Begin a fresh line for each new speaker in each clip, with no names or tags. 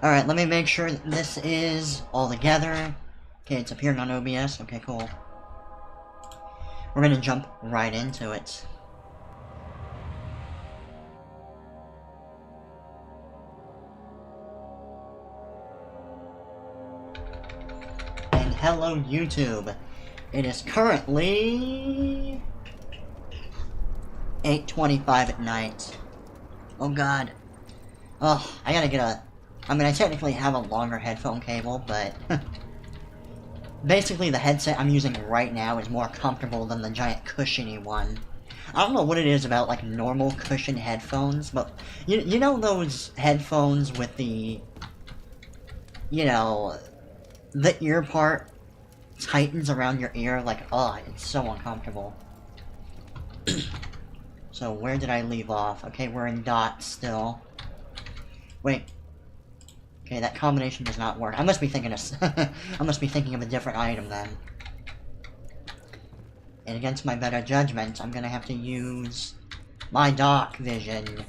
Alright, let me make sure that this is all together. Okay, it's appearing on OBS. Okay, cool. We're gonna jump right into it. And hello, YouTube. It is currently 8:25 at night. Oh god. Oh, I gotta get a... I mean, I technically have a longer headphone cable, but... basically, the headset I'm using right now is more comfortable than the giant cushiony one. I don't know what it is about, like, normal cushion headphones, but... You know those headphones with the... You know... The ear part tightens around your ear, like, oh, it's so uncomfortable. So, where did I leave off? Okay, we're in dot still. Wait. Okay, that combination does not work. I must be thinking of I must be thinking of a different item then. And against my better judgment, I'm gonna have to use my dark vision.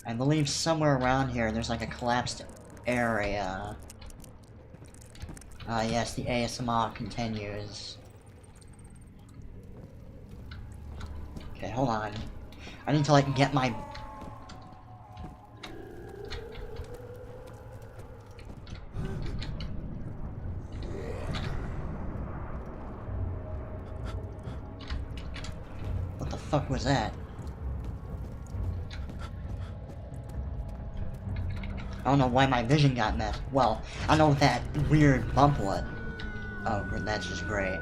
I believe somewhere around here there's like a collapsed area. Yes, the ASMR continues. Okay, hold on. I need to like get my... What the fuck was that? I don't know why my vision got messed. Well, I know what that weird bump was. Oh, that's just great.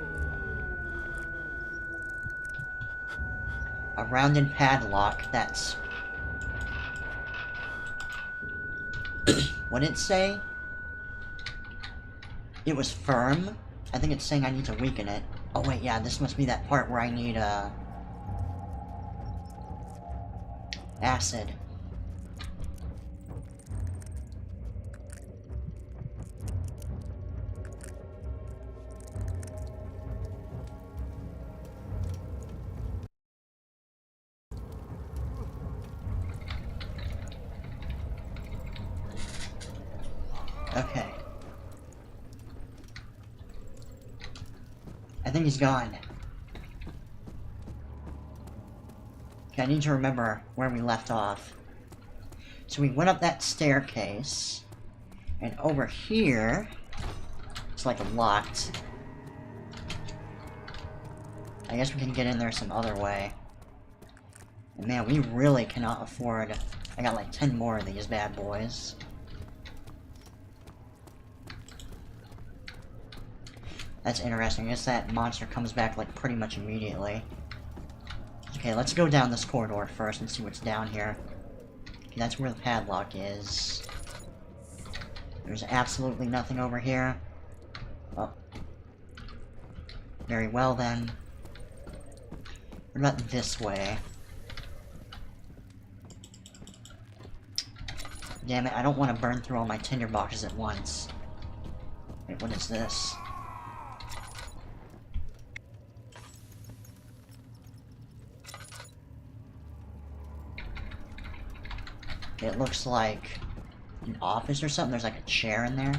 A rounded padlock, that's... What did it say? It was firm? I think it's saying I need to weaken it. Oh wait, yeah, this must be that part where I need, acid. Okay. I think he's gone. Okay, I need to remember where we left off. So we went up that staircase, and over here, it's like locked. I guess we can get in there some other way. And man, we really cannot afford... I got like 10 more of these bad boys. That's interesting. I guess that monster comes back like pretty much immediately. Okay, let's go down this corridor first and see what's down here. Okay, that's where the padlock is. There's absolutely nothing over here. Oh. Very well then. What about this way? Damn it, I don't want to burn through all my tinder boxes at once. Wait, what is this? It looks like an office or something. There's like a chair in there.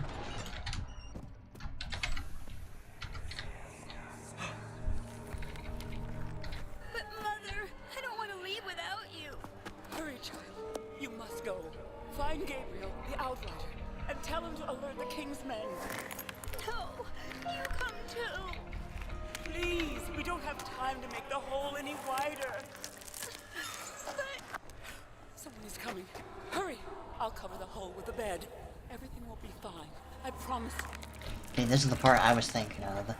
But Mother, I don't want to leave without you.
Hurry, child. You must go. Find Gabriel, the Outrider, and tell him to alert the King's men.
No, you come too.
Please, we don't have time to make the hole any wider.
But
Someone is coming. Hurry! I'll cover the hole with the bed. Everything will be fine. I promise.
Okay, this is the part I was thinking of.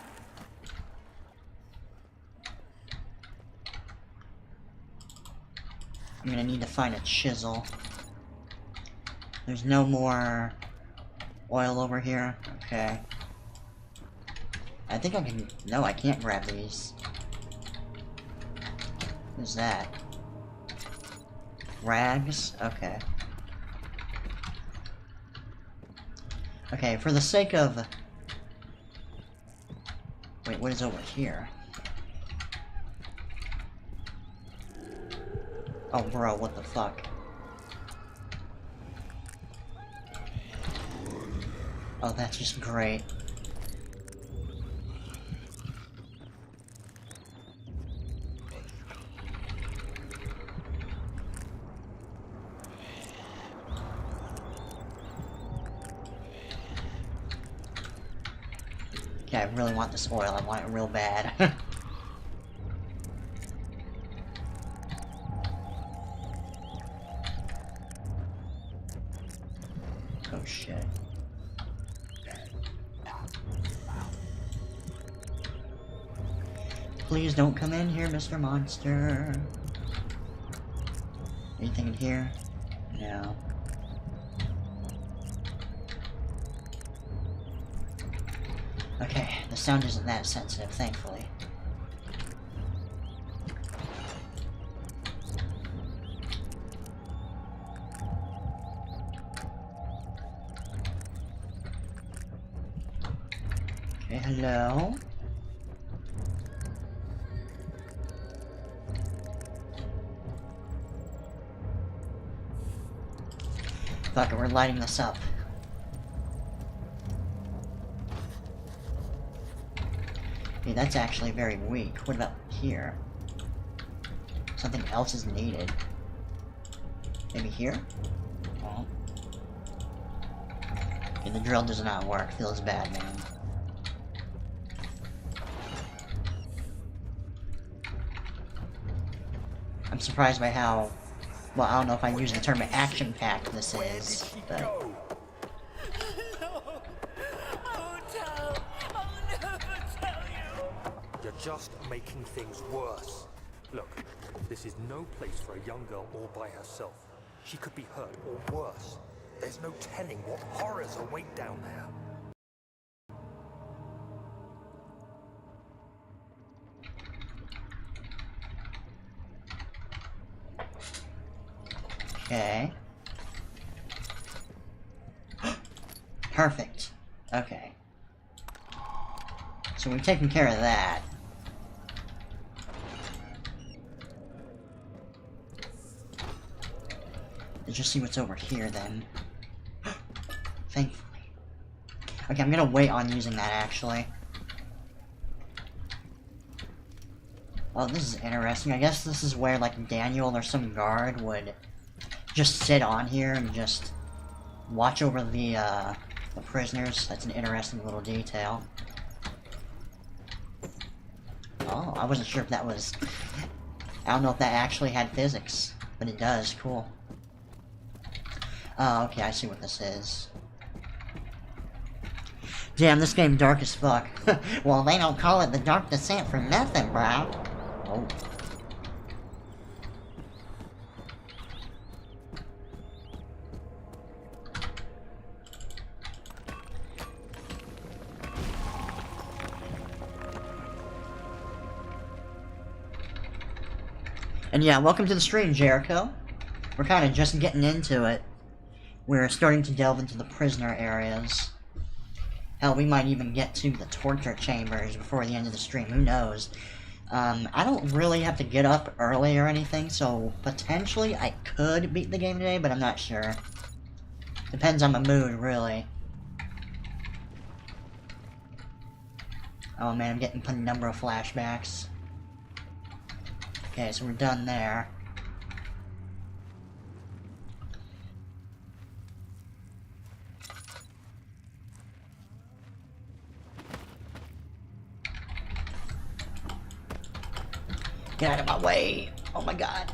I'm gonna need to find a chisel. There's no more oil over here. Okay. I think I can... No, I can't grab these. What's that? Rags? Okay. Okay, for the sake of... Wait, what is over here? Oh, bro, what the fuck? Oh, that's just great. Okay, I really want this oil. I want it real bad. Oh shit. Please don't come in here, Mr. Monster. Anything in here? No. Okay, the sound isn't that sensitive, thankfully. Okay, hello? Fuck it, we're lighting this up. Okay, that's actually very weak. What about here? Something else is needed. Maybe here? Oh. Okay, the drill does not work. Feels bad, man. I'm surprised by how... Well, I don't know if I use the term action-packed this is, but...
No! I won't tell! I'll never tell you!
You're just making things worse. Look, this is no place for a young girl all by herself. She could be hurt or worse. There's no telling what horrors await down there.
Okay. Perfect. Okay. So we've taken care of that. Let's just see what's over here then. Thankfully. Okay, I'm gonna wait on using that actually. Oh, this is interesting. I guess this is where like Daniel or some guard would just sit on here and just watch over the prisoners. That's an interesting little detail. Oh, I wasn't sure if that was... I don't know if that actually had physics, but it does. Cool. Oh, okay, I see what this is. Damn, this game dark as fuck. Well, they don't call it the Dark Descent for nothing, bro. Oh. And yeah, welcome to the stream, Jericho. We're kind of just getting into it. We're starting to delve into the prisoner areas. Hell, we might even get to the torture chambers before the end of the stream, who knows. I don't really have to get up early or anything, so potentially I could beat the game today, but I'm not sure. Depends on my mood, really. Oh man, I'm getting a number of flashbacks. Okay, so we're done there. Get out of my way! Oh my god.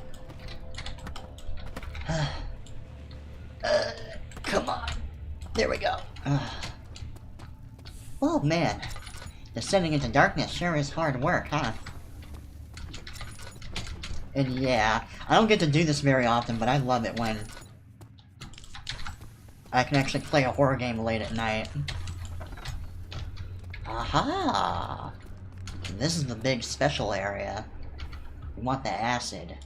Come on. There we go. Oh man. Descending into darkness sure is hard work, huh? And yeah, I don't get to do this very often, but I love it when I can actually play a horror game late at night. Aha! This is the big special area. We want the acid.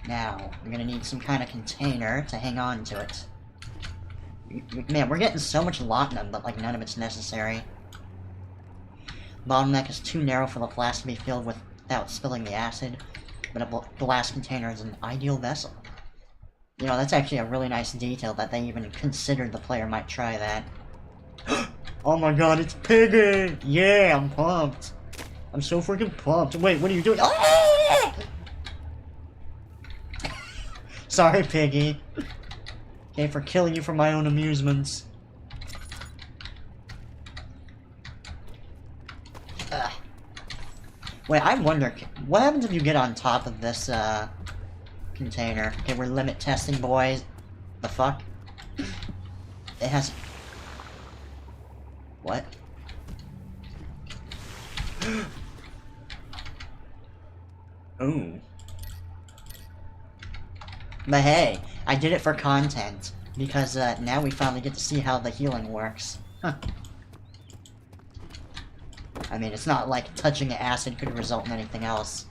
Now, we're gonna need some kind of container to hang on to it. Man, we're getting so much laudanum, but like none of it's necessary. Bottleneck is too narrow for the flask to be filled without spilling the acid, but a glass container is an ideal vessel. You know, that's actually a really nice detail that they even considered the player might try that. Oh my god, it's Piggy! Yeah, I'm pumped. I'm so freaking pumped. Wait, what are you doing? Ah! Sorry, Piggy. Okay, for killing you for my own amusements. Ugh. Wait, I wonder, what happens if you get on top of this, container? Okay, we're limit testing, boys. The fuck? It has... What? Ooh. But hey, I did it for content. Because, now we finally get to see how the healing works. Huh. I mean, it's not like touching acid could result in anything else.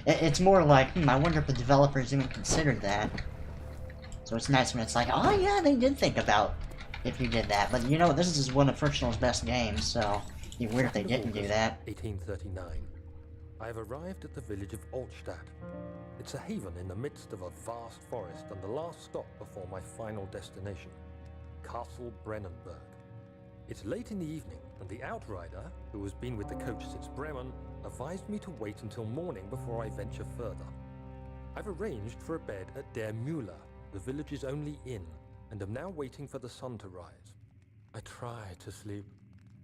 It's more like, I wonder if the developers even considered that. So it's nice when it's like, oh yeah, they did think about if you did that. But you know, this is one of Frictional's best games, so it'd be weird if they didn't do that.
1839. I have arrived at the village of Altstadt. It's a haven in the midst of a vast forest and the last stop before my final destination, Castle Brennenburg. It's late in the evening, and the outrider, who has been with the coach since Bremen, advised me to wait until morning before I venture further. I've arranged for a bed at Der Müller, the village's only inn, and am now waiting for the sun to rise. I try to sleep,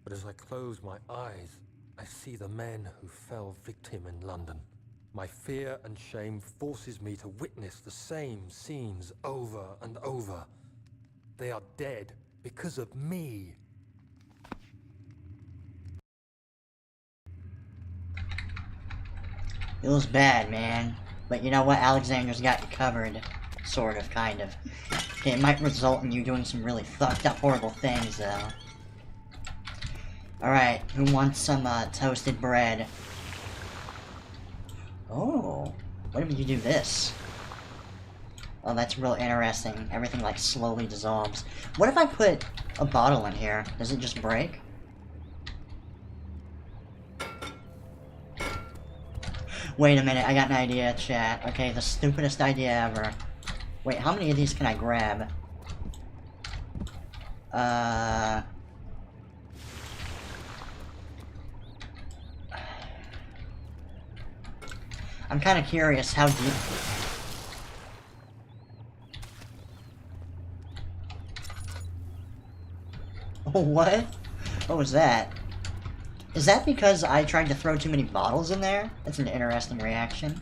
but as I close my eyes, I see the men who fell victim in London. My fear and shame forces me to witness the same scenes over and over. They are dead because of me.
Feels bad, man. But you know what? Alexander's got you covered. Sort of, kind of. Okay, it might result in you doing some really fucked up, horrible things, though. Alright, who wants some, toasted bread? Oh, what if you do this? Oh, that's real interesting. Everything, like, slowly dissolves. What if I put a bottle in here? Does it just break? Wait a minute, I got an idea, chat. Okay, the stupidest idea ever. Wait, how many of these can I grab? I'm kind of curious how deep... Oh, what? What was that? Is that because I tried to throw too many bottles in there? That's an interesting reaction.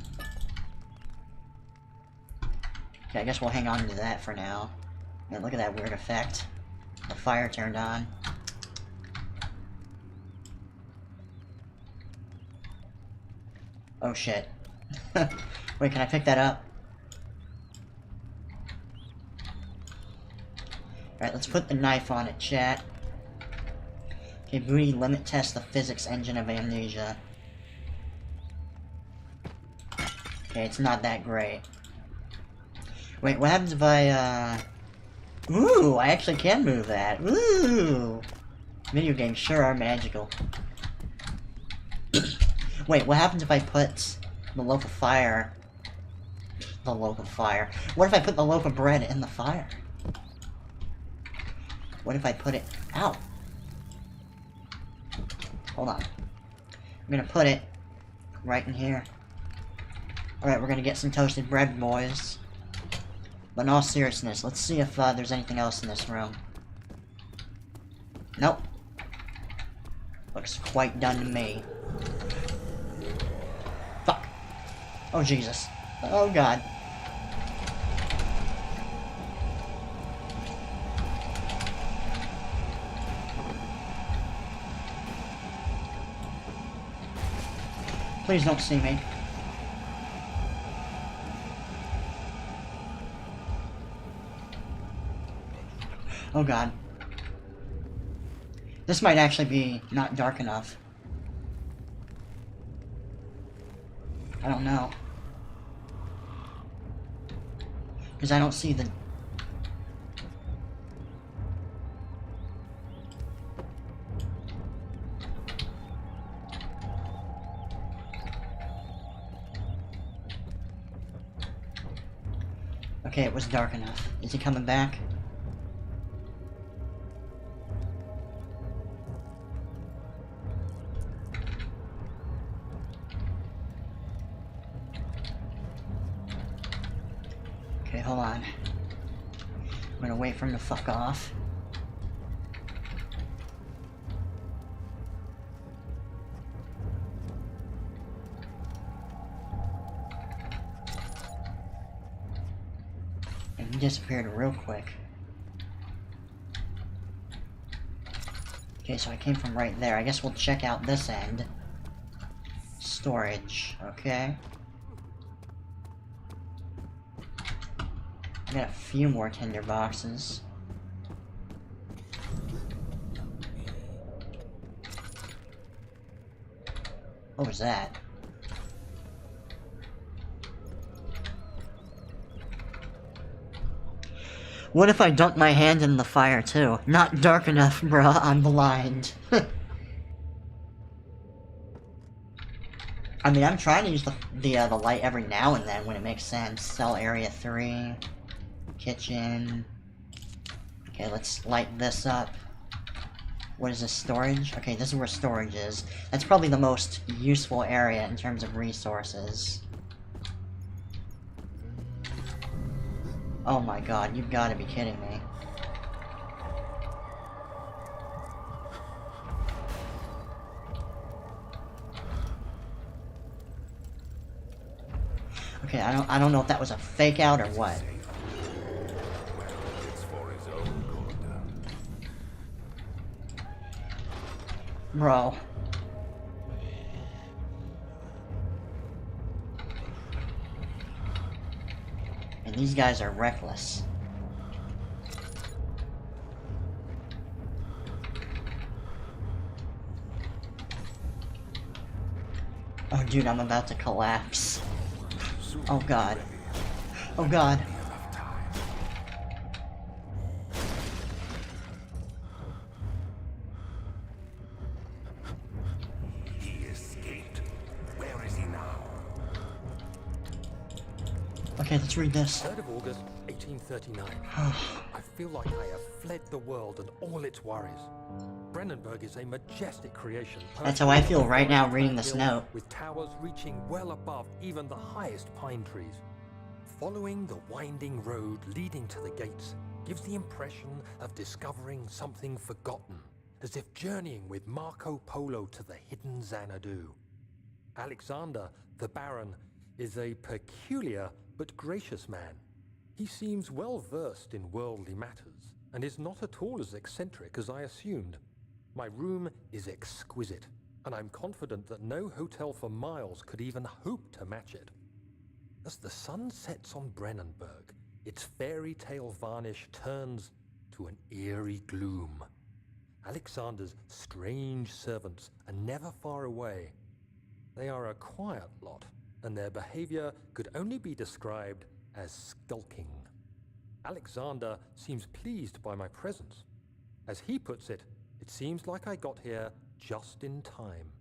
Okay, I guess we'll hang on to that for now. Man, look at that weird effect. The fire turned on. Oh shit. Wait, can I pick that up? Alright, let's put the knife on it, chat. Okay, Booty, limit test the physics engine of Amnesia. Okay, it's not that great. Wait, what happens if I, Ooh, I actually can move that. Ooh! Video games sure are magical. Wait, what happens if I put the loaf of fire... The loaf of fire. What if I put the loaf of bread in the fire? What if I put it... Ow! Hold on. I'm gonna put it right in here. Alright, we're gonna get some toasted bread, boys. But in all seriousness, let's see if there's anything else in this room. Nope. Looks quite done to me. Fuck. Oh, Jesus. Oh, God. Please don't see me. Oh god. This might actually be not dark enough. I don't know. Because I don't see the... Okay, it was dark enough. Is he coming back? Okay, hold on. I'm gonna wait for him to fuck off. And he disappeared real quick. Okay, so I came from right there. I guess we'll check out this end. Storage, okay. I got a few more tinder boxes. What was that? What if I dunk my hand in the fire too? Not dark enough, bruh. I'm blind. I mean, I'm trying to use the light every now and then when it makes sense. Cell area 3. Kitchen. Okay, let's light this up. What is this, storage? Okay, this is where storage is. That's probably the most useful area in terms of resources. Oh my god, you've gotta be kidding me. Okay, I don't know if that was a fake out or what. Bro. And these guys are reckless. Oh dude, I'm about to collapse. Oh god. Oh god. Okay, let's read this.
3rd of August, 1839. I feel like I have fled the world and all its worries. Brennenburg is a majestic creation.
That's how I feel right now reading this note.
With towers reaching well above even the highest pine trees. Following the winding road leading to the gates gives the impression of discovering something forgotten, as if journeying with Marco Polo to the hidden Xanadu. Alexander, the Baron, is a peculiar but gracious man. He seems well versed in worldly matters, and is not at all as eccentric as I assumed. My room is exquisite, and I'm confident that no hotel for miles could even hope to match it. As the sun sets on Brennenburg, its fairy tale varnish turns to an eerie gloom. Alexander's strange servants are never far away. They are a quiet lot, and their behavior could only be described as skulking. Alexander seems pleased by my presence. As he puts it, it seems like I got here just in time.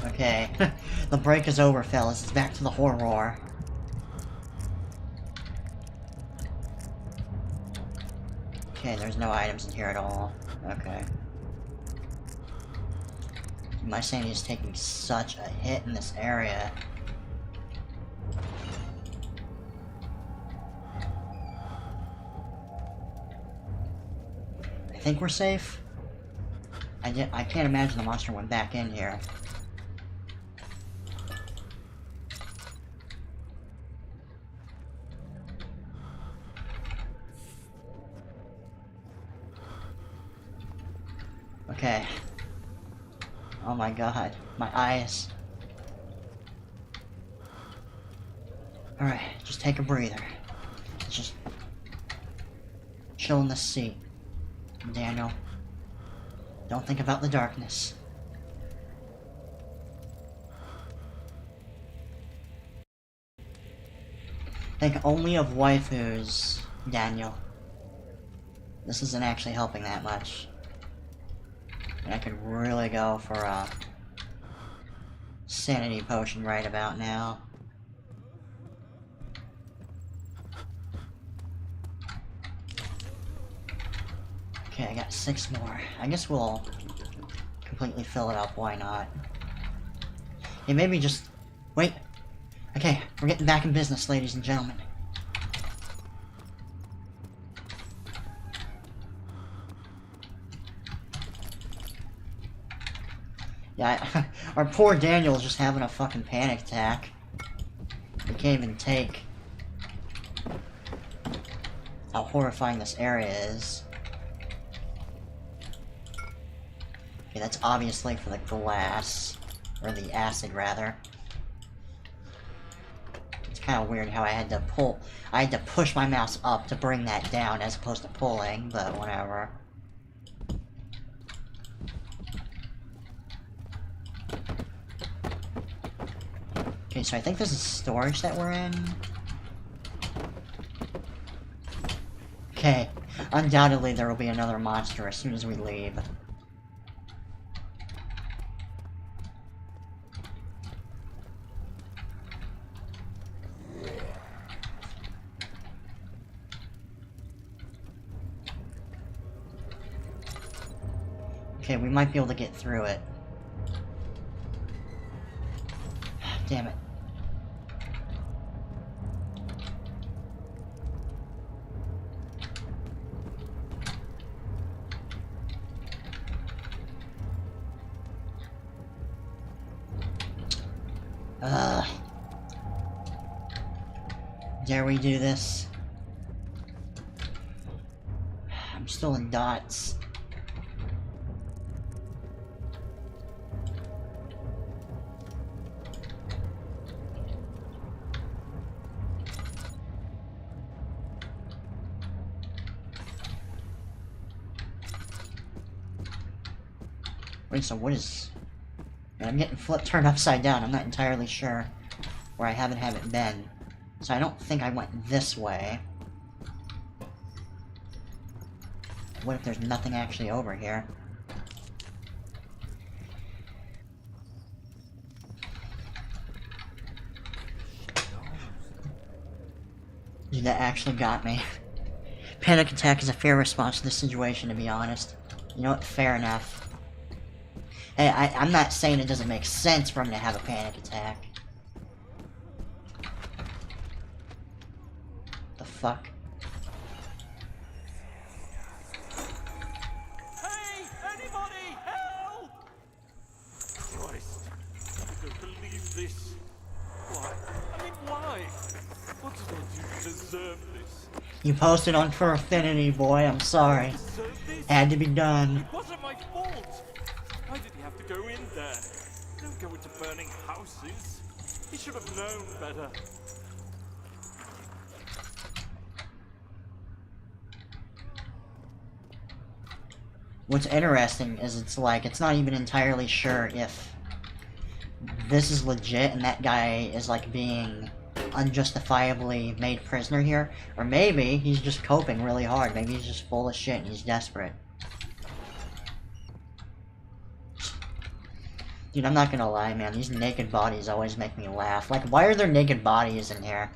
Okay, the break is over, fellas. It's back to the horror. Okay, there's no items in here at all. Okay. My sanity is taking such a hit in this area. I think we're safe. I can't imagine the monster went back in here. Okay. Oh my god. My eyes. Alright, just take a breather. Just chill in the seat. Daniel. Don't think about the darkness. Think only of waifus, Daniel. This isn't actually helping that much. And I could really go for sanity potion right about now. Okay, I got 6 more. I guess we'll completely fill it up, why not? Hey, maybe just... Wait! Okay, we're getting back in business, ladies and gentlemen. Yeah, our poor Daniel's just having a fucking panic attack. We can't even take how horrifying this area is. Okay, that's obviously for the glass. Or the acid, rather. It's kind of weird how I had to push my mouse up to bring that down as opposed to pulling, but whatever. Okay, so I think this is storage that we're in. Okay, undoubtedly there will be another monster as soon as we leave. Okay, we might be able to get through it. Damn it. Dare we do this? I'm still in dots. Wait, so what is... Man, I'm getting turned upside down. I'm not entirely sure where I haven't been. So I don't think I went this way. What if there's nothing actually over here? Dude, that actually got me. Panic attack is a fair response to this situation, to be honest. You know what? Fair enough. Hey, I'm not saying it doesn't make sense for him to have a panic attack. The fuck?
Hey! Anybody! Help! Christ. I don't believe this. Why? I mean, why? What did I do to deserve this?
You posted on For Affinity, boy. I'm sorry.
Deserve this?
Had to be done.
It wasn't my fault. Why did he have to go in there? Don't go into burning houses. He should have known better.
What's interesting is it's not even entirely sure if this is legit and that guy is like being unjustifiably made prisoner here, or maybe he's just coping really hard. Maybe he's just full of shit and he's desperate. Dude, I'm not gonna lie, man, these naked bodies always make me laugh. Like, why are there naked bodies in here?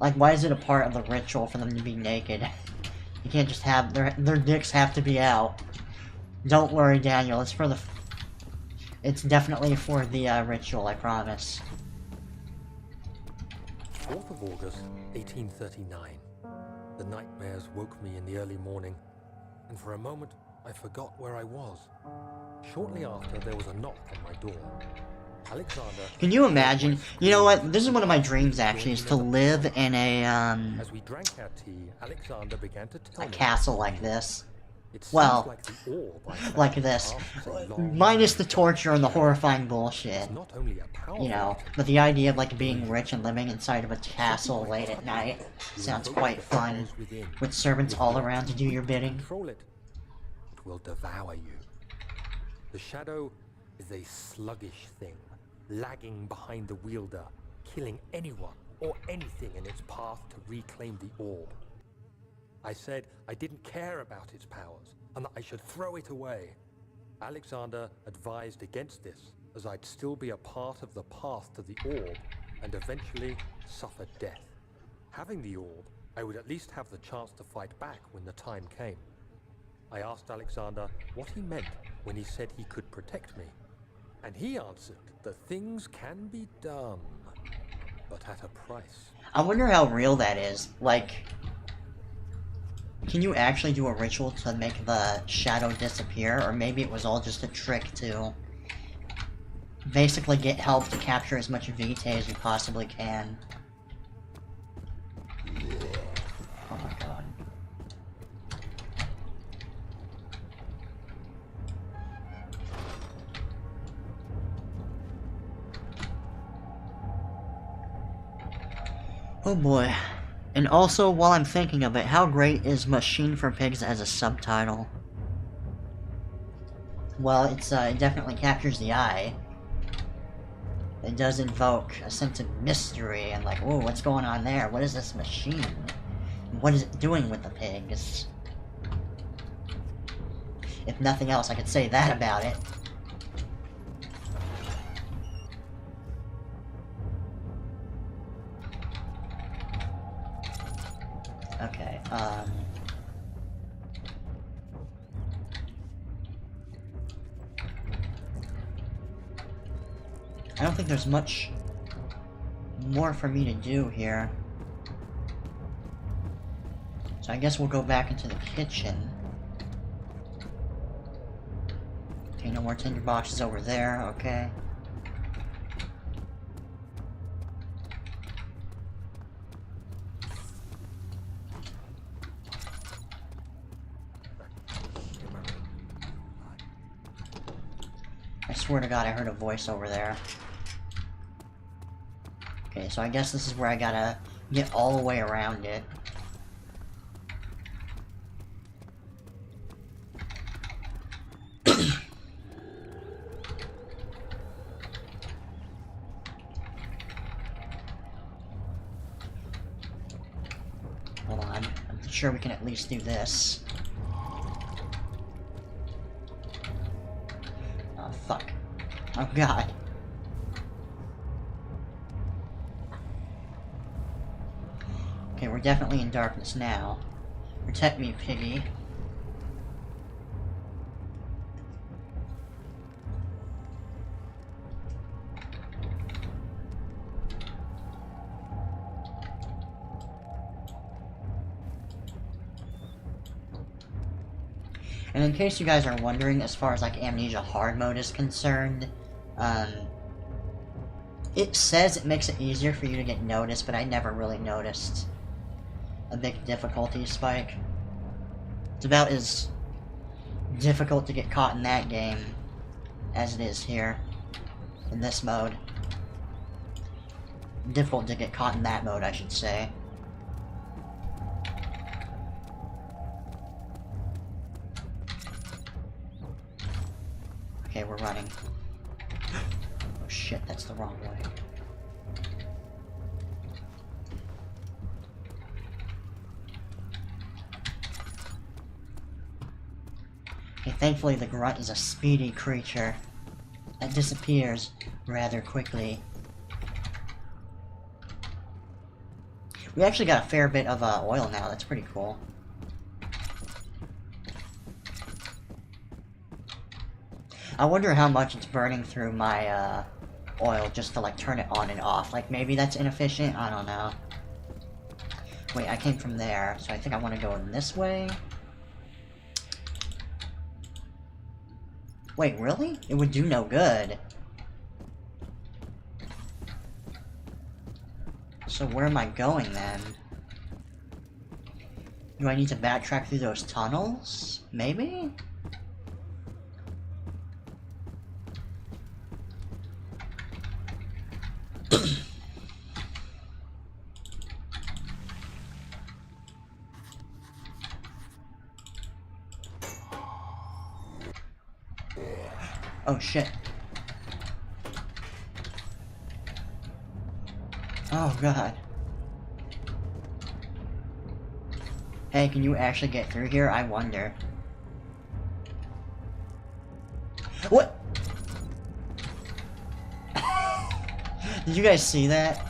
Like, why is it a part of the ritual for them to be naked? You can't just have their dicks have to be out. Don't worry, Daniel. It's for the. It's definitely for the ritual. I promise.
4th of August, 1839. The nightmares woke me in the early morning, and for a moment I forgot where I was. Shortly after, there was a knock on my door. Alexander...
Can you imagine? You know what? This is one of my dreams, actually, is to live in a,
As we drank our tea, Alexander began to tell
a
me
castle like this.
it seems
Well,
like the orb I found
like this.
after a long
Minus the
night
torture and the horrifying
is
bullshit.
not only a powerful
You know,
item,
but the idea of, like, being rich and living inside of a castle late at night sounds quite fun. With servants all around to do your bidding.
control it, it will devour you. The shadow is a sluggish thing, lagging behind the wielder, killing anyone or anything in its path to reclaim the orb. I said I didn't care about its powers, and that I should throw it away. Alexander advised against this, as I'd still be a part of the path to the orb and eventually suffer death. Having the orb, I would at least have the chance to fight back when the time came. I asked Alexander what he meant when he said he could protect me, and he answered that things can be done, but at a price.
I wonder how real that is. Like, can you actually do a ritual to make the shadow disappear? Or maybe it was all just a trick to basically get help to capture as much VT as you possibly can. Oh my god. Oh boy. And also, while I'm thinking of it, how great is Machine for Pigs as a subtitle? Well, it definitely captures the eye. It does invoke a sense of mystery and like, whoa, what's going on there? What is this machine? What is it doing with the pigs? If nothing else, I could say that about it. Okay, I don't think there's much more for me to do here. So I guess we'll go back into the kitchen. Okay, no more tinder boxes over there, okay. I swear to God, I heard a voice over there. Okay, so I guess this is where I gotta get all the way around it. Hold on, I'm sure we can at least do this. Oh, fuck. Oh, God. Okay, we're definitely in darkness now. Protect me, piggy. And in case you guys are wondering, as far as like Amnesia hard mode is concerned, it says it makes it easier for you to get noticed, but I never really noticed a big difficulty spike. It's about as difficult to get caught in that game as it is here, in this mode. Difficult to get caught in that mode, I should say. Okay, we're running. Oh shit, that's the wrong way. Okay, thankfully the grunt is a speedy creature that disappears rather quickly. We actually got a fair bit of oil now, that's pretty cool. I wonder how much it's burning through my oil just to like turn it on and off. Like maybe that's inefficient, I don't know. Wait, I came from there, so I think I want to go in this way. Wait, really? It would do no good. So where am I going then? Do I need to backtrack through those tunnels? Maybe? Oh shit. Oh god. Hey, can you actually get through here? I wonder. What? Did you guys see that?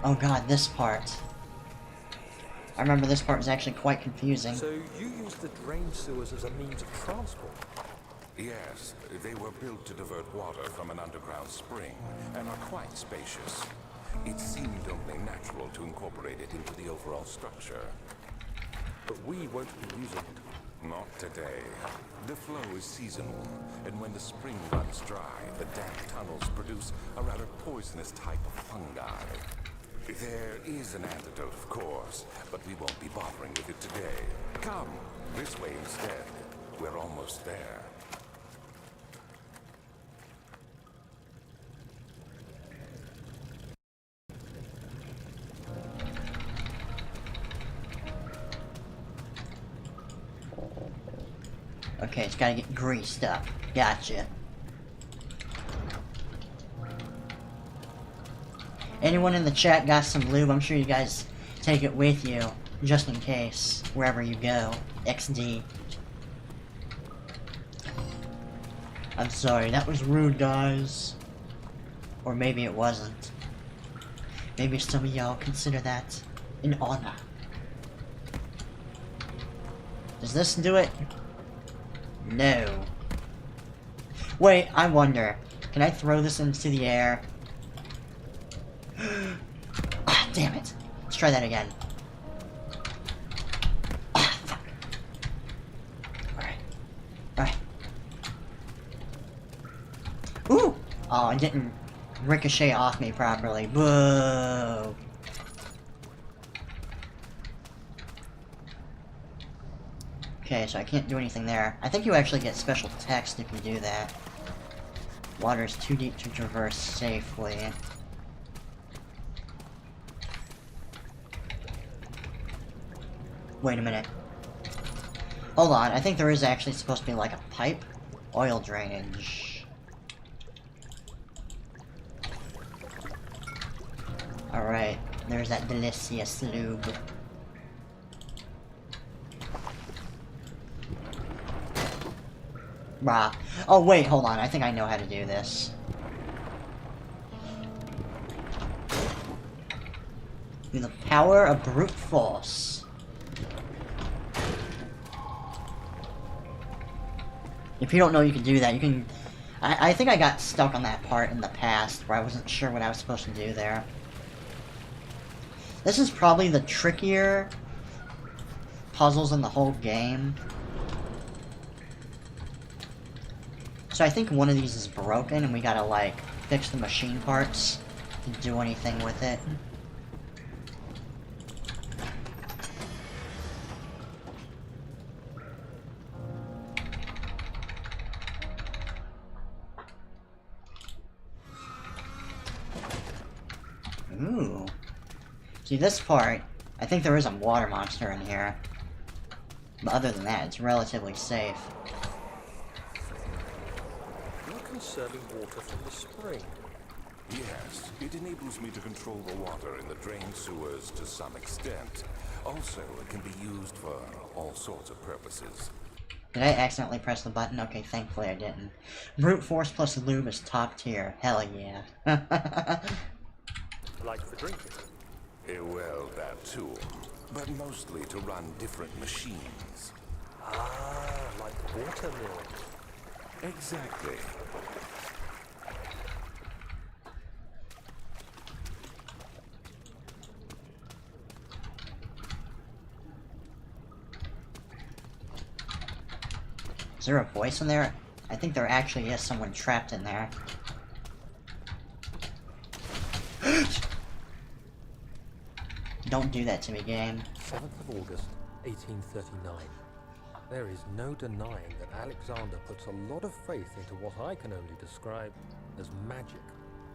Oh god, this part. I remember this part was actually quite confusing.
So you use the drain sewers as a means of transport?
Yes, they were built to divert water from an underground spring and are quite spacious. It seemed only natural to incorporate it into the overall structure.
But we won't be using it.
Not today. The flow is seasonal, and when the spring runs dry, the damp tunnels produce a rather poisonous type of fungi. There is an antidote, of course, but we won't be bothering with it today. Come, this way instead. We're almost there.
Okay, it's gotta get greased up. Gotcha. Anyone in the chat got some lube? I'm sure you guys take it with you, just in case, wherever you go. XD. I'm sorry, that was rude, guys. Or maybe it wasn't. Maybe some of y'all consider that an honor. Does this do it? No. Wait, I wonder. Can I throw this into the air? Ah, damn it. Let's try that again. Ah, fuck. Alright. Alright. Ooh! Oh, it didn't ricochet off me properly. Whoa! Okay, so I can't do anything there. I think you actually get special text if you do that. Water is too deep to traverse safely. Wait a minute. Hold on, I think there is actually supposed to be like a pipe. Oil drainage. Alright, there's that delicious lube. Brah. Oh wait, hold on, I think I know how to do this. Through the power of brute force. If you don't know you can do that, you can... I think I got stuck on that part in the past, where I wasn't sure what I was supposed to do there. This is probably the trickier puzzles in the whole game. So I think one of these is broken, and we gotta, like, fix the machine parts to do anything with it. Ooh. See, this part, I think there is a water monster in here. But other than that, it's relatively safe.
You're conserving water from the spring.
Yes, it enables me to control the water in the drain sewers to some extent. Also, it can be used for all sorts of purposes.
Did I accidentally press the button? Okay, thankfully I didn't. Brute force plus lube is top tier. Hell yeah.
Like for drinking.
Well, that too. But mostly to run different machines.
Ah, like water mills.
Exactly.
Is there a voice in there? I think there actually is someone trapped in there. Don't do that to me, game.
7th of August, 1839. There is no denying that Alexander puts a lot of faith into what I can only describe as magic.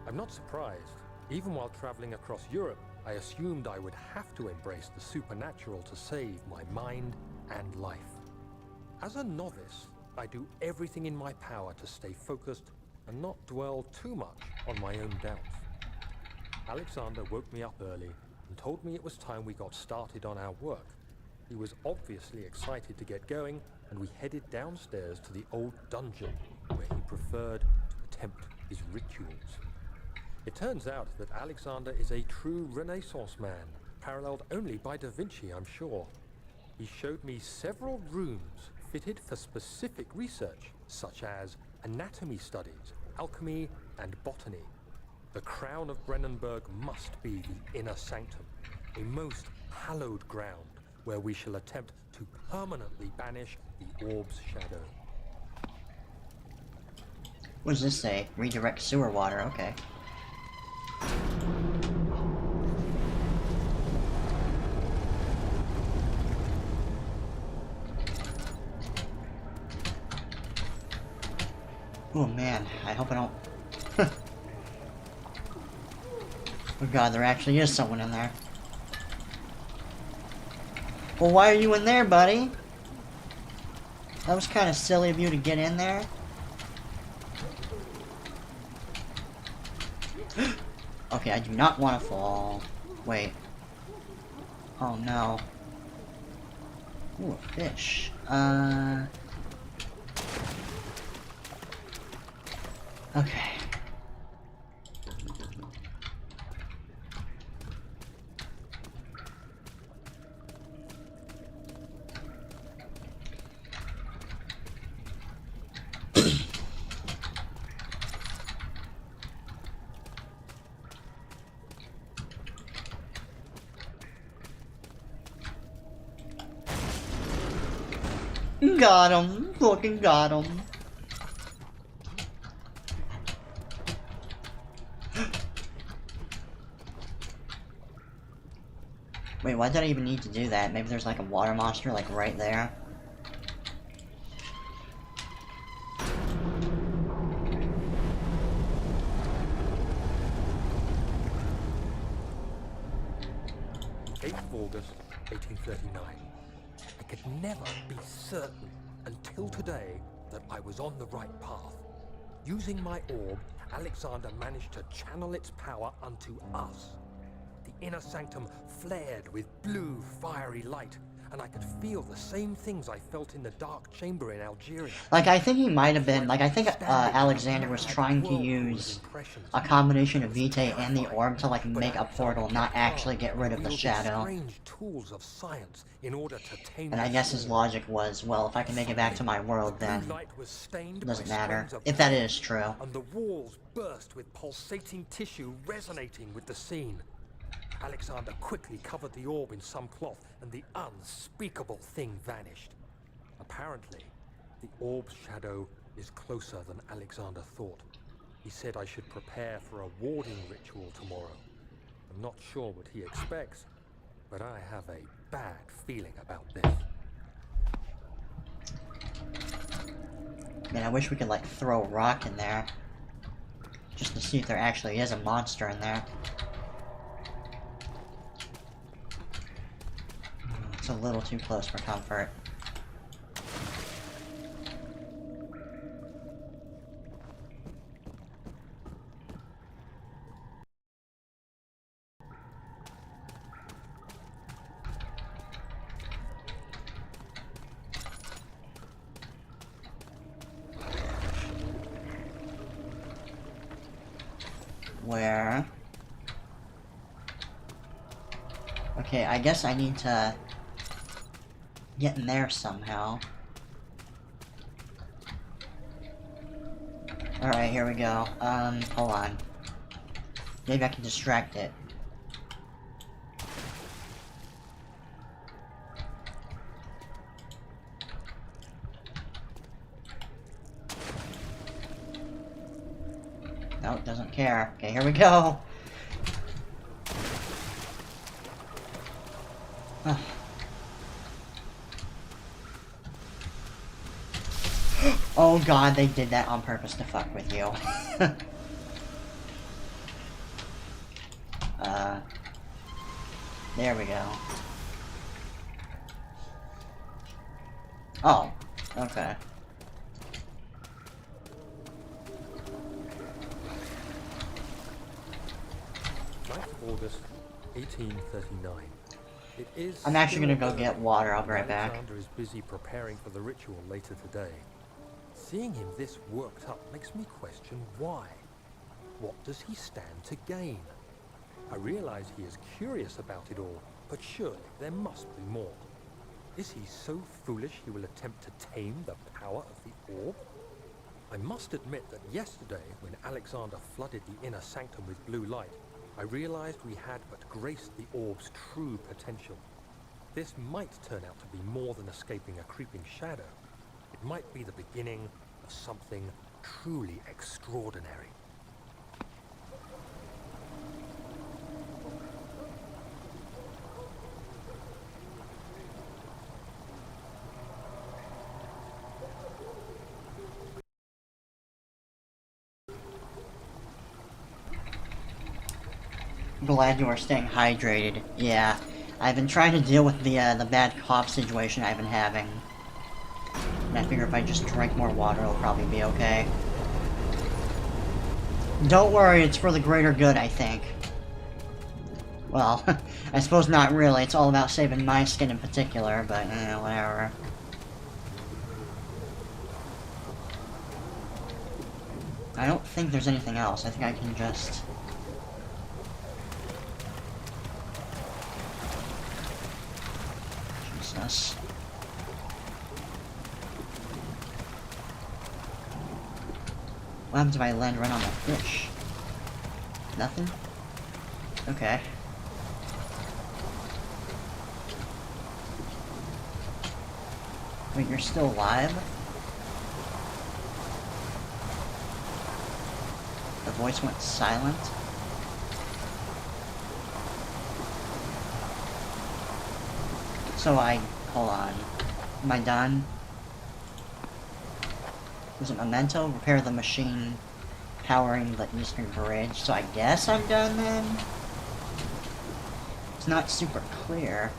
I'm not surprised. Even while traveling across Europe, I assumed I would have to embrace the supernatural to save my mind and life. As a novice, I do everything in my power to stay focused and not dwell too much on my own doubts. Alexander woke me up early, and told me it was time we got started on our work. He was obviously excited to get going, and we headed downstairs to the old dungeon, where he preferred to attempt his rituals. It turns out that Alexander is a true Renaissance man, paralleled only by Da Vinci, I'm sure. He showed me several rooms fitted for specific research, such as anatomy studies, alchemy, and botany. The crown of Brennenburg must be the inner sanctum, a most hallowed ground where we shall attempt to permanently banish the orb's shadow.
What does this say? Redirect sewer water, okay. Oh man, I hope I don't... Oh god, there actually is someone in there. Well, why are you in there, buddy? That was kind of silly of you to get in there. Okay, I do not want to fall. Wait. Oh no. Ooh, a fish. Okay. Got him. Fucking got him. Wait, why did I even need to do that? Maybe there's like a water monster like right there.
August 1839. I could never be certain until today that I was on the right path. Using my orb, Alexander managed to channel its power unto us. The inner sanctum flared with blue, fiery light, and I could feel the same things I felt in the dark chamber in Algeria.
Like, I think he might have been, like, I think Alexander was trying to use a combination of Vitae and the orb to, like, make a portal, not actually get rid of the shadow. And I guess his logic was, well, if I can make it back to my world, then it doesn't matter. If that is true.
And the walls burst with pulsating tissue resonating with the scene. Alexander quickly covered the orb in some cloth, and the unspeakable thing vanished. Apparently, the orb's shadow is closer than Alexander thought. He said I should prepare for a warding ritual tomorrow. I'm not sure what he expects, but I have a bad feeling about this.
Man, I wish we could, like, throw a rock in there. Just to see if there actually is a monster in there. It's a little too close for comfort. Where? Okay, I guess I need to get in there somehow. Alright, here we go. Hold on. Maybe I can distract it. No, it doesn't care. Okay, here we go. Oh god, they did that on purpose to fuck with you. There we go. Oh, okay.
August 1839. It is
I'm actually
still
gonna go get
early,
water. I'll be
and
right back.
Alexander is busy preparing for the ritual later today. Seeing him this worked up makes me question why. What does he stand to gain? I realize he is curious about it all, but surely there must be more. Is he so foolish he will attempt to tame the power of the orb? I must admit that yesterday, when Alexander flooded the inner sanctum with blue light, I realized we had but graced the orb's true potential. This might turn out to be more than escaping a creeping shadow. It might be the beginning of something truly extraordinary.
Glad you are staying hydrated. Yeah, I've been trying to deal with the bad cough situation I've been having. And I figure if I just drink more water, it'll probably be okay. Don't worry, it's for the greater good, I think. Well, I suppose not really. It's all about saving my skin in particular, but, whatever. I don't think there's anything else. I think I can just... Jesus. What happens if I land right on the fish? Nothing? Okay. Wait, you're still alive? The voice went silent? So hold on. Am I done? Was it Memento? Repair the machine powering the Eastern Bridge. So I guess I'm done then? It's not super clear.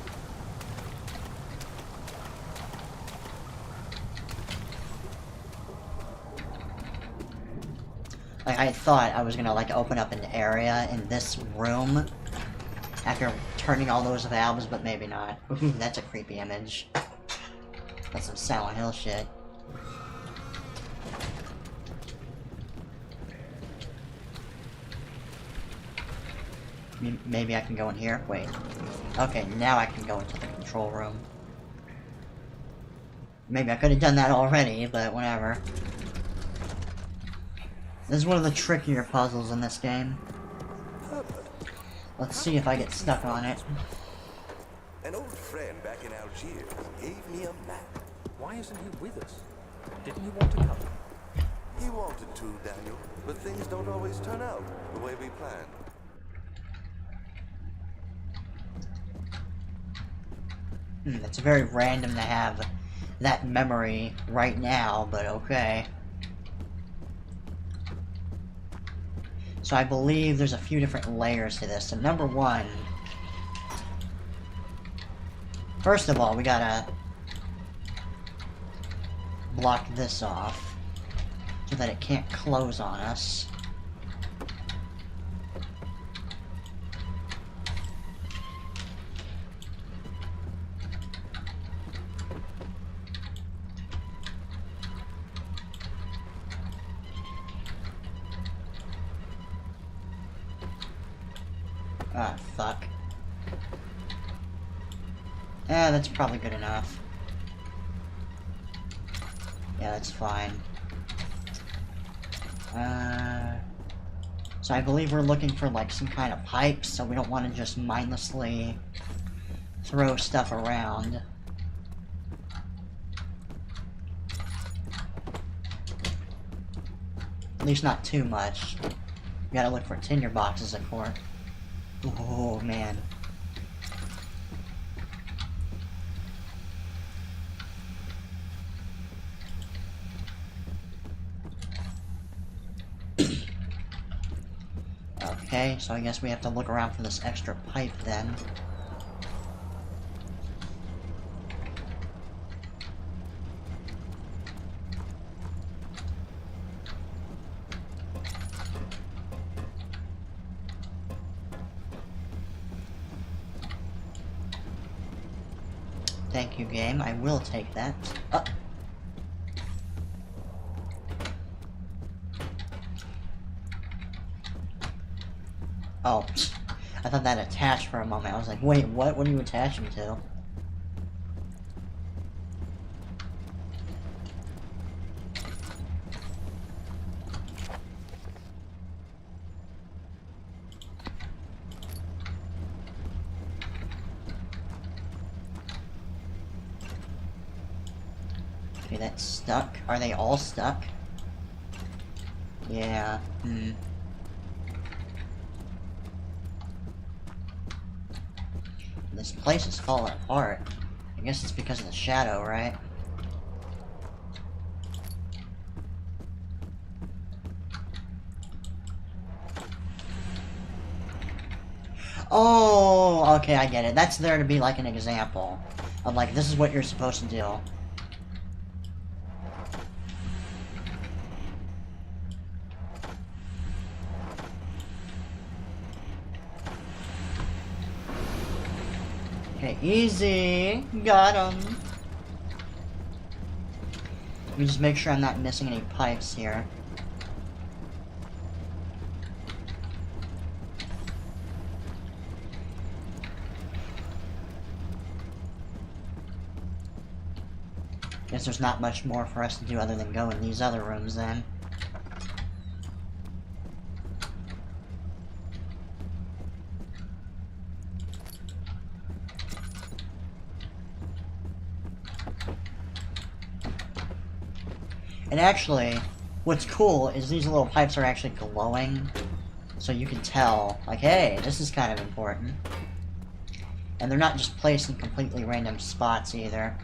Like, I thought I was gonna, like, open up an area in this room after turning all those valves, but maybe not. Ooh, that's a creepy image. That's some Silent Hill shit. Maybe I can go in here? Wait. Okay, now I can go into the control room. Maybe I could have done that already, but whatever. This is one of the trickier puzzles in this game. Let's see if I get stuck on it.
An old friend back in Algiers gave me a map.
Why isn't he with us? Didn't he want to come?
He wanted to, Daniel, but things don't always turn out the way we planned.
It's very random to have that memory right now, but okay. So I believe there's a few different layers to this. So number one... First of all, we gotta block this off so that it can't close on us. Ah, fuck. Yeah, that's probably good enough. Yeah, that's fine. So I believe we're looking for, like, some kind of pipe, so we don't want to just mindlessly throw stuff around. At least not too much. We gotta look for tinder boxes, of course. Oh, man. Okay, so I guess we have to look around for this extra pipe then. Thank you, game. I will take that. Oh, I thought that attached for a moment. I was like, wait, what? What are you attaching to? Okay, that's stuck. Are they all stuck? Yeah, This place is falling apart. I guess it's because of the shadow, right? Oh, okay, I get it. That's there to be like an example of like, this is what you're supposed to do. Okay, easy. Got him. Let me just make sure I'm not missing any pipes here. Guess there's not much more for us to do other than go in these other rooms then. And actually, what's cool is these little pipes are actually glowing, so you can tell, like, hey, this is kind of important. And they're not just placed in completely random spots either.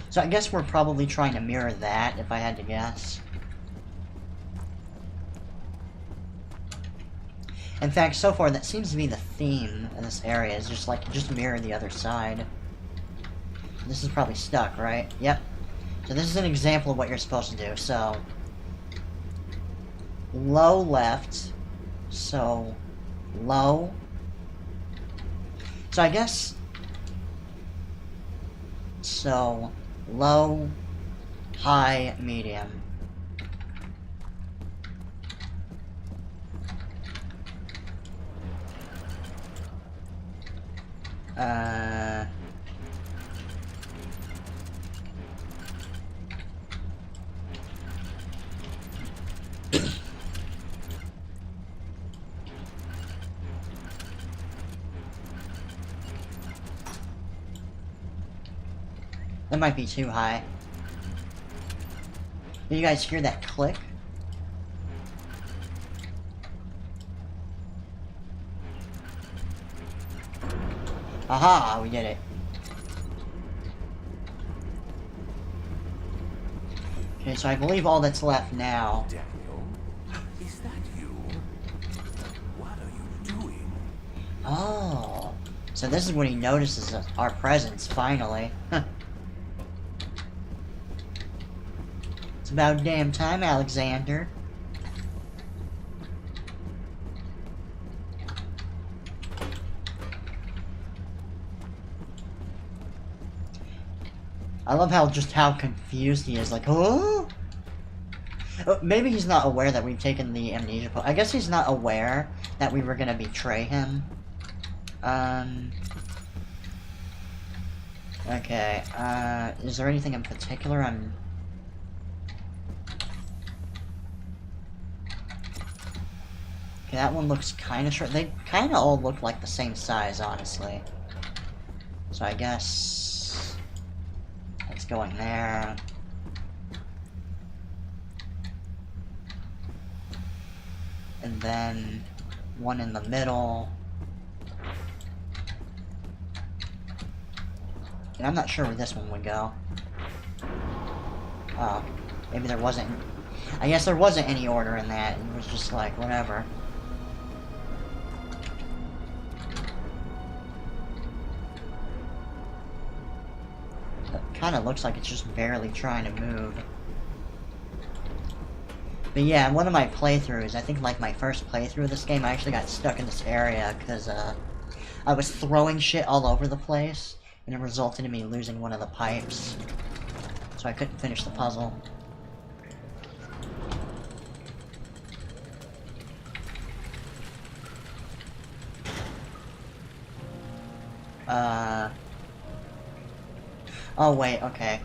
So I guess we're probably trying to mirror that, if I had to guess. In fact, so far, that seems to be the theme in this area, is just like, just mirror the other side. This is probably stuck, right? Yep. So this is an example of what you're supposed to do. So, low left, so, low. So I guess, so, low, high, medium. That might be too high. Did you guys hear that click? Aha, we did it. Okay, so I believe all that's left now.
Daniel, is that you? What are you doing?
Oh, so this is when he notices our presence, finally. It's about damn time, Alexander. I love how confused he is, like, oh? Maybe he's not aware that we've taken the amnesia pill. I guess he's not aware that we were gonna betray him. Okay, is there anything in particular I'm... Okay, that one looks kinda short. They kinda all look like the same size, honestly. So I guess... It's going there. And then one in the middle. And I'm not sure where this one would go. Oh, maybe there wasn't... I guess there wasn't any order in that. It was just like, whatever. It kind of looks like it's just barely trying to move. But yeah, one of my playthroughs, I think like my first playthrough of this game, I actually got stuck in this area because I was throwing shit all over the place, and it resulted in me losing one of the pipes. So I couldn't finish the puzzle. Oh wait, okay.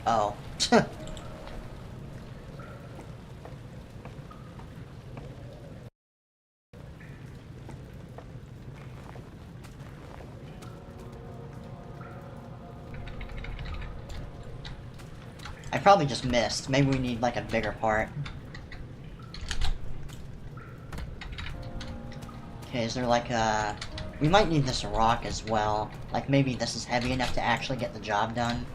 Oh. I probably just missed. Maybe we need like a bigger part. Okay, is there like a... We might need this rock as well. Like maybe this is heavy enough to actually get the job done.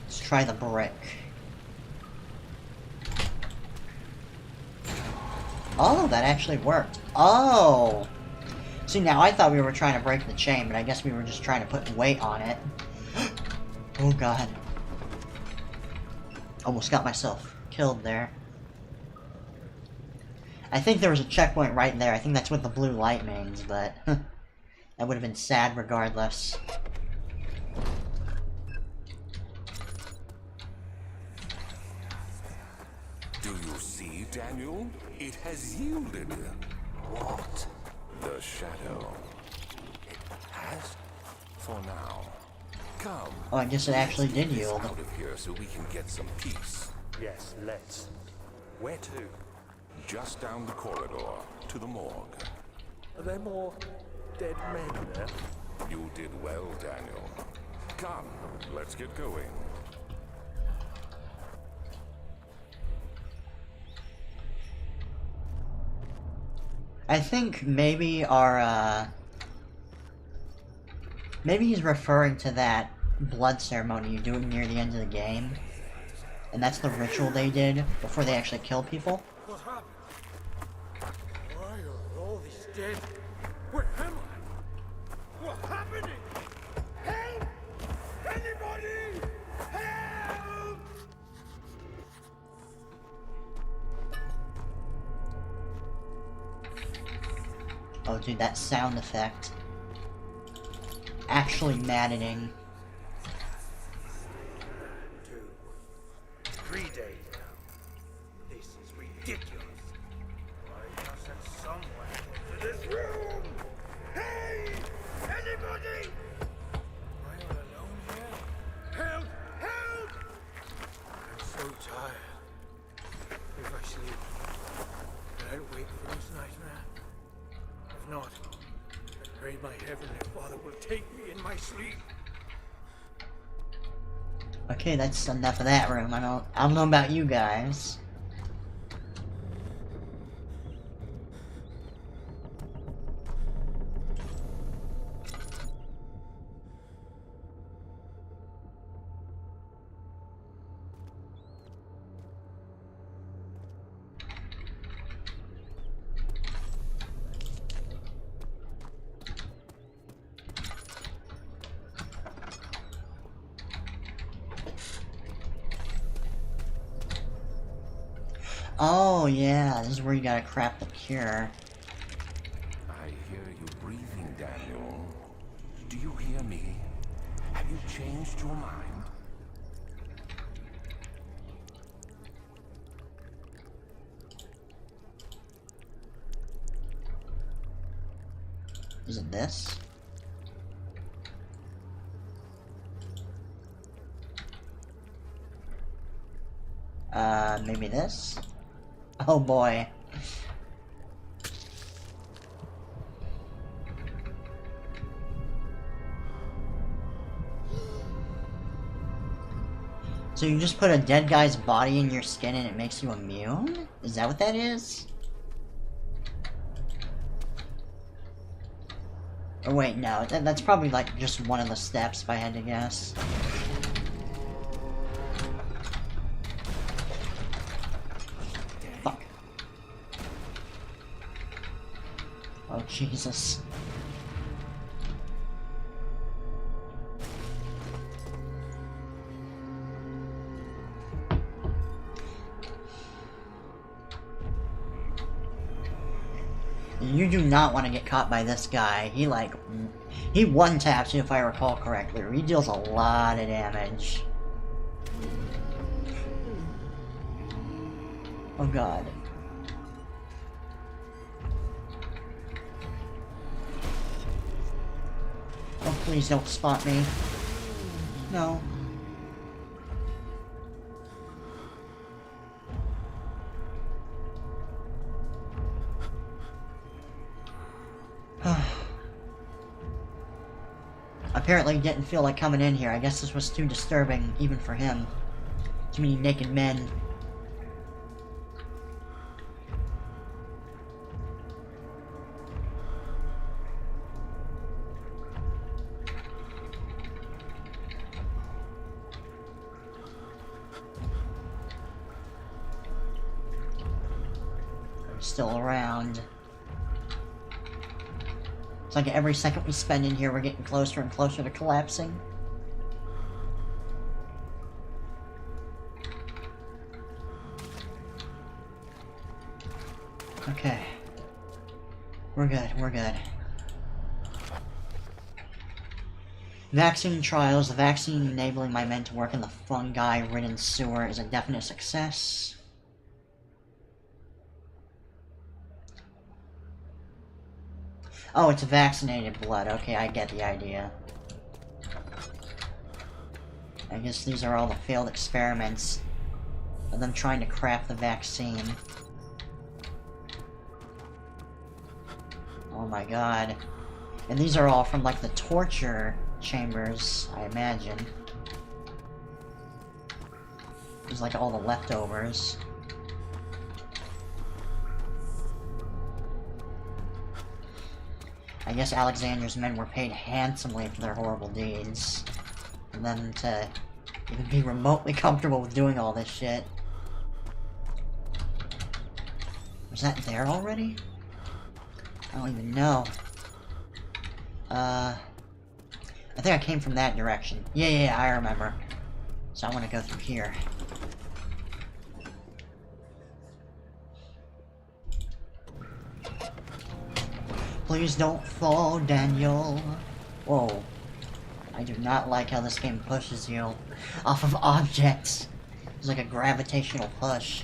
Let's try the brick. Oh, that actually worked. Oh! See, now I thought we were trying to break the chain, but I guess we were just trying to put weight on it. Oh god. Almost got myself killed there. I think there was a checkpoint right there. I think that's what the blue light means, but... that would have been sad regardless.
Do you see, Daniel? It has yielded. What? The shadow. It has? For now. Come.
Oh, I guess it actually did
Let's
yield.
get out of here so we can get some peace.
Yes, let's. Where to?
Just down the corridor to the morgue.
Are there more dead men there?
You did well, Daniel. Come, let's get going.
I think maybe our, maybe he's referring to that blood ceremony you do near the end of the game. And that's the ritual they did before they actually kill people.
What happened? Why are all these dead? Where am I? What's happening? Help! Anybody! Help!
Oh dude, that sound effect. Actually maddening.
2, 3 days now. This is ridiculous. Why doesn't someone get to this room? Hey! Anybody? Am I all alone here? Help! Help! I'm so tired. If I sleep, will I wake from this nightmare? If not, I pray my heavenly Father will take me in my sleep.
Okay, that's enough of that room. I don't know about you guys. Oh yeah, this is where you gotta craft the cure.
I hear you breathing, Daniel. Do you hear me? Have you changed your mind?
Is it this? Maybe this? Oh boy. So you just put a dead guy's body in your skin and it makes you immune? Is that what that is? Or wait, no, that's probably like just one of the steps if I had to guess. Fuck. Oh, Jesus. You do not want to get caught by this guy. He one-taps you if I recall correctly. He deals a lot of damage. Oh god. Oh, please don't spot me. No. Apparently didn't feel like coming in here. I guess this was too disturbing, even for him. Too many naked men. They're still around. It's like every second we spend in here, we're getting closer and closer to collapsing. Okay. We're good, we're good. Vaccine trials. The vaccine enabling my men to work in the fungi-ridden sewer is a definite success. Oh, it's vaccinated blood. Okay, I get the idea. I guess these are all the failed experiments of them trying to craft the vaccine. Oh my god. And these are all from, like, the torture chambers, I imagine. There's, like, all the leftovers. I guess Alexander's men were paid handsomely for their horrible deeds. And then to even be remotely comfortable with doing all this shit. Was that there already? I don't even know. I think I came from that direction. Yeah, I remember. So I want to go through here. Please don't fall, Daniel. Whoa. I do not like how this game pushes you off of objects. It's like a gravitational push.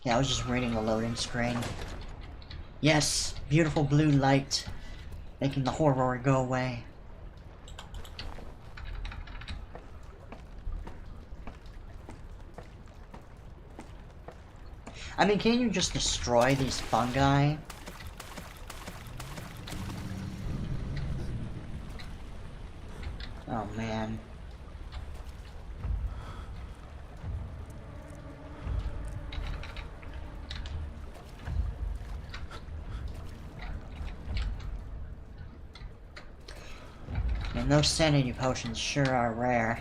Yeah, I was just reading the loading screen. Yes, beautiful blue light, making the horror go away. I mean, can't you just destroy these fungi? Oh man. And those sanity potions sure are rare.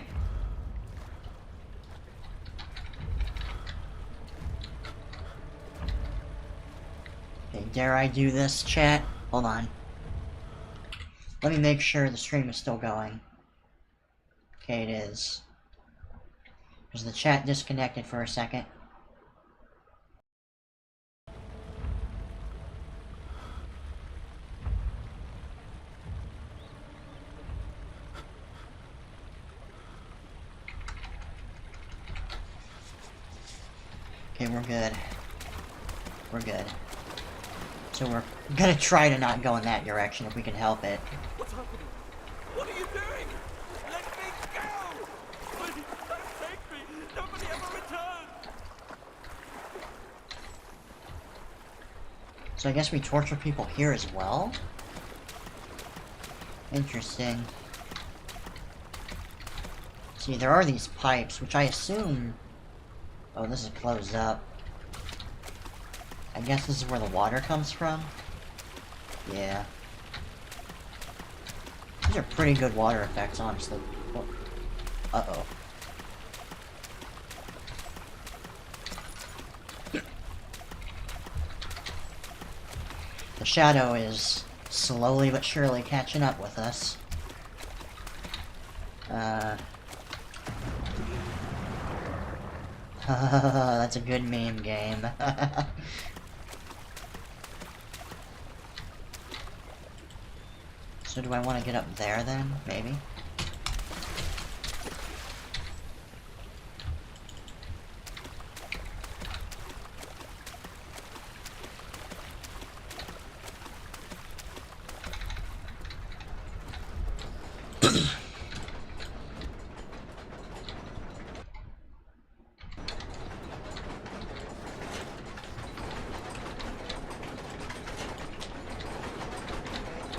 Okay, dare I do this, chat? Hold on. Let me make sure the stream is still going. Okay, it is. Was the chat disconnected for a second? Okay, we're good. We're good. So we're gonna try to not go in that direction if we can help it.
What's happening? What are you doing? Let me go! Please, don't take me! Nobody ever returned!
So I guess we torture people here as well? Interesting. See, there are these pipes, which I assume... Oh, this is closed up. I guess this is where the water comes from? Yeah. These are pretty good water effects, honestly. Uh-oh. The shadow is slowly but surely catching up with us. That's a good meme game. So do I want to get up there then? Maybe?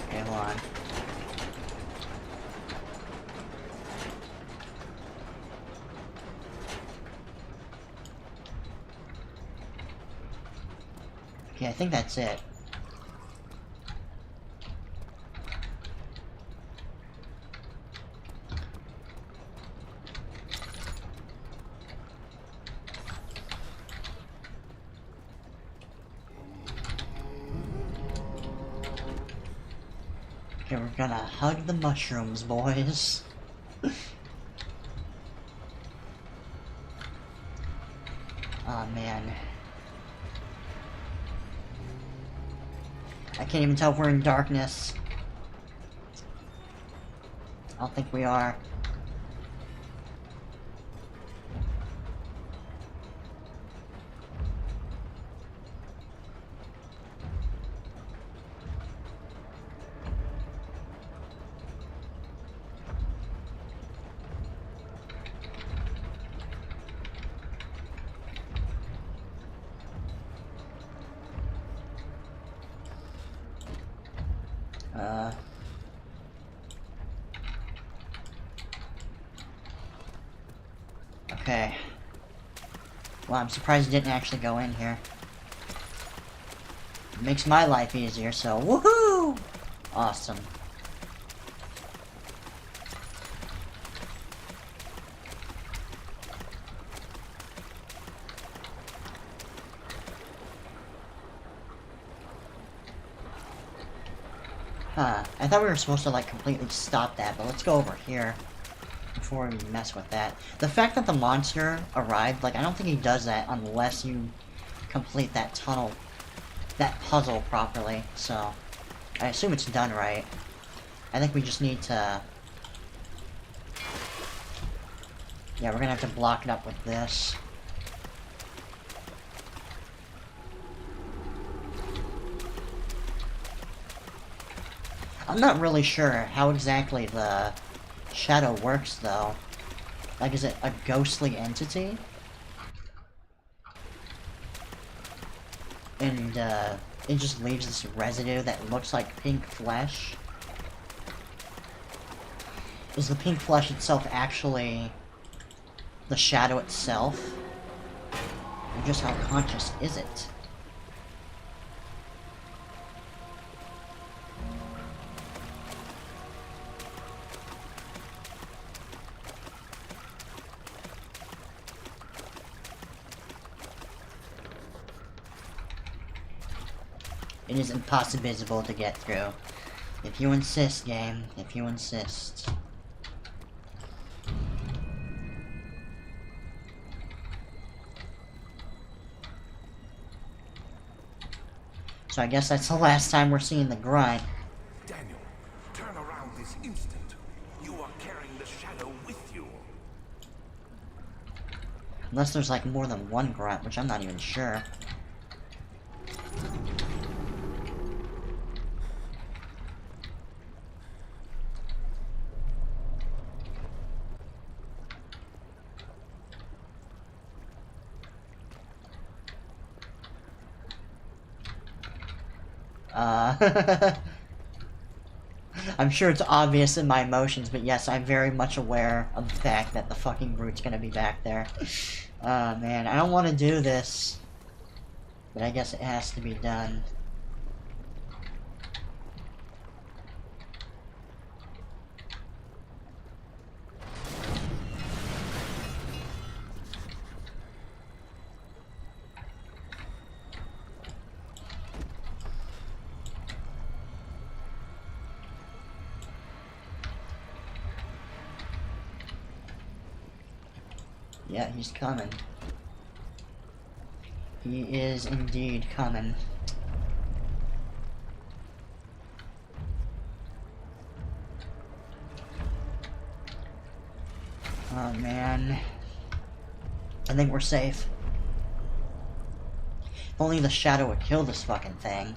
Okay, hold on. Okay, I think that's it. Okay, we're gonna hug the mushrooms, boys. Aw, man. I can't even tell if we're in darkness. I don't think we are. Okay. Well, I'm surprised it didn't actually go in here. It makes my life easier, so woohoo! Awesome. Huh. I thought we were supposed to, like, completely stop that, but let's go over here before we mess with that. The fact that the monster arrived, like, I don't think he does that unless you complete that tunnel, that puzzle properly, so I assume it's done right. I think we just need to... Yeah, we're gonna have to block it up with this. I'm not really sure how exactly the shadow works, though. Like, is it a ghostly entity? And, it just leaves this residue that looks like pink flesh? Is the pink flesh itself actually the shadow itself? Or just how conscious is it? It is impossible to get through. If you insist, game. If you insist. So I guess that's the last time we're seeing the grunt.
Daniel, turn around this instant. You are carrying the shadow with you.
Unless there's like more than one grunt, which I'm not even sure. I'm sure it's obvious in my emotions, but yes, I'm very much aware of the fact that the fucking brute's gonna be back there. Oh man, I don't want to do this, but I guess it has to be done. Yeah, he's coming. He is indeed coming. Oh man. I think we're safe. If only the shadow would kill this fucking thing.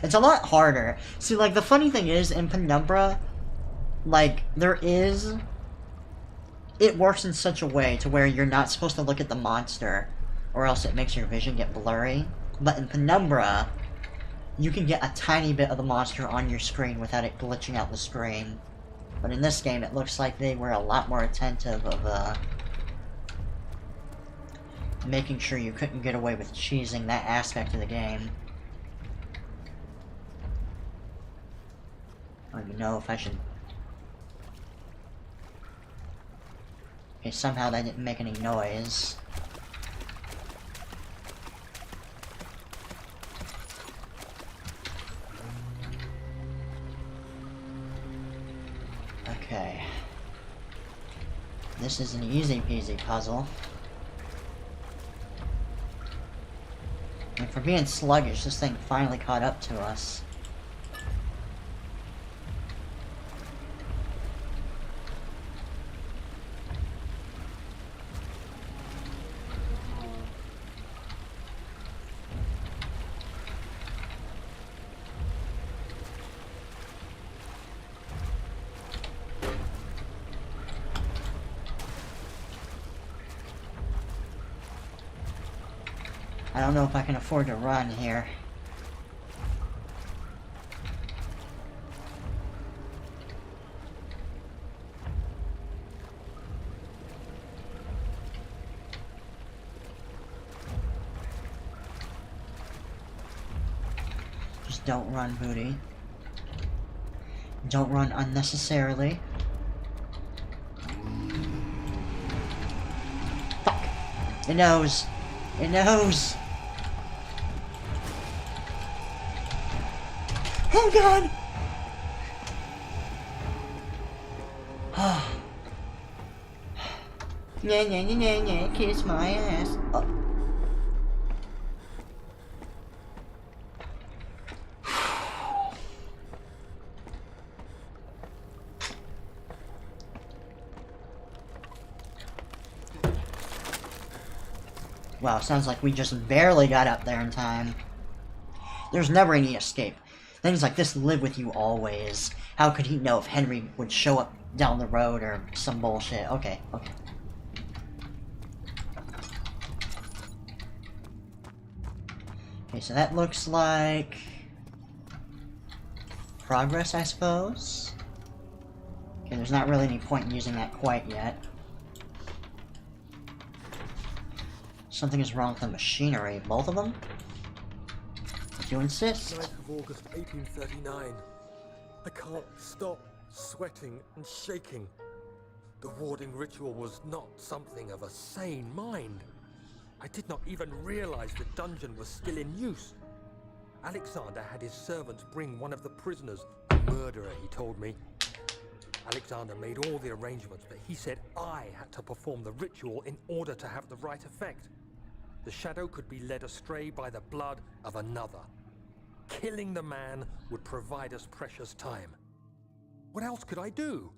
It's a lot harder. See, like, the funny thing is, in Penumbra, like, it works in such a way to where you're not supposed to look at the monster, or else it makes your vision get blurry. But in Penumbra, you can get a tiny bit of the monster on your screen without it glitching out the screen. But in this game, it looks like they were a lot more attentive of, making sure you couldn't get away with cheesing that aspect of the game. I don't even know if I should... Okay, somehow that didn't make any noise. Okay. This is an easy peasy puzzle. And for being sluggish, this thing finally caught up to us. I don't know if I can afford to run here. Just don't run, Booty. Don't run unnecessarily. Fuck! It knows! It knows! Oh god! Yeah, kiss my ass. Oh. Wow, sounds like we just barely got up there in time. There's never any escape. Things like this live with you always. How could he know if Henry would show up down the road or some bullshit? Okay, okay. Okay, so that looks like... progress, I suppose? Okay, there's not really any point in using that quite yet. Something is wrong with the machinery. Both of them? If you insist.
9th of August, 1839. I can't stop sweating and shaking. The warding ritual was not something of a sane mind. I did not even realize the dungeon was still in use. Alexander had his servants bring one of the prisoners, a murderer, he told me. Alexander made all the arrangements, but he said I had to perform the ritual in order to have the right effect. The shadow could be led astray by the blood of another. Killing the man would provide us precious time. What else could I do?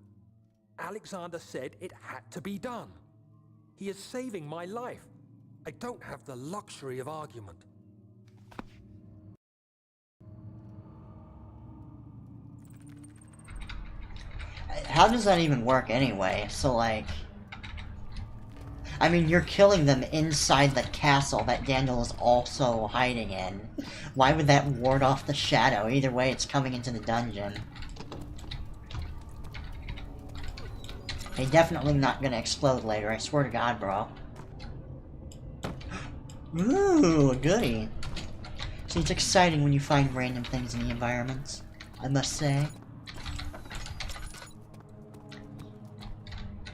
Alexander said it had to be done. He is saving my life. I don't have the luxury of argument.
How does that even work anyway? So, like... I mean, you're killing them inside the castle that Daniel is also hiding in. Why would that ward off the shadow? Either way, it's coming into the dungeon. Hey, definitely not gonna explode later, I swear to God, bro. Ooh, a goodie. See, it's exciting when you find random things in the environments, I must say.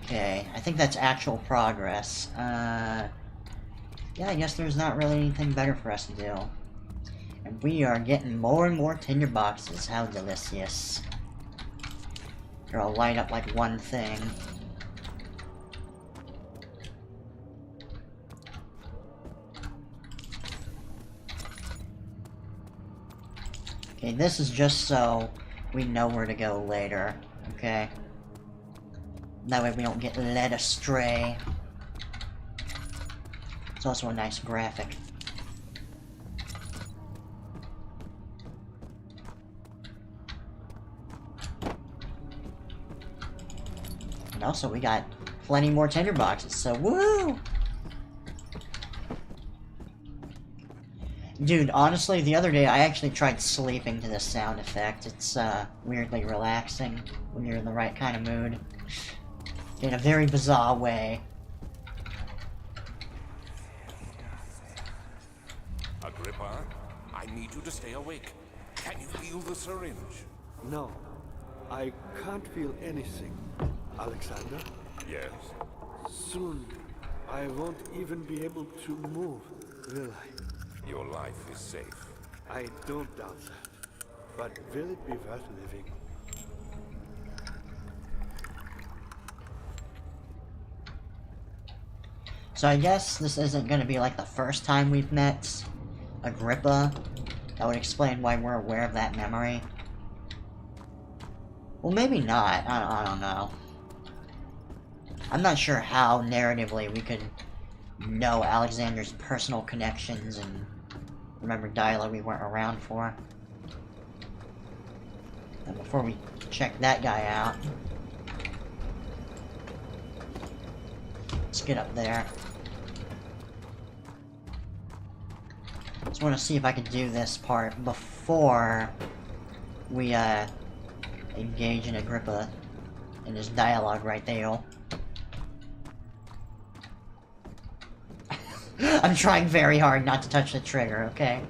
Okay, I think that's actual progress. Yeah, I guess there's not really anything better for us to do. And we are getting more and more tinder boxes. How delicious. They're all light up like one thing. Okay, this is just so we know where to go later, okay? That way we don't get led astray. It's also a nice graphic. And also we got plenty more tinder boxes, so woo! Dude, honestly, the other day I actually tried sleeping to this sound effect. It's weirdly relaxing when you're in the right kind of mood. In a very bizarre way.
Agrippa, I need you to stay awake. Can you feel the syringe?
No, I can't feel anything. Alexander,
Yes.
soon I won't even be able to move, will I?
Your life is safe.
I don't doubt that. But will it be worth living?
So I guess this isn't gonna be like the first time we've met Agrippa. That would explain why we're aware of that memory. Well, maybe not. I don't know. I'm not sure how narratively we could know Alexander's personal connections and remember dialogue we weren't around for. And before we check that guy out, let's get up there. Just want to see if I can do this part before we engage in Agrippa in his dialogue right there. I'm trying very hard not to touch the trigger, okay?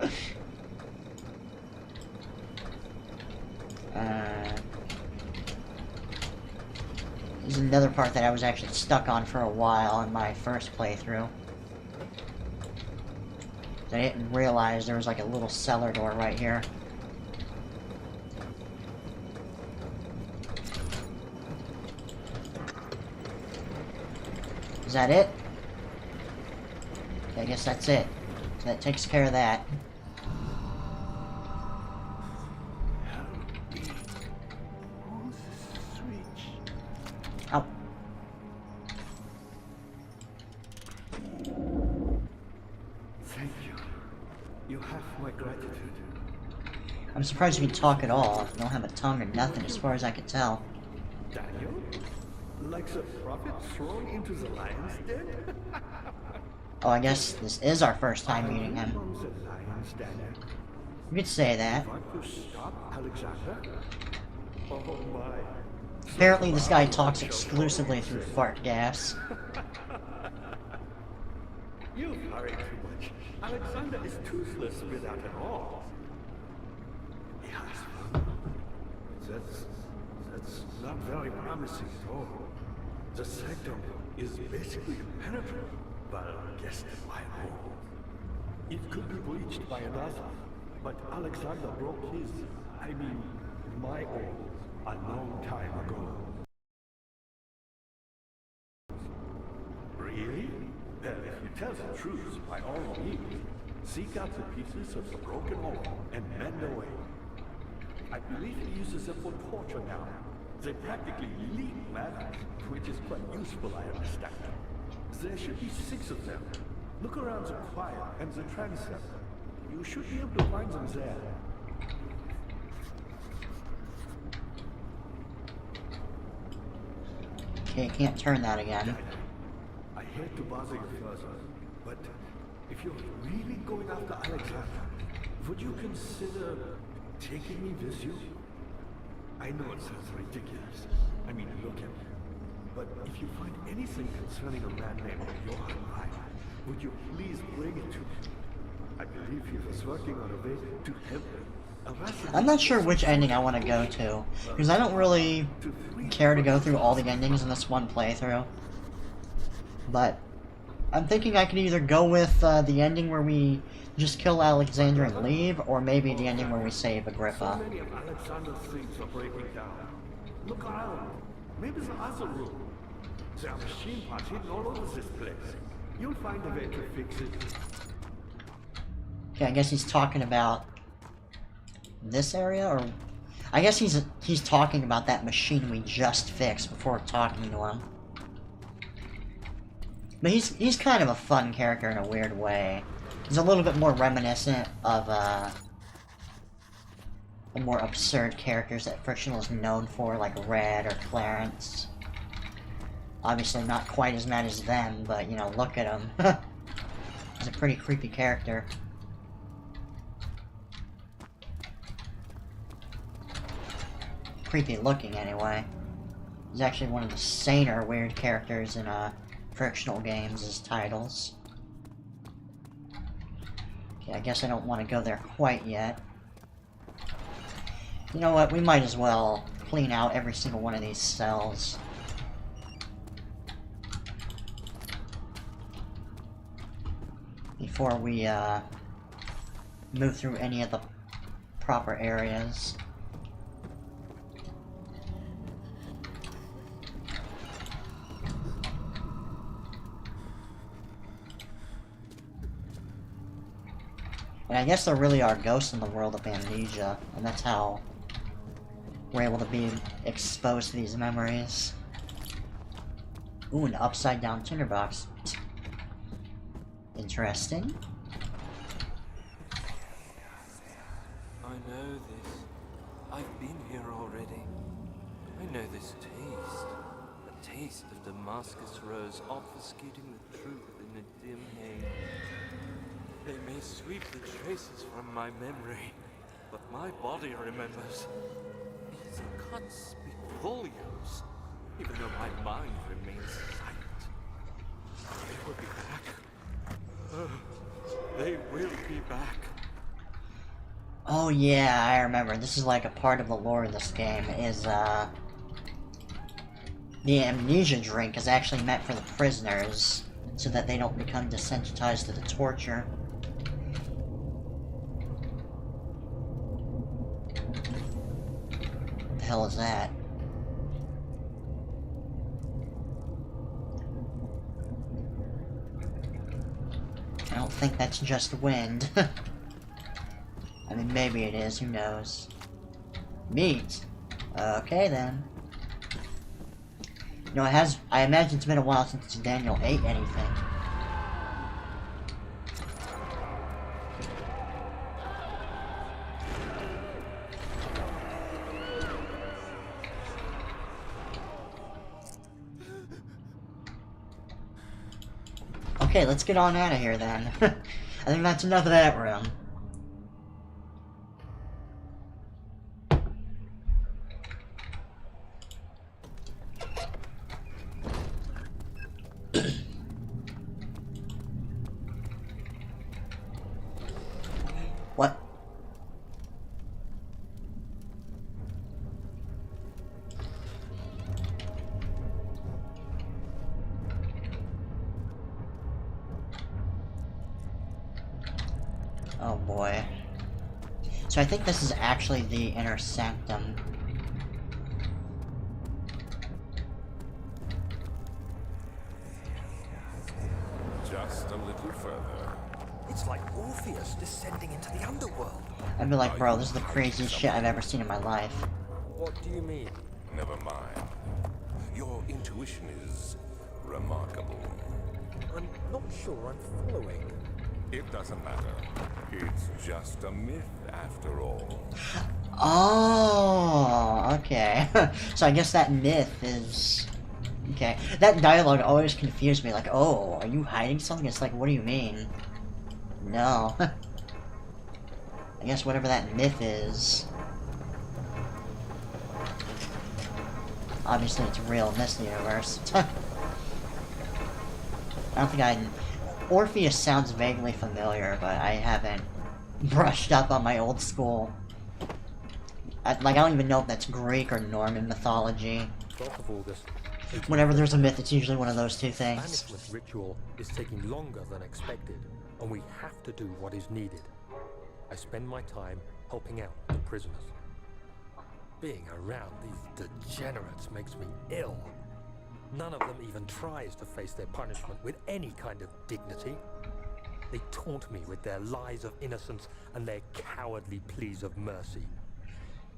There's another part that I was actually stuck on for a while in my first playthrough. I didn't realize there was like a little cellar door right here. Is that it? Okay, I guess that's it. So that takes care of that. Oh.
Thank you. You have my gratitude.
I'm surprised you can talk at all. You don't have a tongue or nothing as far as I could tell.
Daniel? Like the prophet thrown into the lion's den?
Oh, I guess this is our first time meeting him.
From the lion's den.
You could say that.
Want to stop Alexander? Oh my.
Apparently this guy talks exclusively through fart gas.
You hurry too much. Alexander is toothless without an all. Yes. That's not very promising at all. The sectum is basically impenetrable, but I guess my hole. It could be breached by another, but Alexander broke his, my own, a long time ago. Really? Well, if you Tell the truth by all means. Seek out the pieces of the broken home and mend away. I believe he uses them for torture now. They practically leak matter, which is quite useful, I understand. There should be 6 of them. Look around the choir and the transept. You should be able to find them there.
Okay, can't turn that again.
I hate to bother you further, but if you're really going after Alexander, would you consider taking me with you? I know it sounds ridiculous. I mean, look at me. But if you find anything concerning a man named Johann Reich, would you please bring it to me? I believe he was working on a way to help me.
I'm not sure which ending I want to go to, because I don't really care to go through all the endings in this one playthrough. But I'm thinking I could either go with the ending where we just kill Alexander and leave, or maybe the ending where we save Agrippa.
So many of Alexander's things are breaking down. Look around. Maybe the other room. There are machine parts hidden all over this place. You'll find a way to fix it.
Okay, I guess he's talking about this area, or I guess he's talking about that machine we just fixed before talking to him. But he's kind of a fun character in a weird way. He's a little bit more reminiscent of the more absurd characters that Frictional is known for, like Red or Clarence. Obviously not quite as mad as them, but you know, look at him. He's a pretty creepy character. Creepy looking, anyway. He's actually one of the saner weird characters in Frictional games' titles. Okay, I guess I don't want to go there quite yet. You know what, we might as well clean out every single one of these cells. Before we move through any of the proper areas. And I guess there really are ghosts in the world of Amnesia, and that's how we're able to be exposed to these memories. Ooh, an upside down tinderbox. Interesting.
I know this. I've been here already. I know this taste. The taste of Damascus rose obfuscating the truth in a dim haze. They may sweep the traces from my memory, but my body remembers. These cuts speak volumes, even though my mind remains silent. They will be back. They will be back.
Oh yeah, I remember. This is like a part of the lore of this game, is the amnesia drink is actually meant for the prisoners, so that they don't become desensitized to the torture. What the hell is that? I don't think that's just wind. I mean, maybe it is, who knows. Meat? Okay then. You know, I imagine it's been a while since Daniel ate anything. Okay, let's get on out of here then. I think that's enough of that room. What? Oh boy. So I think this is actually the inner sanctum.
Just a little little further.
It's like Orpheus descending into the underworld.
I'd be like, bro, this is the craziest shit I've ever seen in my life.
What do you mean?
Never mind. Your intuition is remarkable.
I'm not sure I'm following.
It doesn't matter. It's just a myth after all.
Oh, okay. So I guess that myth is... Okay. That dialogue always confused me, like, oh, are you hiding something? It's like, what do you mean? No. I guess whatever that myth is... Obviously it's real in this universe. I don't think I... Orpheus sounds vaguely familiar, but I haven't brushed up on my old school. I don't even know if that's Greek or Norman mythology.
12th of August.
Whenever there's a myth, it's usually one of those two things.
Banishment ritual is taking longer than expected, and we have to do what is needed. I spend my time helping out the prisoners. Being around these degenerates makes me ill. None of them even tries to face their punishment with any kind of dignity. They taunt me with their lies of innocence and their cowardly pleas of mercy.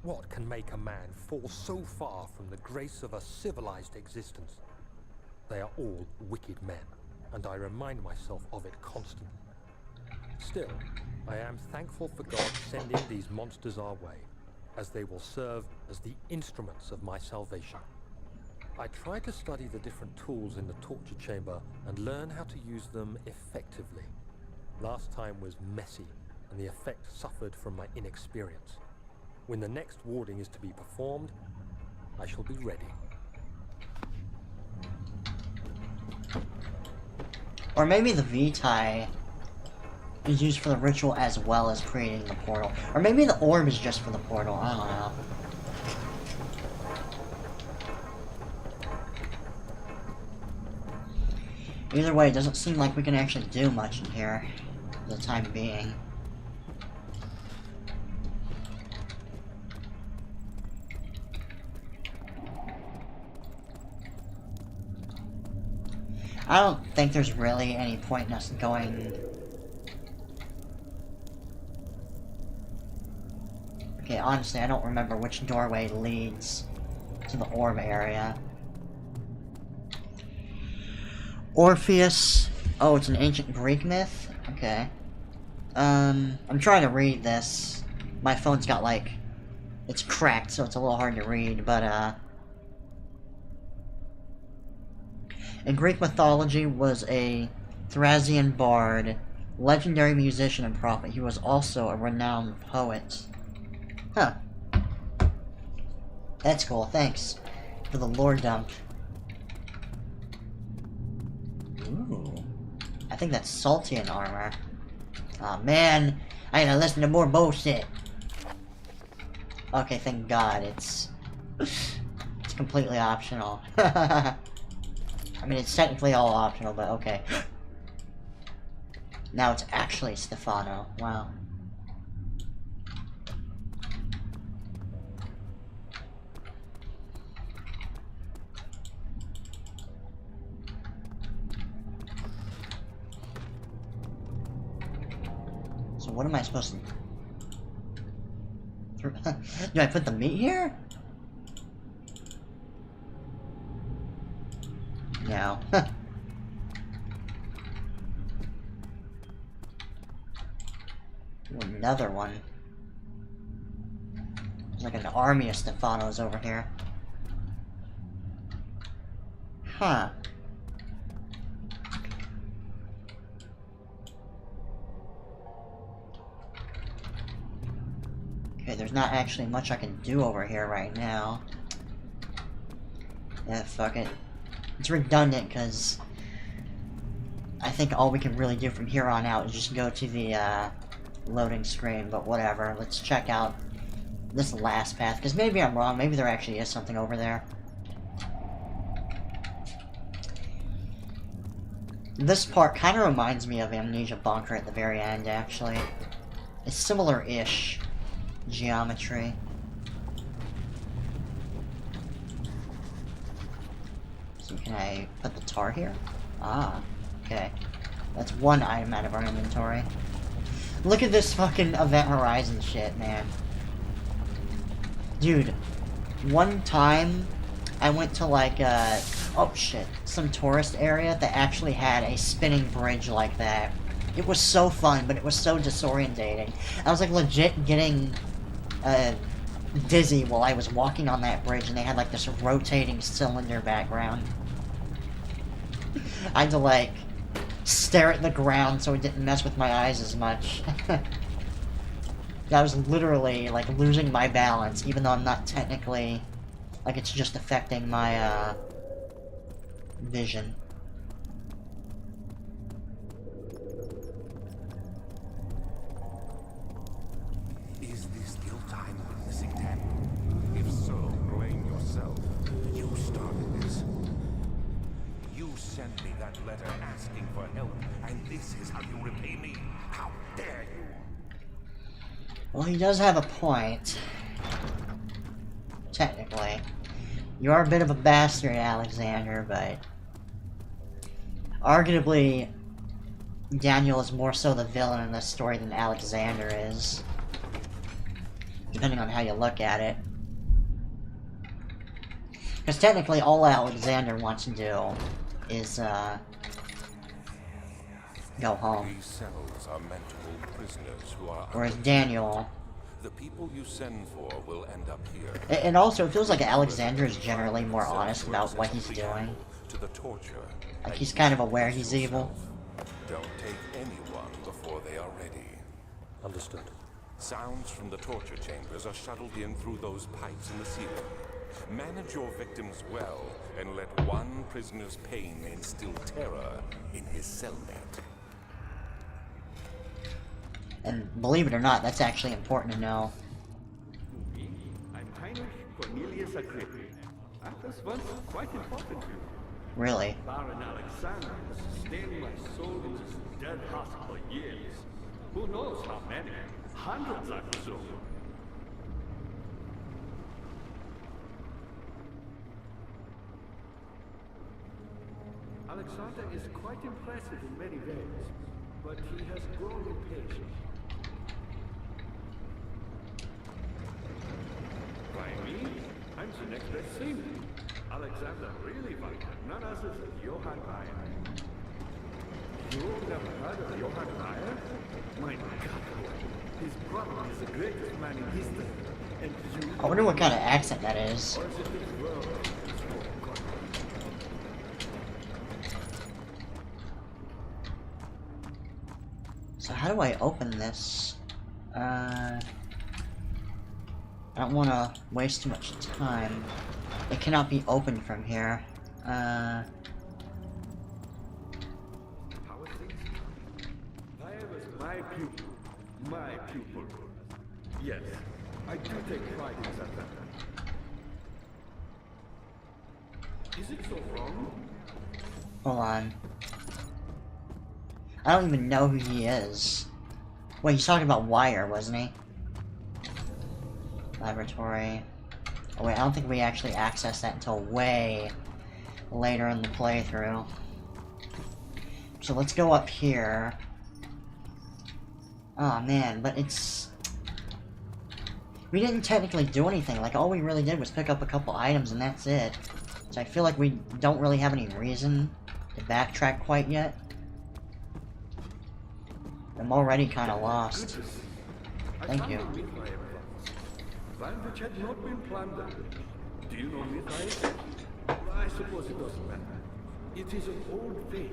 What can make a man fall so far from the grace of a civilized existence? They are all wicked men, and I remind myself of it constantly. Still, I am thankful for God sending these monsters our way, as they will serve as the instruments of my salvation. I try to study the different tools in the torture chamber and learn how to use them effectively. Last time was messy, and the effect suffered from my inexperience. When the next warding is to be performed, I shall be ready.
Or maybe the Vitae is used for the ritual as well as creating the portal. Or maybe the orb is just for the portal, I don't know. Either way, it doesn't seem like we can actually do much in here for the time being. I don't think there's really any point in us going... Okay, honestly, I don't remember which doorway leads to the orb area. Orpheus. Oh, it's an ancient Greek myth? Okay. I'm trying to read this. My phone's got, like... It's cracked, so it's a little hard to read, but, in Greek mythology was a Thracian bard, legendary musician and prophet. He was also a renowned poet. Huh. That's cool, thanks for the lore dump. Ooh. I think that's Saltian armor. Aw, man, I gotta listen to more bullshit. Okay, thank God, it's completely optional. I mean, it's technically all optional, but okay. Now it's actually Stefano. Wow. So what am I supposed to... Do I put the meat here? No. Another one. There's like an army of Stefanos over here. Huh. Okay, there's not actually much I can do over here right now. Yeah, fuck it. It's redundant, because I think all we can really do from here on out is just go to the loading screen, but whatever. Let's check out this last path, because maybe I'm wrong. Maybe there actually is something over there. This part kind of reminds me of Amnesia Bunker at the very end, actually. It's similar-ish geometry. So can I put the tar here? Ah, okay. That's one item out of our inventory. Look at this fucking Event Horizon shit, man. Dude, one time I went to like oh shit, some tourist area that actually had a spinning bridge like that. It was so fun, but it was so disorientating. I was like legit getting dizzy while I was walking on that bridge, and they had like this rotating cylinder background. I had to like stare at the ground so it didn't mess with my eyes as much. I was literally like losing my balance, even though I'm not technically, like, it's just affecting my vision.
Is this guilt I'm witnessing, then? If so, blame yourself. You started this. You sent me that letter asking for help, and this is how you repay me? How dare you?
Well, he does have a point. Technically. You are a bit of a bastard, Alexander, but arguably Daniel is more so the villain in this story than Alexander is. Depending on how you look at it. Because technically all Alexander wants to do is, go home.
These cells are meant to hold prisoners who are...
Whereas Daniel...
The people you send for will end up here.
And also, it feels like Alexander is generally more honest about what he's doing.
To the torture.
Like, he's kind of aware he's evil.
Don't take anyone before they are ready.
Understood.
Sounds from the torture chambers are shuttled in through those pipes in the ceiling. Manage your victims well, and let one prisoner's pain instill terror in his cellmate.
And believe it or not, that's actually important to know.
I'm Heinrich Cornelius Agrippa. I was once quite important to you.
Really.
Baron Alexander has sustained my soul in this dead husk for years. Who knows how many? Hundreds, I presume. Alexander is quite impressive in many ways, but he has grown impatient. By me, I'm the next best thing. Alexander really liked none other than Johann Bayer. You never heard of Johann Bayer? My God, his brother is the greatest man in history, and you...
I wonder what kind of accent that is.
Or is it this world is more God?
So how do I open this? I don't want to waste too much time. It cannot be opened from here.
How is things? Bayer was my pupil. My pupil. Yes, I do take pride in that. Is it so wrong?
Hold on. I don't even know who he is. Wait, he's talking about Wire, wasn't he? Laboratory. Oh wait, I don't think we actually accessed that until way later in the playthrough. So let's go up here. Oh man, but it's... We didn't technically do anything. Like, all we really did was pick up a couple items and that's it. So I feel like we don't really have any reason to backtrack quite yet. I'm already kind of lost. Thank you.
One which had not been plundered. Do you know Mithraeus? I suppose it doesn't matter. It is an old faith,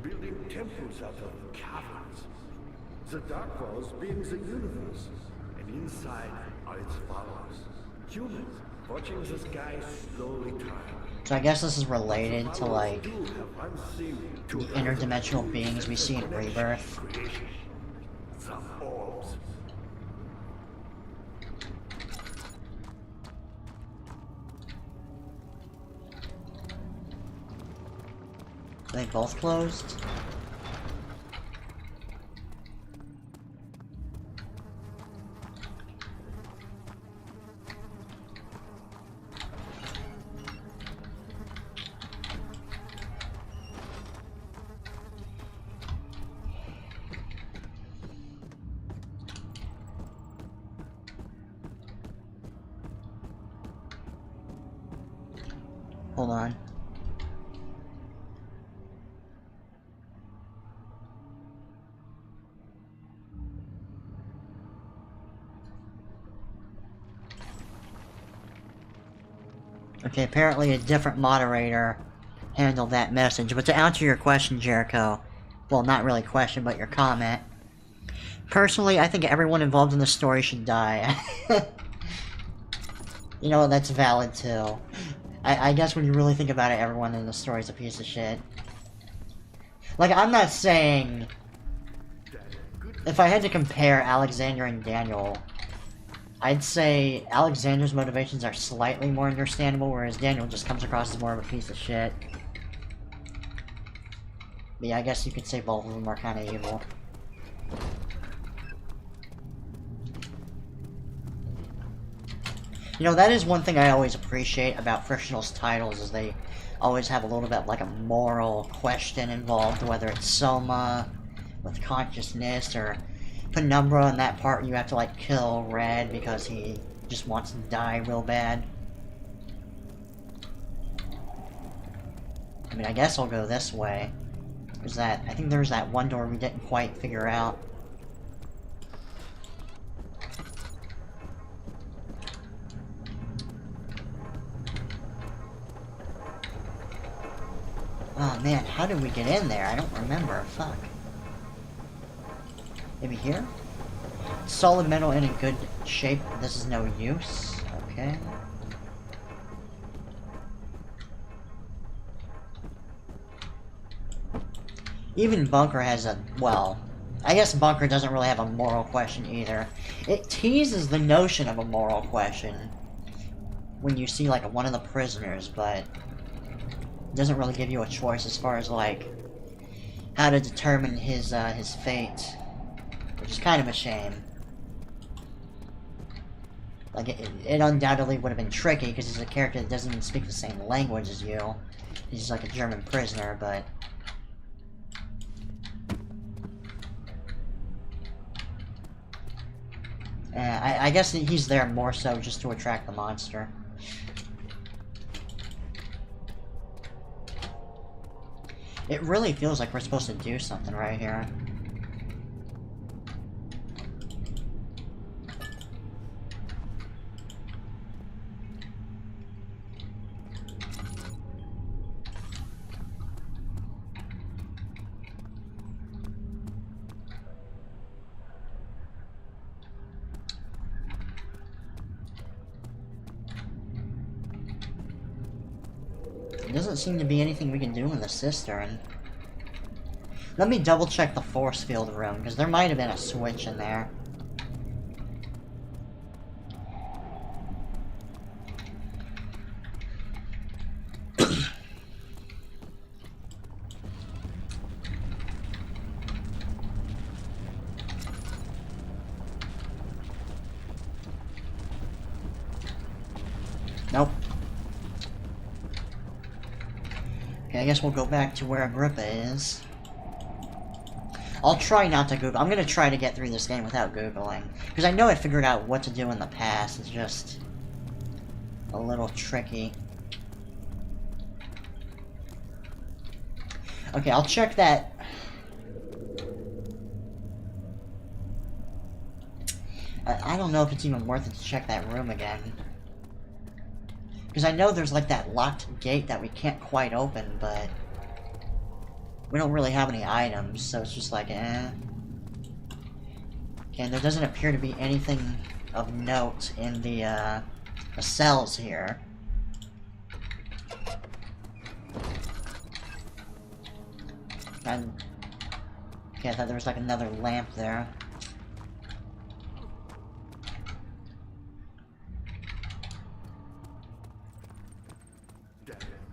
building temples out of caverns. The dark walls being the universe, and inside are its followers. Humans, watching the sky slowly turn.
So I guess this is related to, like,
Do have unseen
the interdimensional beings we see in Rebirth.
creation. Some orbs.
Are they both closed? Hold on. Okay, apparently a different moderator handled that message. But to answer your question, Jericho, well, not really question, but your comment. Personally, I think everyone involved in the story should die. You know, that's valid too. I guess when you really think about it, everyone in the story is a piece of shit. Like, I'm not saying... If I had to compare Alexander and Daniel, I'd say Alexander's motivations are slightly more understandable, whereas Daniel just comes across as more of a piece of shit. But yeah, I guess you could say both of them are kind of evil. You know, that is one thing I always appreciate about Frictional's titles, is they always have a little bit like a moral question involved, whether it's Soma with consciousness, or Penumbra in that part you have to like kill Red because he just wants to die real bad. I mean, I guess I'll go this way. I think there's that one door we didn't quite figure out. Oh man, how did we get in there? I don't remember. Fuck. Maybe here? Solid metal in a good shape. This is no use. Okay. Even Bunker has a... well, I guess Bunker doesn't really have a moral question either. It teases the notion of a moral question when you see like one of the prisoners, but... doesn't really give you a choice as far as like how to determine his fate, which is kind of a shame. Like it undoubtedly would have been tricky because he's a character that doesn't even speak the same language as you. He's like a German prisoner, but I guess he's there more so just to attract the monster. It really feels like we're supposed to do something right here. There doesn't seem to be anything we can do in the cistern. Let me double check the force field room, because there might have been a switch in there. Nope. Okay, I guess we'll go back to where Agrippa is. I'll try not to Google. I'm gonna try to get through this game without Googling. Because I know I figured out what to do in the past. It's just a little tricky. Okay, I'll check that. I don't know if it's even worth it to check that room again. Because I know there's like that locked gate that we can't quite open, but we don't really have any items, so it's just like, eh. Okay, and there doesn't appear to be anything of note in the cells here. Okay, I thought there was like another lamp there.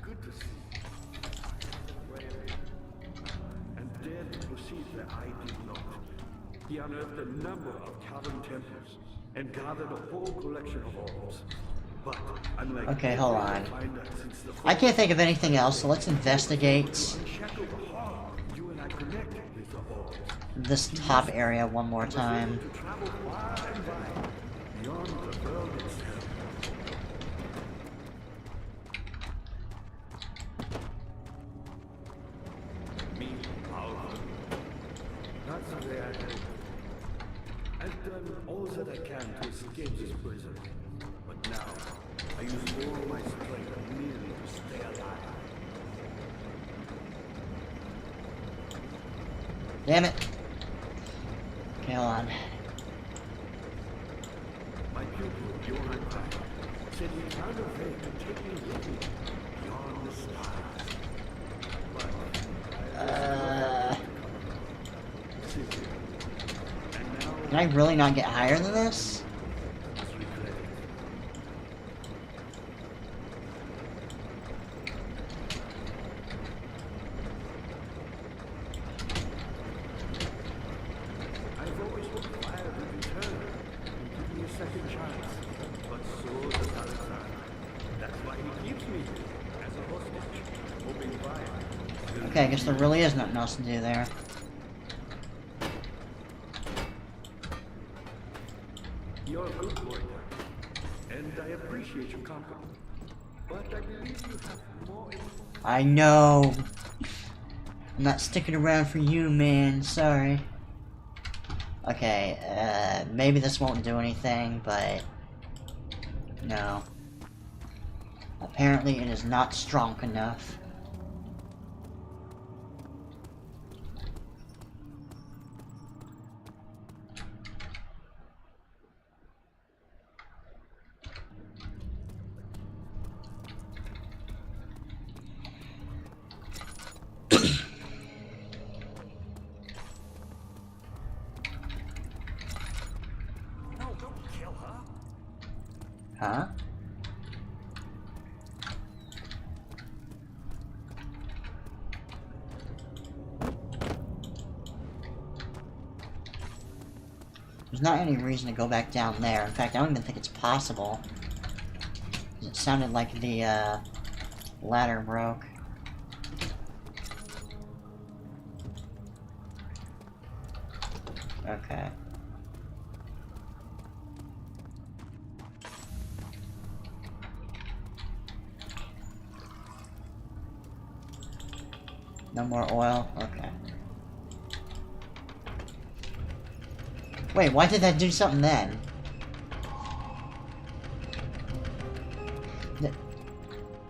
Good to see you. And dared to proceed where I did not. He unearthed a number of cavern temples and gathered a whole collection of orbs. But unlike
okay, hold on. I can't think of anything else, so let's investigate this top area one more time.
way I know. I've done all that I can to escape this prison. But now, I use all my strength merely to stay alive.
Damn it. Okay, hold on.
My pupil, Johann Pike, said he found a way to take me with him beyond the stars. But and now
Can I really not get higher than this?
I must regret it. I've always required a return and give me a second chance. But so does Alexander. That's why he keeps me as a hostage, hoping by.
Okay, I guess there really is nothing else to do there.
You're a good boy, and I appreciate your compliment. But I believe you have more info.
I know. I'm not sticking around for you, man. Sorry. Okay, maybe this won't do anything, but no. Apparently it is not strong enough.
No, don't kill her.
Huh? There's not any reason to go back down there. In fact, I don't even think it's possible. It sounded like the ladder broke. Okay. No more oil? Okay. Wait, why did that do something then?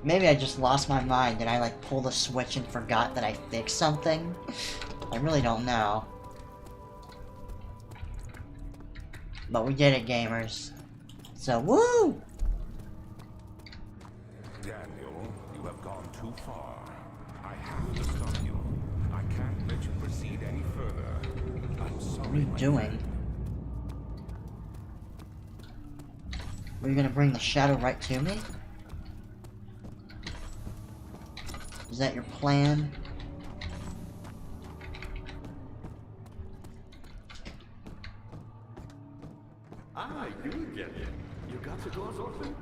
Maybe I just lost my mind. Did I like pull the switch and forgot that I fixed something? I really don't know. But we did it, gamers. So, woo!
Daniel, you have gone too far. I have to stop you. I can't let you proceed any further. I'm sorry.
What are you
my
doing?
friend.
Were you gonna bring the shadow right to me? Is that your plan?
Ah, you get it. You got the doors open?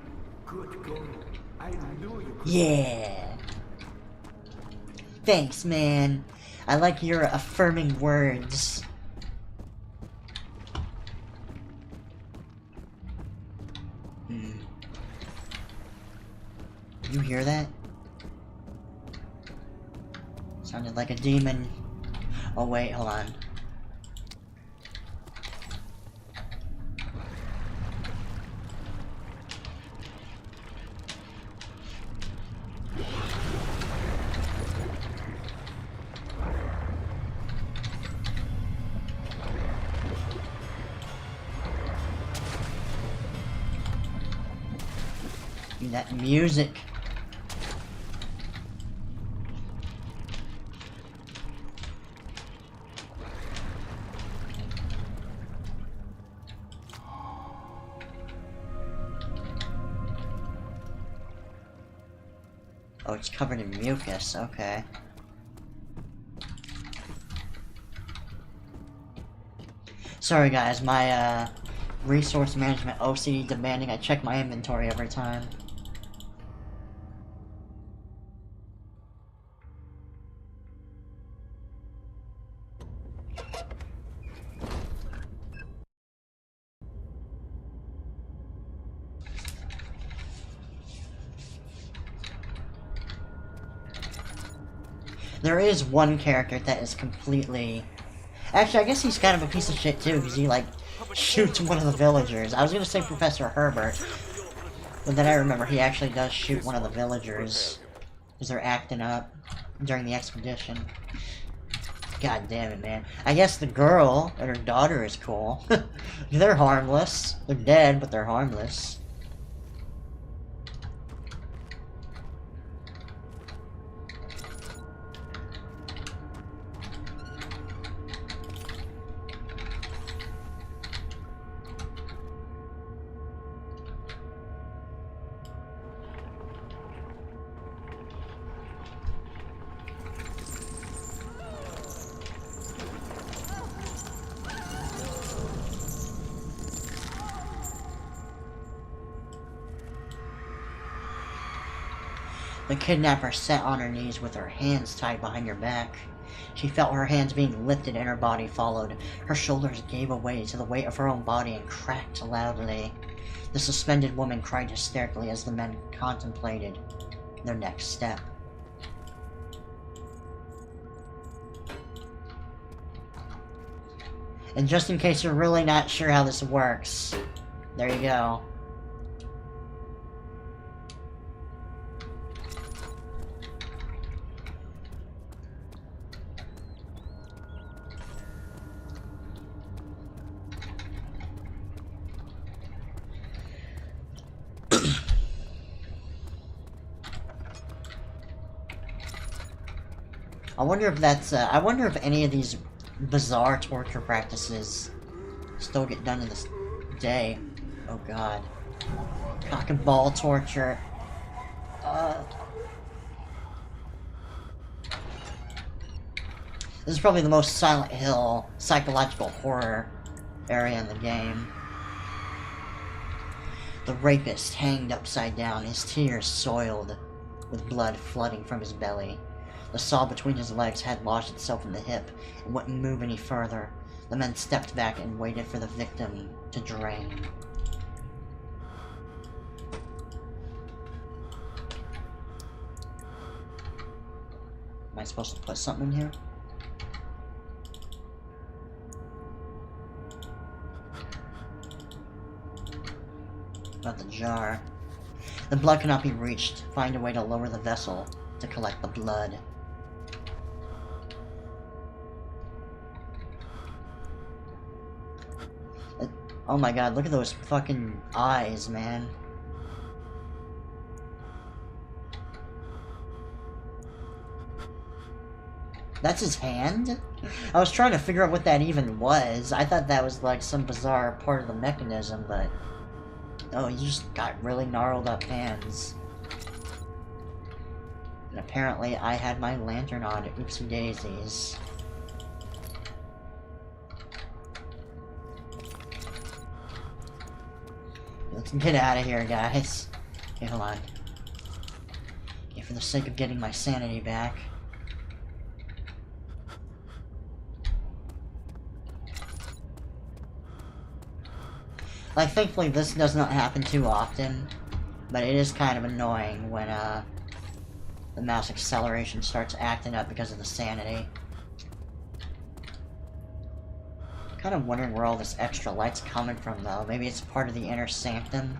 Good going. I knew you could.
Yeah. Thanks, man. I like your affirming words. You hear that? Sounded like a demon. Oh wait, hold on. That music. Oh, it's covered in mucus, okay. Sorry guys, my resource management OCD demanding I check my inventory every time. There is one character that is completely Actually, I guess he's kind of a piece of shit too, because he, like, shoots one of the villagers. I was gonna say Professor Herbert, but then I remember he actually does shoot one of the villagers, because they're acting up during the expedition. God damn it, man. I guess the girl and her daughter is cool. They're harmless. They're dead, but they're harmless. The kidnapper sat on her knees with her hands tied behind her back. She felt her hands being lifted and her body followed. Her shoulders gave away to the weight of her own body and cracked loudly. The suspended woman cried hysterically as the men contemplated their next step. And just in case you're really not sure how this works, there you go. I wonder if that's, I wonder if any of these bizarre torture practices still get done in this day. Oh god. Cock and ball torture. This is probably the most Silent Hill psychological horror area in the game. The rapist hanged upside down, his tears soiled with blood flooding from his belly. The saw between his legs had lodged itself in the hip and wouldn't move any further. The men stepped back and waited for the victim to drain. Am I supposed to put something in here? About the jar. The blood cannot be reached. Find a way to lower the vessel to collect the blood. Oh my god, look at those fucking eyes, man. That's his hand? I was trying to figure out what that even was. I thought that was like some bizarre part of the mechanism, but... oh, he just got really gnarled up hands. And apparently I had my lantern on. Oopsie daisies. Let's get out of here, guys. Okay, hold on. Okay, for the sake of getting my sanity back. Like, thankfully this does not happen too often, but it is kind of annoying when, the mouse acceleration starts acting up because of the sanity. Kind of wondering where all this extra light's coming from, though. Maybe it's part of the inner sanctum?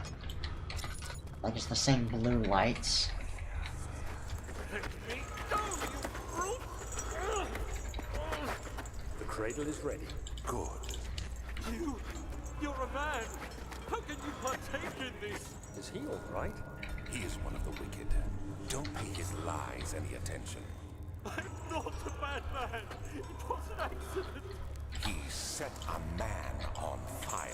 Like, it's the same blue lights.
The cradle is ready.
Good.
You're a man. How can you partake in this?
Is he all right?
He is one of the wicked. Don't pay his lies any attention.
I'm not a bad man. It was an accident.
He set a man on fire.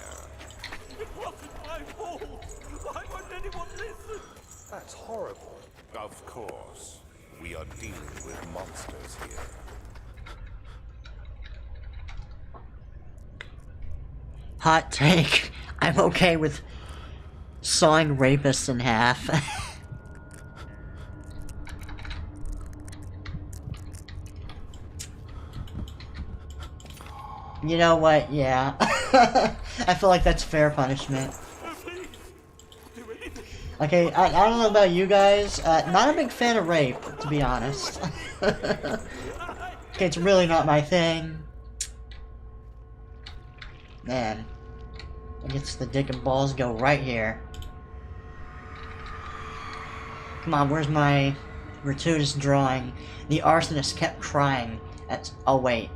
It wasn't my fault. Why won't anyone listen?
That's horrible.
Of course. We are dealing with monsters here.
Hot take. I'm okay with sawing rapists in half. You know what? Yeah. I feel like that's fair punishment. Okay, I don't know about you guys. Not a big fan of rape, to be honest. Okay, it's really not my thing. Man. I guess the dick and balls go right here. Come on, where's my gratuitous drawing? The arsonist kept crying at— oh wait.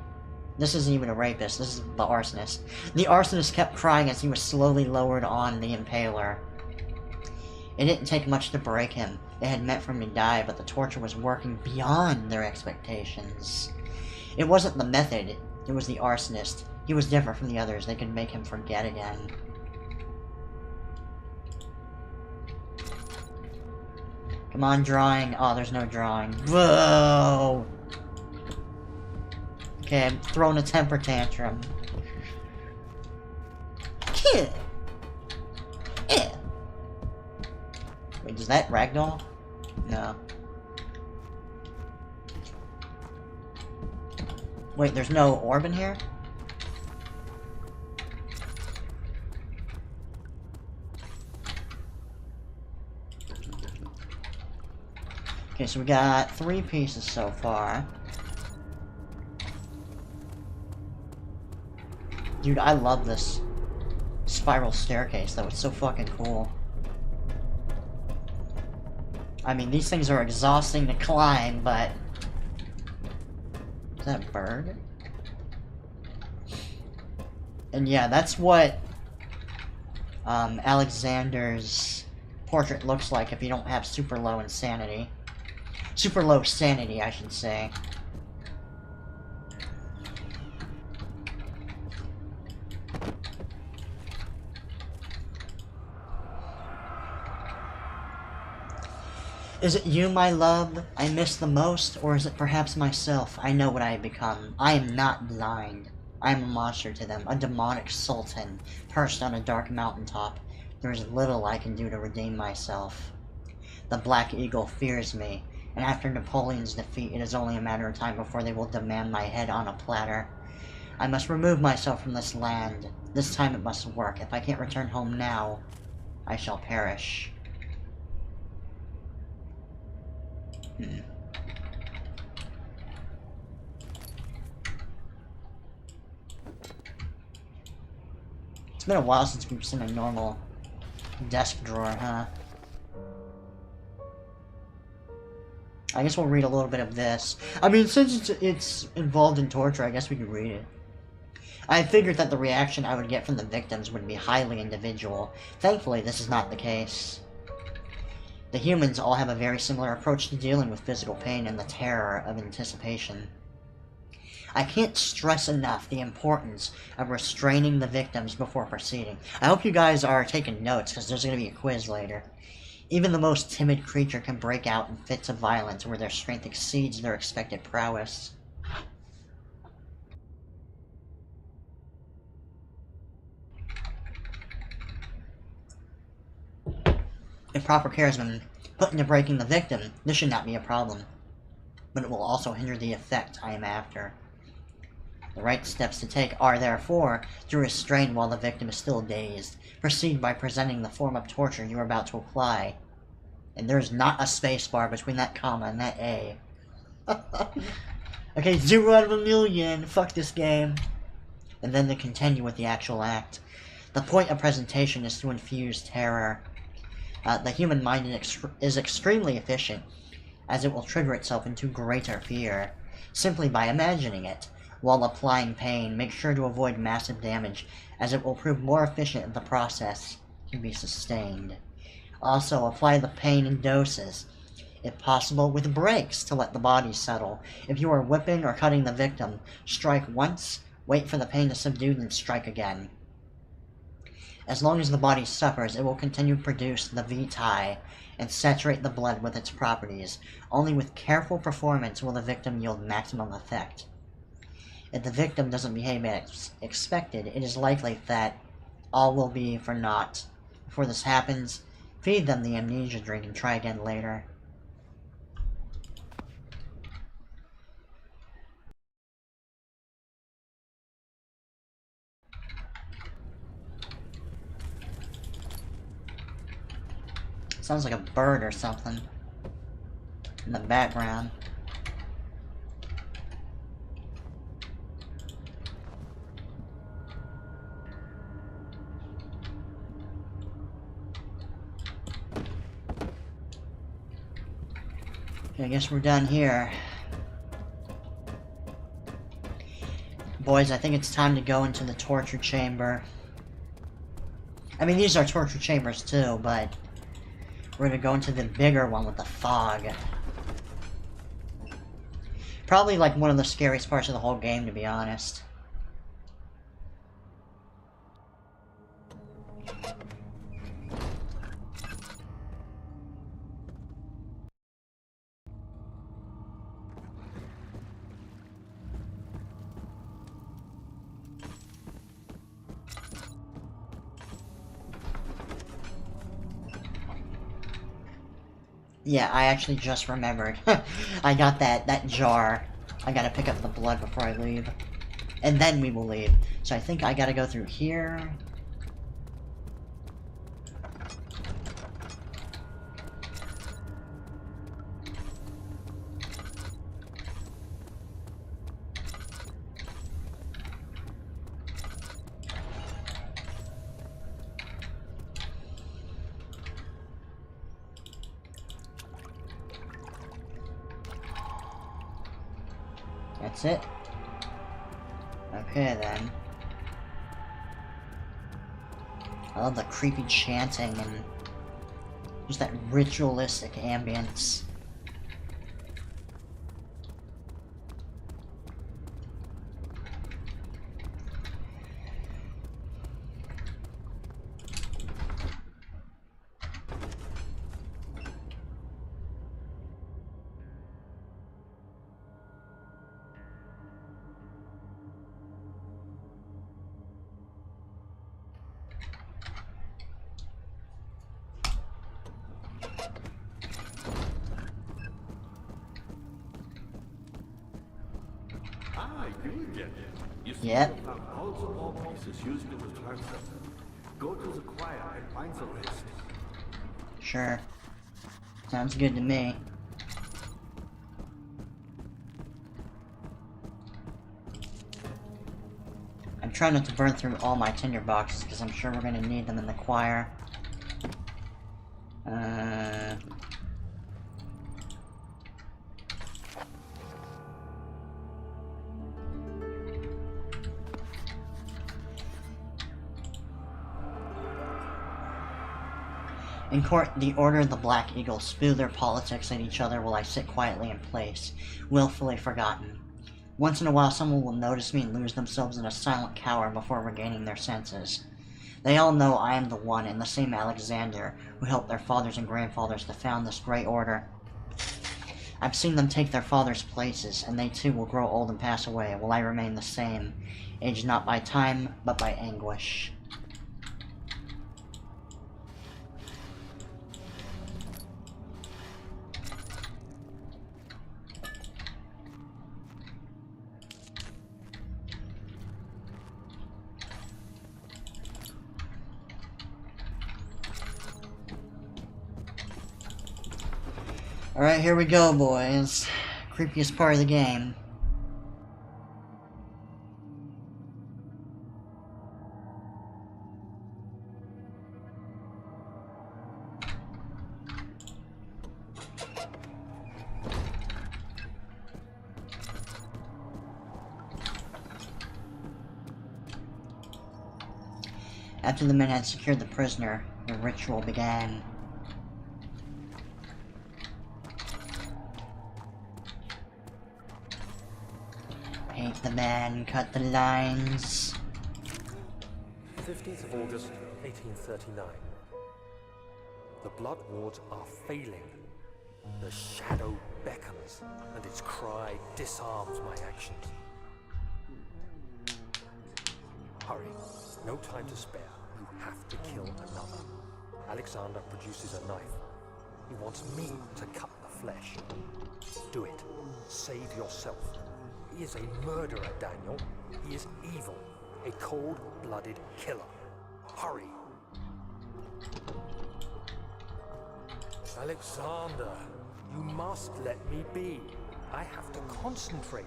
This isn't even a rapist, this is the arsonist. The arsonist kept crying as he was slowly lowered on the impaler. It didn't take much to break him. They had meant for him to die, but the torture was working beyond their expectations. It wasn't the method, it was the arsonist. He was different from the others. They could make him forget again. Come on, drawing. Oh, there's no drawing. Whoa! Okay, I'm throwing a temper tantrum. Wait, is that ragdoll? No. Wait, there's no orb in here? Okay, so we got 3 pieces so far. Dude, I love this spiral staircase, though. It's so fucking cool. I mean, these things are exhausting to climb, but... Is that a bird? And yeah, that's what Alexander's portrait looks like if you don't have super low insanity. Super low sanity, I should say. Is it you, my love, I miss the most, or is it perhaps myself? I know what I have become. I am not blind. I am a monster to them, a demonic sultan, perched on a dark mountaintop. There is little I can do to redeem myself. The Black Eagle fears me, and after Napoleon's defeat, it is only a matter of time before they will demand my head on a platter. I must remove myself from this land. This time it must work. If I can't return home now, I shall perish. It's been a while since we've seen a normal desk drawer, huh? I guess we'll read a little bit of this. I mean, since it's involved in torture, I guess we could read it. I figured that the reaction I would get from the victims would be highly individual. Thankfully, this is not the case. The humans all have a very similar approach to dealing with physical pain and the terror of anticipation. I can't stress enough the importance of restraining the victims before proceeding. I hope you guys are taking notes, because there's going to be a quiz later. Even the most timid creature can break out in fits of violence where their strength exceeds their expected prowess. If proper care has been put into breaking the victim, this should not be a problem. But it will also hinder the effect I am after. The right steps to take are, therefore, to restrain while the victim is still dazed. Proceed by presenting the form of torture you are about to apply. And there's not a spacebar between that comma and that A. Okay, 0 out of a million. Fuck this game. And then to continue with the actual act. The point of presentation is to infuse terror. The human mind is extremely efficient, as it will trigger itself into greater fear, simply by imagining it. While applying pain, make sure to avoid massive damage, as it will prove more efficient if the process can be sustained. Also, apply the pain in doses, if possible with breaks to let the body settle. If you are whipping or cutting the victim, strike once, wait for the pain to subdue, and strike again. As long as the body suffers, it will continue to produce the vitae and saturate the blood with its properties. Only with careful performance will the victim yield maximum effect. If the victim doesn't behave as expected, it is likely that all will be for naught. Before this happens, feed them the amnesia drink and try again later. Sounds like a bird or something in the background. I guess we're done here. Boys, I think it's time to go into the torture chamber. I mean, these are torture chambers too, but we're gonna go into the bigger one with the fog. Probably like one of the scariest parts of the whole game, to be honest. Yeah, I actually just remembered. I got that jar. I gotta pick up the blood before I leave. And then we will leave. So I think I gotta go through here. That's it. Okay then. I love the creepy chanting and just that ritualistic ambience.
Ah, you get it. You see,
Yep.
you found all the small pieces used in the transfer. Go to the choir and find the rest.
Sure. Sounds good to me. I'm trying not to burn through all my tinder boxes because I'm sure we're gonna need them in the choir. In court, the Order of the Black Eagle spew their politics at each other while I sit quietly in place, willfully forgotten. Once in a while someone will notice me and lose themselves in a silent cower before regaining their senses. They all know I am the one and the same Alexander who helped their fathers and grandfathers to found this great order. I've seen them take their fathers' places, and they too will grow old and pass away, while I remain the same, aged not by time, but by anguish. Alright, here we go, boys. Creepiest part of the game. After the men had secured the prisoner, the ritual began. Paint the man, cut the lines.
15th of August, 1839. The blood wards are failing. The shadow beckons, and its cry disarms my actions. Hurry. No time to spare. You have to kill another. Alexander produces a knife. He wants me to cut the flesh. Do it. Save yourself. He is a murderer, Daniel. He is evil. A cold-blooded killer. Hurry. Alexander, you must let me be. I have to concentrate.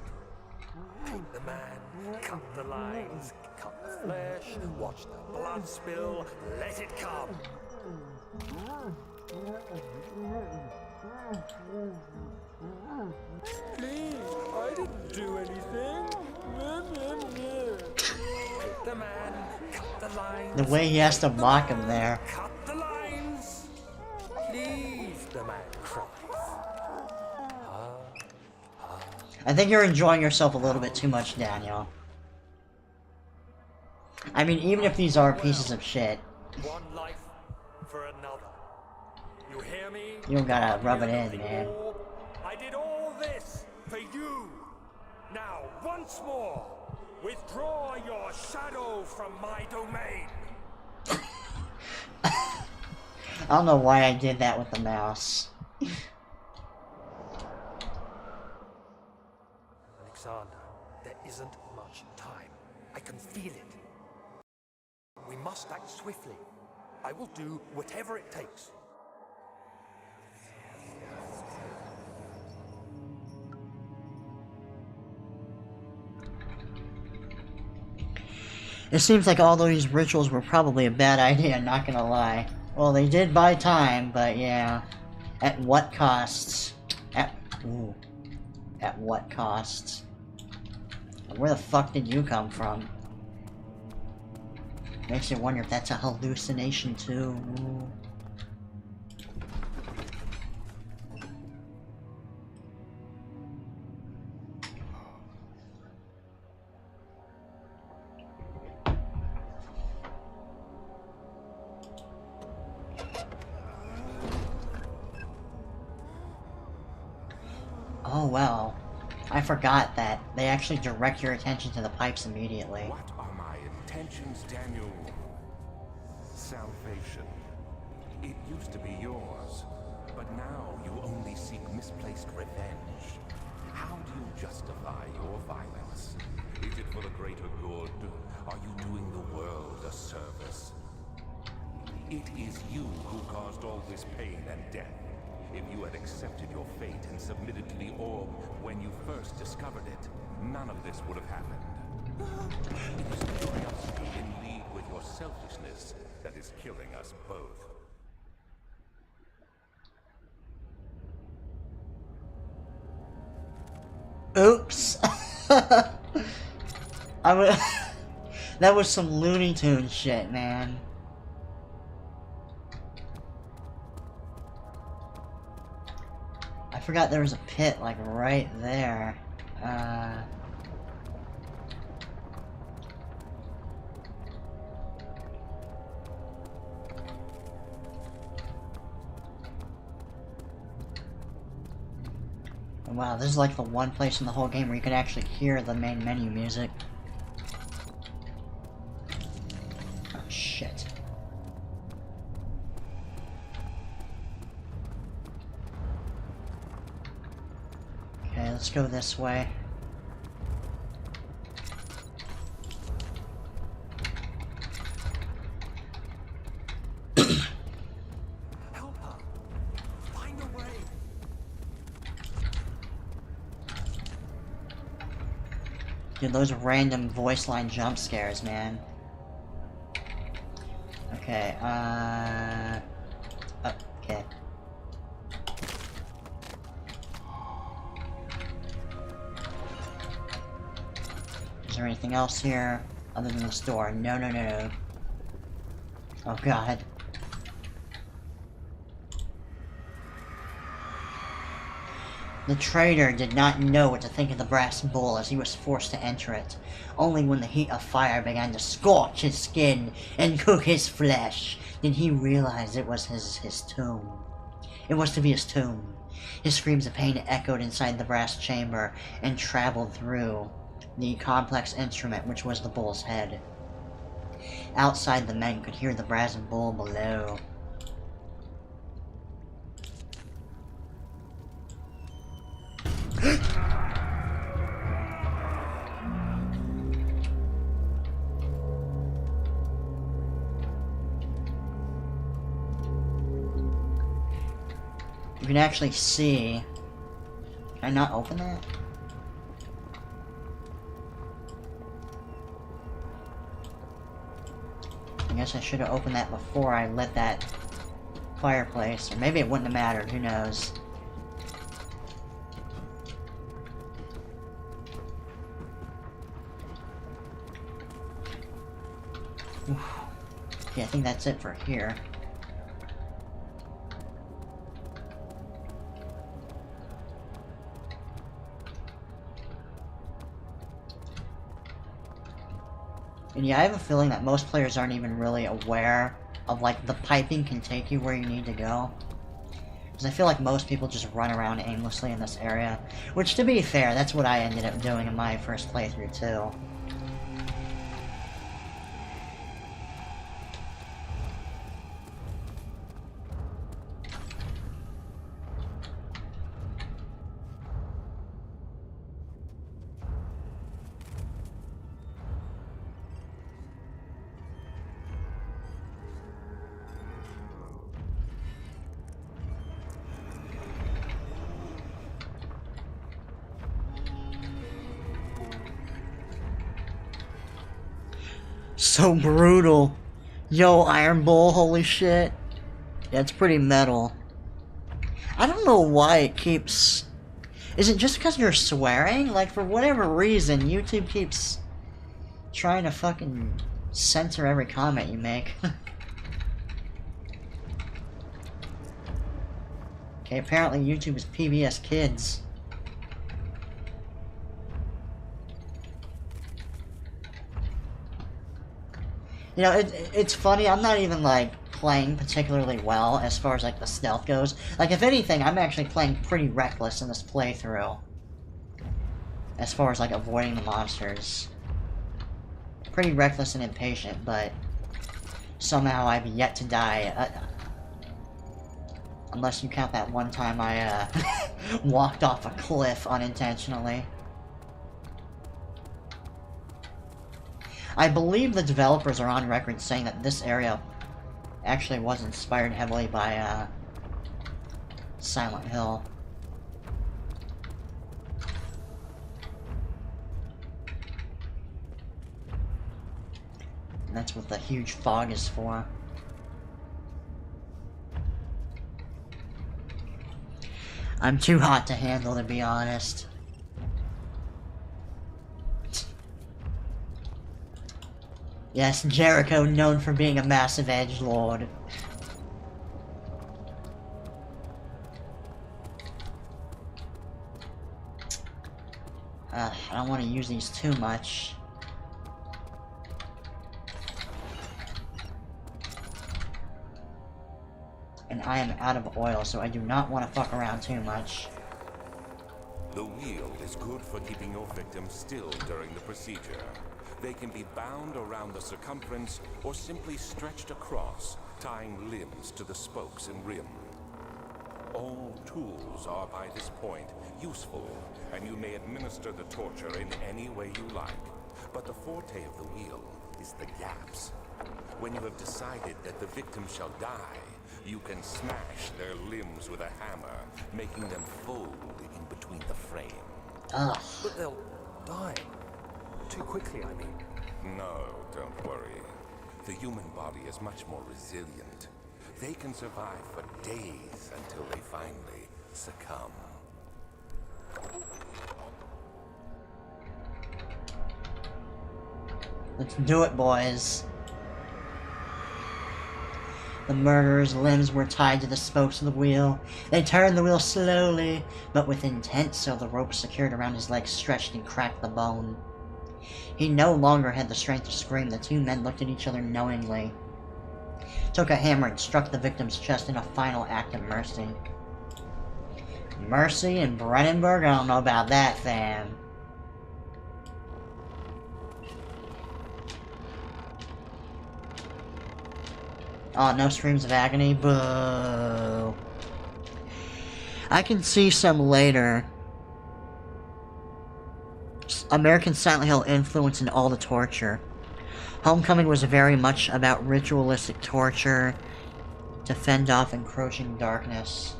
Paint the man, cut the lines, cut the flesh, watch the blood spill, let it come. Please, I didn't do anything. The man, cut the lines.
The way he has to mock him there.
Cut the lines. Please, the man cries.
I think you're enjoying yourself a little bit too much, Daniel. I mean, even if these are pieces of shit,
One life for another. You hear me?
you don't gotta rub it
Hear
in,
the
man.
roar? I did all this for you. Now, once more, withdraw your shadow from my domain.
I don't know why I did that with the mouse.
Alexander, there isn't much time. I can feel it. We must act swiftly. I will do whatever it takes.
It seems like all these rituals were probably a bad idea, not gonna lie. Well, they did buy time, but yeah. At what costs? At what costs? Where the fuck did you come from? Makes you wonder if that's a hallucination too. Ooh. Oh well, I forgot that they actually direct your attention to the pipes immediately.
What are my intentions, Daniel? Salvation. It used to be yours, but now you only seek misplaced revenge. How do you justify your violence? Is it for the greater good? Are you doing the world a service? It is you who caused all this pain and death. If you had accepted your fate and submitted to the orb when you first discovered it, none of this would have happened. It is curiosity in league with your selfishness that is killing us both.
Oops. That was some Looney Tunes shit, man. I forgot there was a pit, like, right there. Wow, this is like the one place in the whole game where you can actually hear the main menu music. Oh, shit. Okay, let's go this way.
Help her. Find a way.
Dude, those random voice line jump scares, man. Okay, okay. Is there anything else here other than this door? No, no, no, no. Oh god. The traitor did not know what to think of the brass bull as he was forced to enter it. Only when the heat of fire began to scorch his skin and cook his flesh did he realize it was his tomb. It was to be his tomb. His screams of pain echoed inside the brass chamber and traveled through the complex instrument which was the bull's head. Outside, the men could hear the brass bull below. You can actually see. Can I not open that? I guess I should have opened that before I lit that fireplace. Or maybe it wouldn't have mattered, who knows. Yeah, I think that's it for here. And yeah, I have a feeling that most players aren't even really aware of, like, the piping can take you where you need to go. Because I feel like most people just run around aimlessly in this area. Which, to be fair, that's what I ended up doing in my first playthrough, too. So brutal. Yo, Iron Bull, holy shit. Yeah, it's pretty metal. I don't know why it keeps... Is it just because you're swearing? Like, for whatever reason, YouTube keeps trying to fucking censor every comment you make. Okay, apparently YouTube is PBS Kids. You know, it's funny, I'm not even, like, playing particularly well as far as, like, the stealth goes. Like, if anything, I'm actually playing pretty reckless in this playthrough. As far as, like, avoiding the monsters. Pretty reckless and impatient, but somehow I've yet to die. Unless you count that one time I, walked off a cliff unintentionally. I believe the developers are on record saying that this area actually was inspired heavily by, Silent Hill. And that's what the huge fog is for. I'm too hot to handle, to be honest. Yes, Jericho, known for being a massive edgelord. I don't want to use these too much. And I am out of oil, so I do not want to fuck around too much.
The wheel is good for keeping your victims still during the procedure. They can be bound around the circumference or simply stretched across, tying limbs to the spokes and rim. All tools are by this point useful, and you may administer the torture in any way you like. But the forte of the wheel is the gaps. When you have decided that the victim shall die, you can smash their limbs with a hammer, making them fold in between the frame.
Ugh.
But they'll die. Too quickly, I mean.
No, don't worry. The human body is much more resilient. They can survive for days until they finally succumb.
Let's do it, boys. The murderer's limbs were tied to the spokes of the wheel. They turned the wheel slowly, but with intent, so the rope secured around his legs stretched and cracked the bone. He no longer had the strength to scream. The two men looked at each other knowingly. Took a hammer and struck the victim's chest in a final act of mercy. Mercy in Brennenburg? I don't know about that, fam. Oh, no screams of agony? Boo. I can see some later. American Silent Hill influence in all the torture. Homecoming was very much about ritualistic torture to fend off encroaching darkness.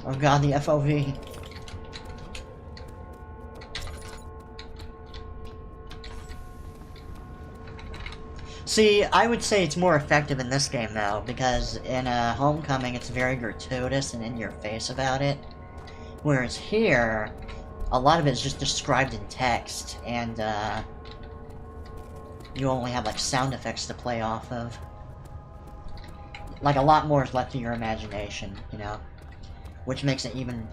Oh god, the FOV. See, I would say it's more effective in this game, though, because in Homecoming, it's very gratuitous and in your face about it. Whereas here, a lot of it is just described in text, and, you only have like sound effects to play off of. Like a lot more is left to your imagination, you know, which makes it even.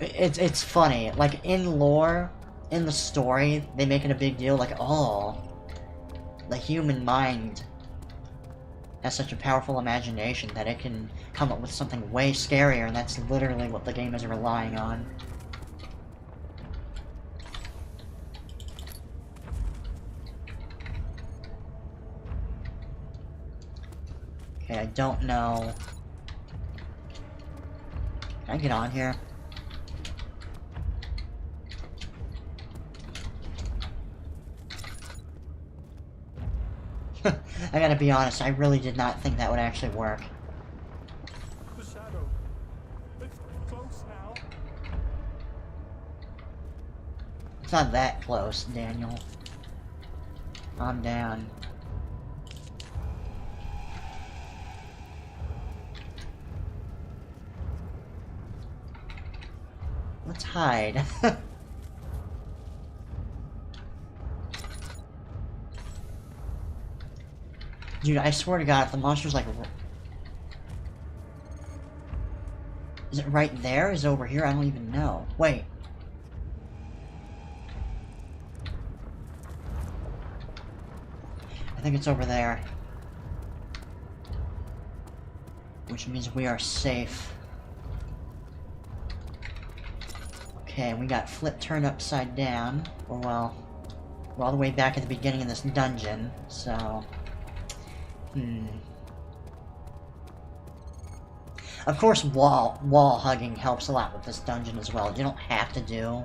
It's funny. Like in lore, in the story, they make it a big deal. Like, oh, the human mind has such a powerful imagination that it can come up with something way scarier, and that's literally what the game is relying on. Okay, I don't know. Can I get on here? I gotta be honest, I really did not think that would actually work.
The shadow. It's close now.
It's not that close, Daniel. Calm down. Let's hide. Dude, I swear to God, if the monster's like... Is it right there? Is it over here? I don't even know. Wait. I think it's over there. Which means we are safe. Okay, we got flip turned upside down. Or well, we're all the way back at the beginning of this dungeon, so... Of course, wall hugging helps a lot with this dungeon as well. You don't have to do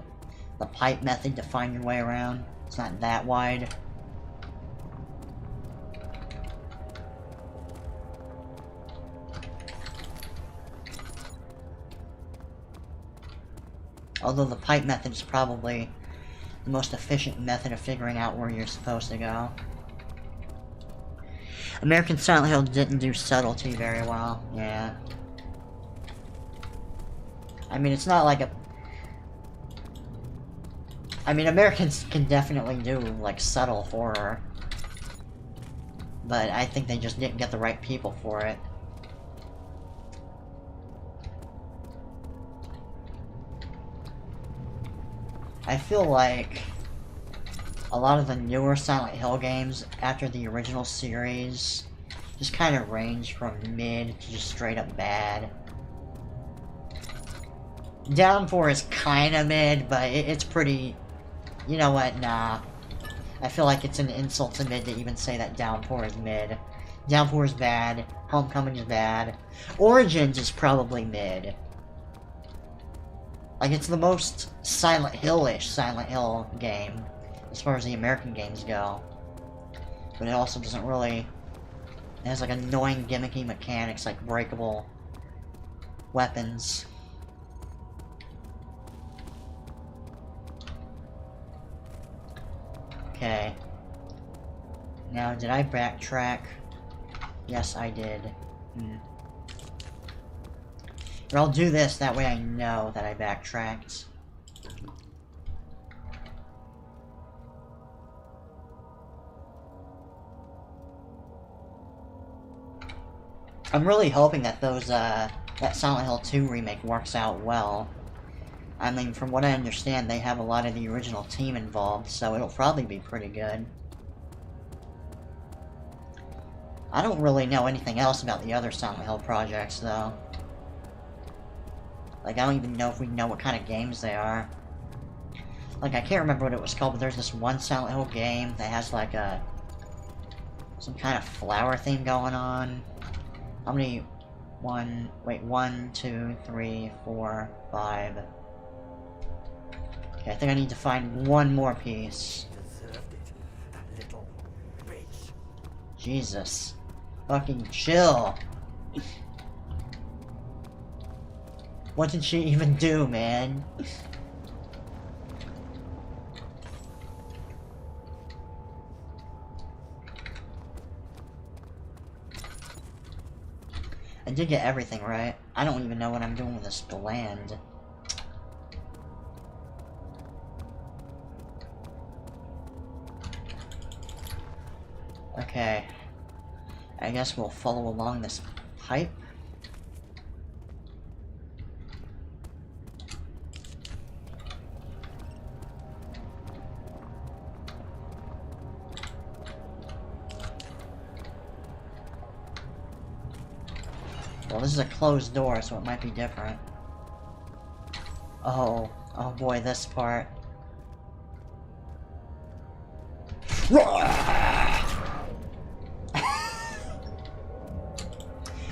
the pipe method to find your way around. It's not that wide. Although the pipe method is probably the most efficient method of figuring out where you're supposed to go. American Silent Hill didn't do subtlety very well, yeah. I mean, it's not like a... I mean, Americans can definitely do, like, subtle horror. But I think they just didn't get the right people for it. I feel like a lot of the newer Silent Hill games after the original series just kind of range from mid to just straight up bad. Downpour is kind of mid, but it's pretty... You know what, nah. I feel like it's an insult to mid to even say that Downpour is mid. Downpour is bad, Homecoming is bad, Origins is probably mid. Like, it's the most Silent Hill-ish Silent Hill game, as far as the American games go. But it also doesn't really... It has, like, annoying gimmicky mechanics, like breakable weapons. Okay. Now, did I backtrack? Yes, I did. But I'll do this, that way I know that I backtracked. I'm really hoping that those, that Silent Hill 2 remake works out well. I mean, from what I understand, they have a lot of the original team involved, so it'll probably be pretty good. I don't really know anything else about the other Silent Hill projects, though. Like, I don't even know if we know what kind of games they are. Like, I can't remember what it was called, but there's this one Silent Hill game that has, like, a... some kind of flower theme going on. How many... 1, 2, 3, 4, 5... Okay, I think I need to find one more piece.
Deserved it, that little bitch.
Jesus. Fucking chill. What did she even do, man? I did get everything right. I don't even know what I'm doing with this gland. Okay. I guess we'll follow along this pipe. Well, this is a closed door, so it might be different. Oh boy, this part.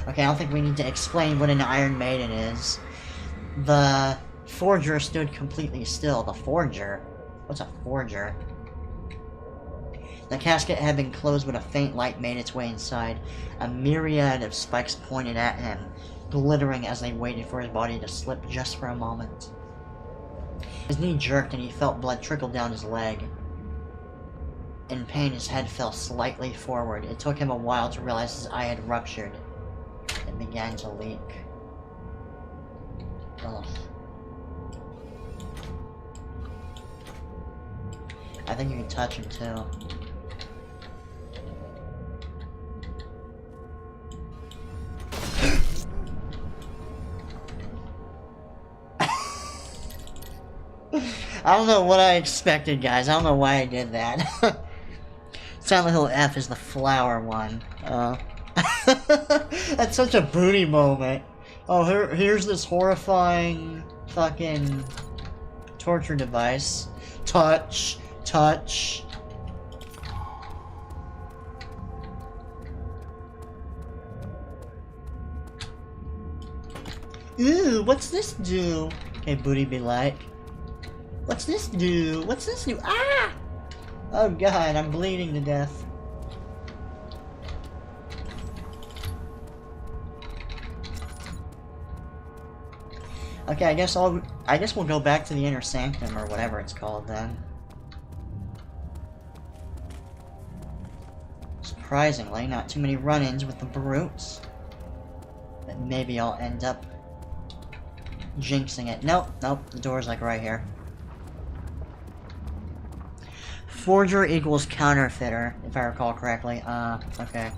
Okay, I don't think we need to explain what an Iron Maiden is. The forger stood completely still. The forger? What's a forger? The casket had been closed, but a faint light made its way inside. A myriad of spikes pointed at him, glittering as they waited for his body to slip just for a moment. His knee jerked and he felt blood trickle down his leg. In pain, his head fell slightly forward. It took him a while to realize his eye had ruptured. It began to leak. Ugh. I think you can touch him too. I don't know what I expected, guys. I don't know why I did that. Silent Hill F is the flower one. That's such a booty moment. Oh, here's this horrifying fucking torture device. Touch. Touch. Ooh, what's this do? Okay, booty be like. What's this do? What's this do? Ah! Oh god, I'm bleeding to death. Okay, I guess we'll go back to the inner sanctum or whatever it's called then. Surprisingly, not too many run-ins with the brutes. But maybe I'll end up jinxing it. Nope, the door's like right here. Forger equals counterfeiter, if I recall correctly. Okay.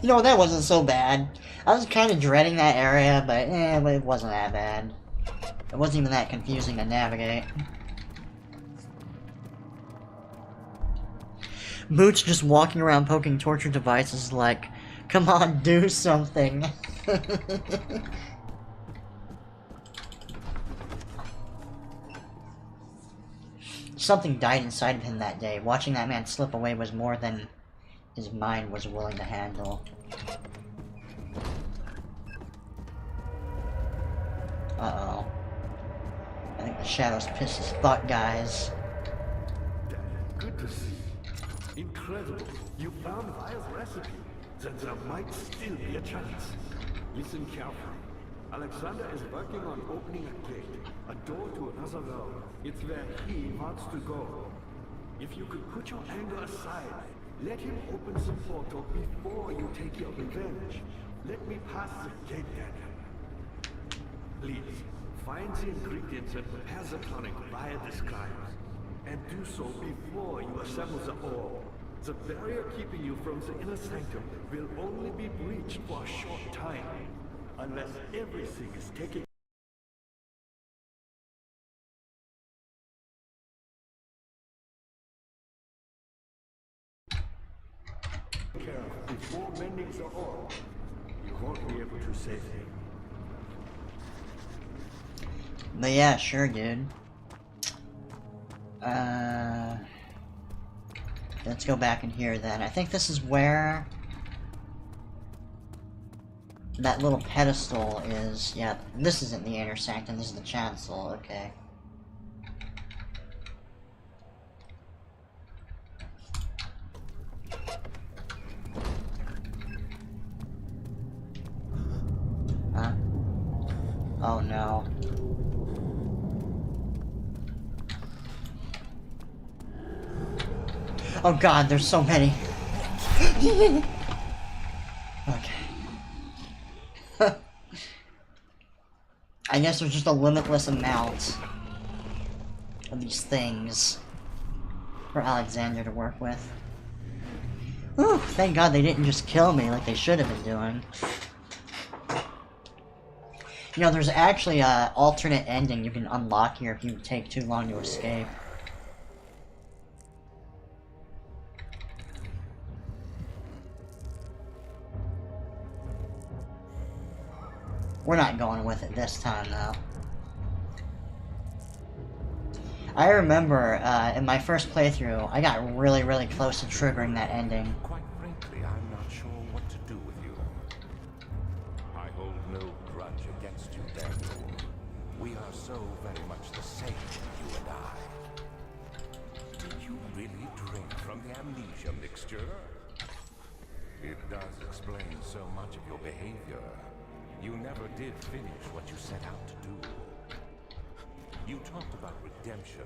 You know, that wasn't so bad. I was kind of dreading that area, but it wasn't that bad. It wasn't even that confusing to navigate. Boots just walking around poking torture devices like, come on, do something. Something died inside of him that day. Watching that man slip away was more than his mind was willing to handle. Uh-oh. I think the shadows pissed his butt, guys.
Good to see. Incredible. You found Vile's recipe. Then there might still be a chance. Listen carefully. Alexander is working on opening a gate, a door to another realm. It's where he wants to go. If you could put your anger aside, let him open the portal before you take your revenge. Let me pass the gate, Daniel. Please, find the ingredients and prepare the tonic via the scribes. And do so before you assemble the ore. The barrier keeping you from the inner sanctum will only be breached for a short time. Unless everything is taken care of before mending the ore, you won't be able to save him.
But yeah, sure, dude. Let's go back in here then. I think this is where that little pedestal is. Yeah, this isn't the inner sanctum, this is the chancel, okay. Huh? Oh no. Oh god, there's so many. Okay. I guess there's just a limitless amount of these things. for Alexander to work with. Whew, thank God they didn't just kill me like they should have been doing. You know, there's actually an alternate ending you can unlock here if you take too long to escape. We're not going with it this time, though. I remember, in my first playthrough, I got really, really close to triggering that ending.
Quite frankly, I'm not sure what to do with you. I hold no grudge against you, Daniel. We are so very much the same, you and I. Did you really drink from the amnesia mixture? It does explain so much of your behavior. You never did finish what you set out to do. You talked about redemption,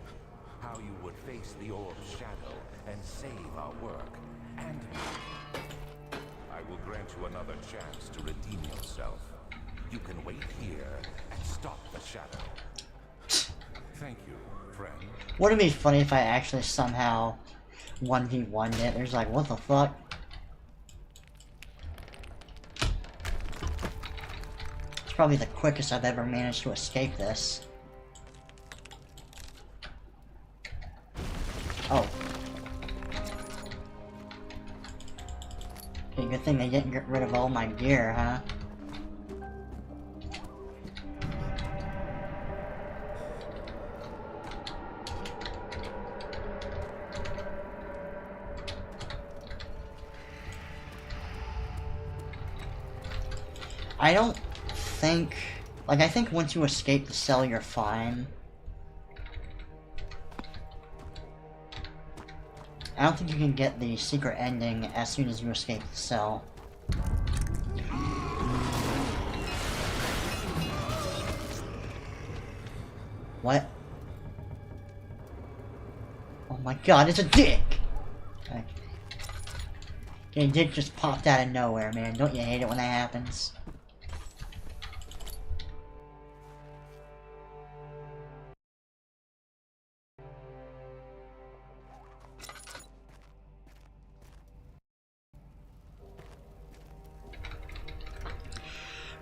how you would face the orb's shadow and save our work, and me. I will grant you another chance to redeem yourself. You can wait here and stop the shadow. Thank you, friend.
Wouldn't it be funny if I actually somehow 1v1'd it? There's like, what the fuck? It's probably the quickest I've ever managed to escape this. Oh. Okay, good thing they didn't get rid of all my gear, huh? I don't think... Like, I think once you escape the cell, you're fine. I don't think you can get the secret ending as soon as you escape the cell. What? Oh my god, it's a dick! Okay. Okay, dick just popped out of nowhere, man. Don't you hate it when that happens?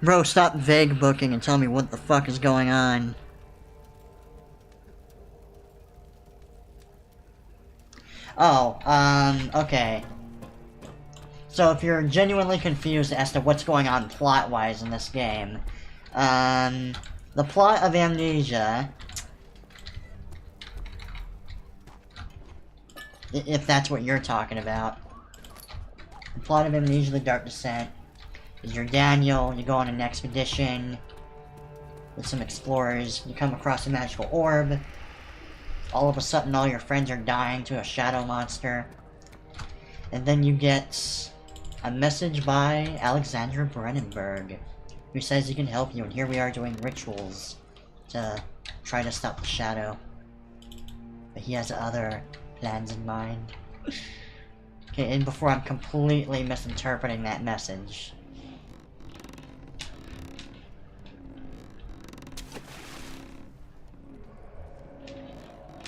Bro, stop vague booking and tell me what the fuck is going on. Oh, okay. So if you're genuinely confused as to what's going on plot-wise in this game, the plot of Amnesia, if that's what you're talking about, the plot of Amnesia: The Dark Descent, is you're Daniel, you go on an expedition with some explorers, you come across a magical orb, all of a sudden all your friends are dying to a shadow monster, and then you get a message by Alexandra Brennenberg, who says he can help you, and here we are doing rituals to try to stop the shadow. But he has other plans in mind. Okay, and before I'm completely misinterpreting that message.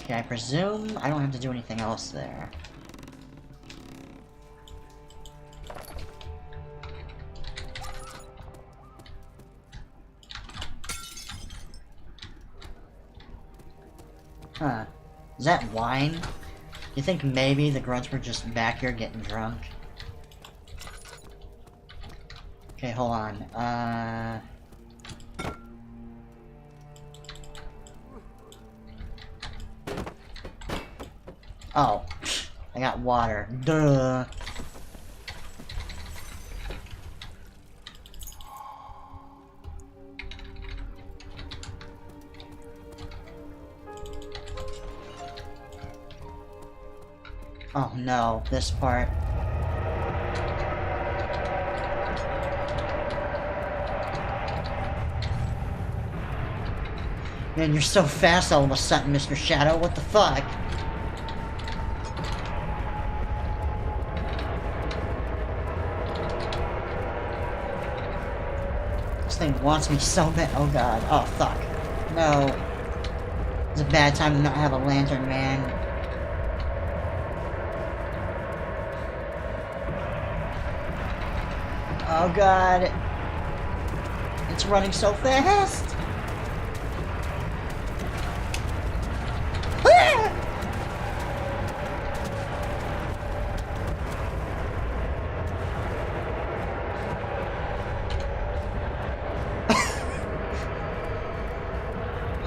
Okay, I presume I don't have to do anything else there. Huh. Is that wine? You think maybe the grunts were just back here getting drunk? Okay, hold on. Oh, I got water. Duh. Oh no, this part. Man, you're so fast all of a sudden, Mr. Shadow. What the fuck? This thing wants me so bad. Oh god. Oh fuck. No. It's a bad time to not have a lantern, man. Oh god. It's running so fast. Ah!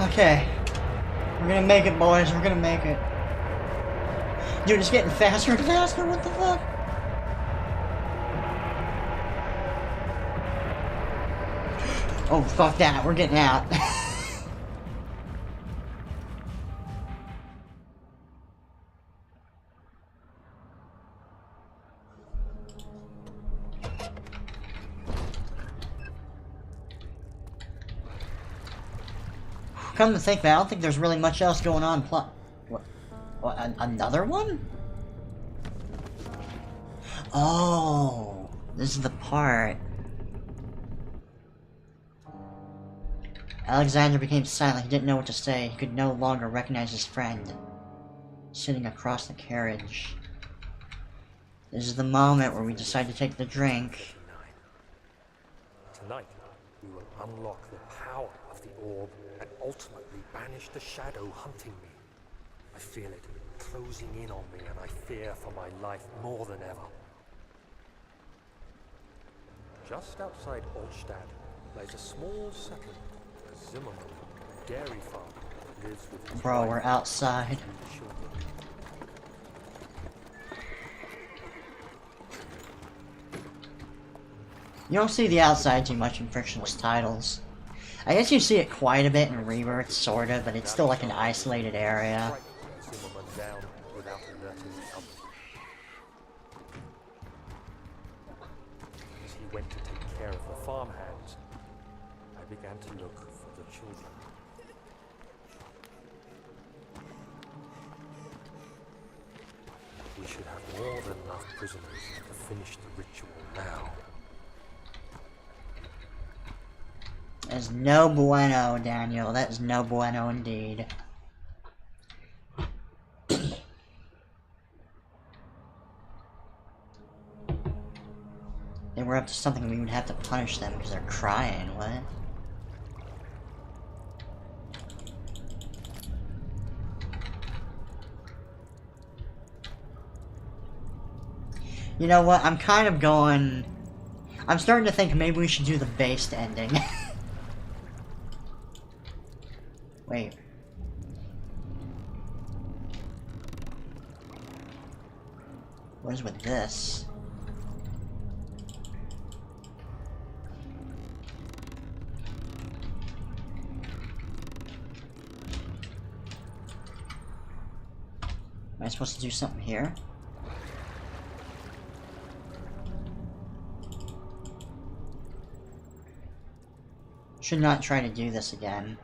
Okay. We're gonna make it, boys. We're gonna make it. Dude, it's getting faster and faster. What the fuck? Oh, fuck that. We're getting out. Come to think of it, I don't think there's really much else going on. What, another one? Oh, this is the part. Alexander became silent. He didn't know what to say. He could no longer recognize his friend sitting across the carriage. This is the moment where we decide to take the drink.
Tonight, we will unlock the power of the orb and ultimately banish the shadow hunting me. I feel it closing in on me, and I fear for my life more than ever. Just outside Altstadt lies a small settlement. Zimmerman, a dairy farm, lives with his
Bro,
wife
we're outside.
and children.
You don't see the outside too much in frictionless titles. I guess you see it quite a bit in Rebirth, sorta, but it's still like an isolated area.
Zimmerman down without alerting others. As he went to take care of the farmhands, I began to look for the children. We should have more than enough prisoners to finish the ritual now.
That's no bueno, Daniel. That is no bueno indeed. They were up to something, we would have to punish them because they're crying. What? You know what? I'm kind of going... I'm starting to think maybe we should do the based ending. Wait. What is with this? Am I supposed to do something here? Should not try to do this again.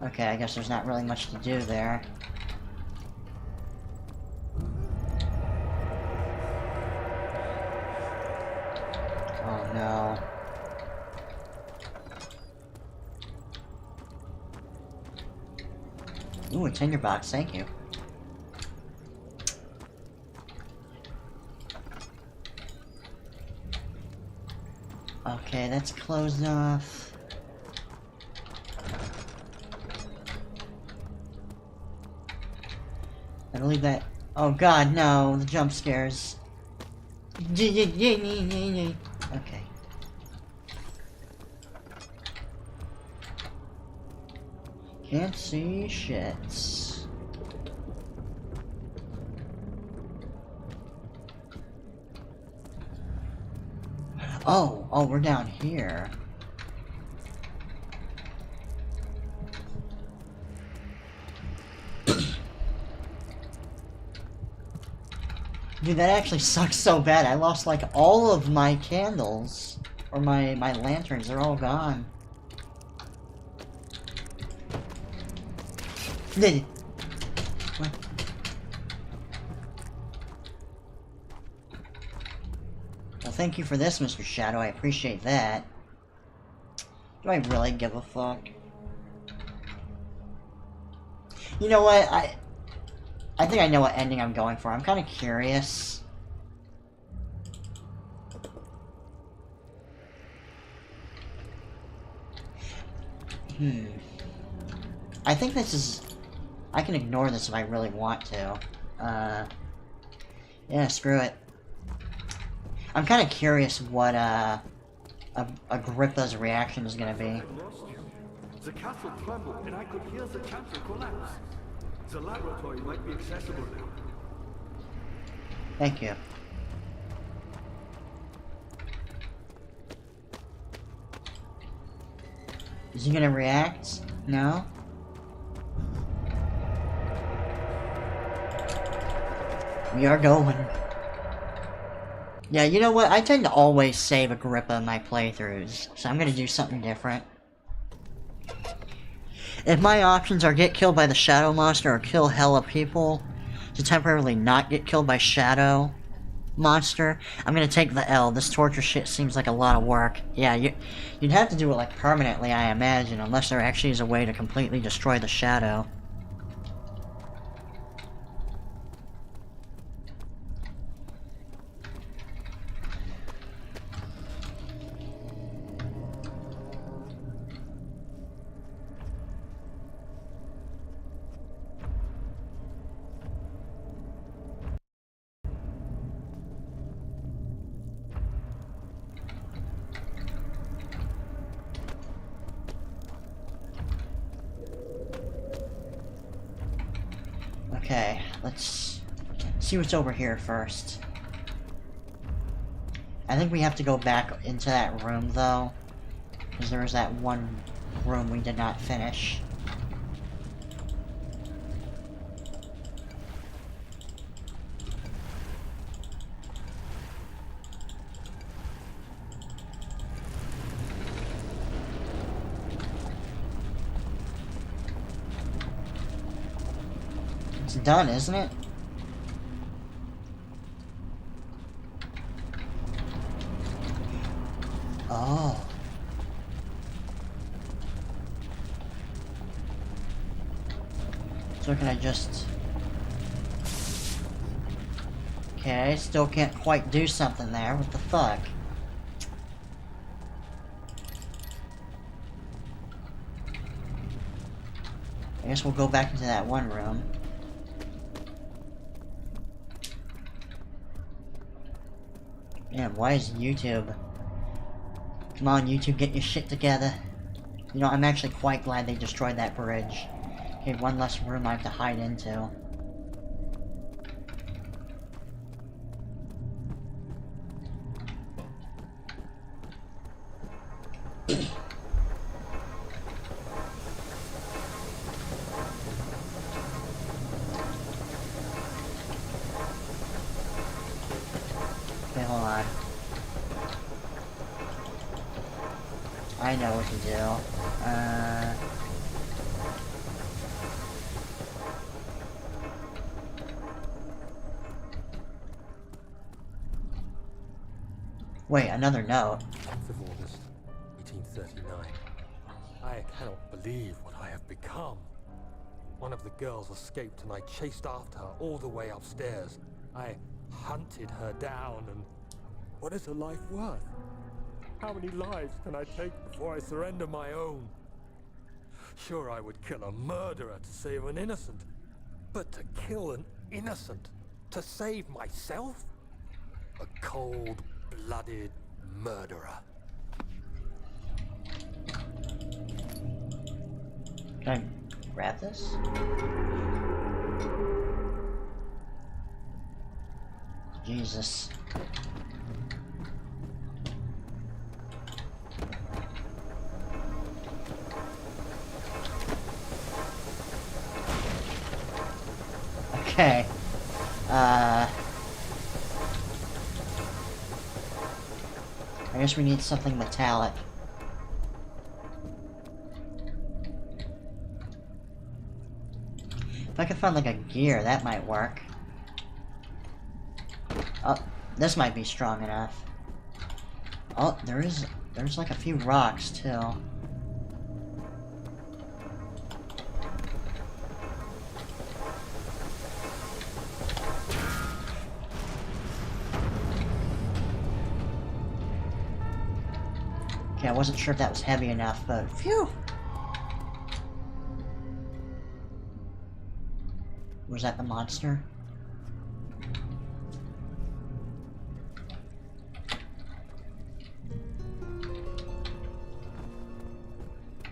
Okay, I guess there's not really much to do there. Oh no. Ooh, a tinderbox, thank you. Okay, that's closed off. I believe that... Oh god, no, the jump scares. Okay. Can't see shit. Oh, we're down here. Dude, that actually sucks so bad. I lost like all of my candles. Or my lanterns, they're all gone. What? Well, thank you for this, Mr. Shadow. I appreciate that. Do I really give a fuck? You know what? I think I know what ending I'm going for. I'm kind of curious. I think this is... I can ignore this if I really want to. Yeah, screw it. I'm kind of curious what, Agrippa's reaction is gonna be.
I lost you. The castle trembled, and I could hear the chancel collapse. The laboratory might be accessible now.
Thank you. Is he gonna react? No? We are going. Yeah, you know what? I tend to always save Agrippa in my playthroughs, so I'm gonna do something different. If my options are get killed by the Shadow Monster or kill hella people to temporarily not get killed by Shadow Monster, I'm gonna take the L. This torture shit seems like a lot of work. Yeah, you'd have to do it like permanently, I imagine, unless there actually is a way to completely destroy the Shadow. Okay, let's see what's over here first. I think we have to go back into that room, though, because there was that one room we did not finish. It's done, isn't it? Oh. So can I just... Okay, still can't quite do something there. What the fuck? I guess we'll go back into that one room. Man, why is YouTube... Come on, YouTube, get your shit together. You know, I'm actually quite glad they destroyed that bridge. Okay, one less room I have to hide into. Okay, hold on. I know what to do. Wait, another note.
10th of August, 1839. I cannot believe what I have become. One of the girls escaped and I chased after her all the way upstairs. I hunted her down and... What is a life worth? How many lives can I take before I surrender my own? Sure, I would kill a murderer to save an innocent. But to kill an innocent to save myself? A cold-blooded murderer.
Can I grab this? Jesus. Okay. I guess we need something metallic. If I could find like a gear, that might work. Oh, this might be strong enough. Oh, there's like a few rocks too. I wasn't sure if that was heavy enough, but phew! Was that the monster?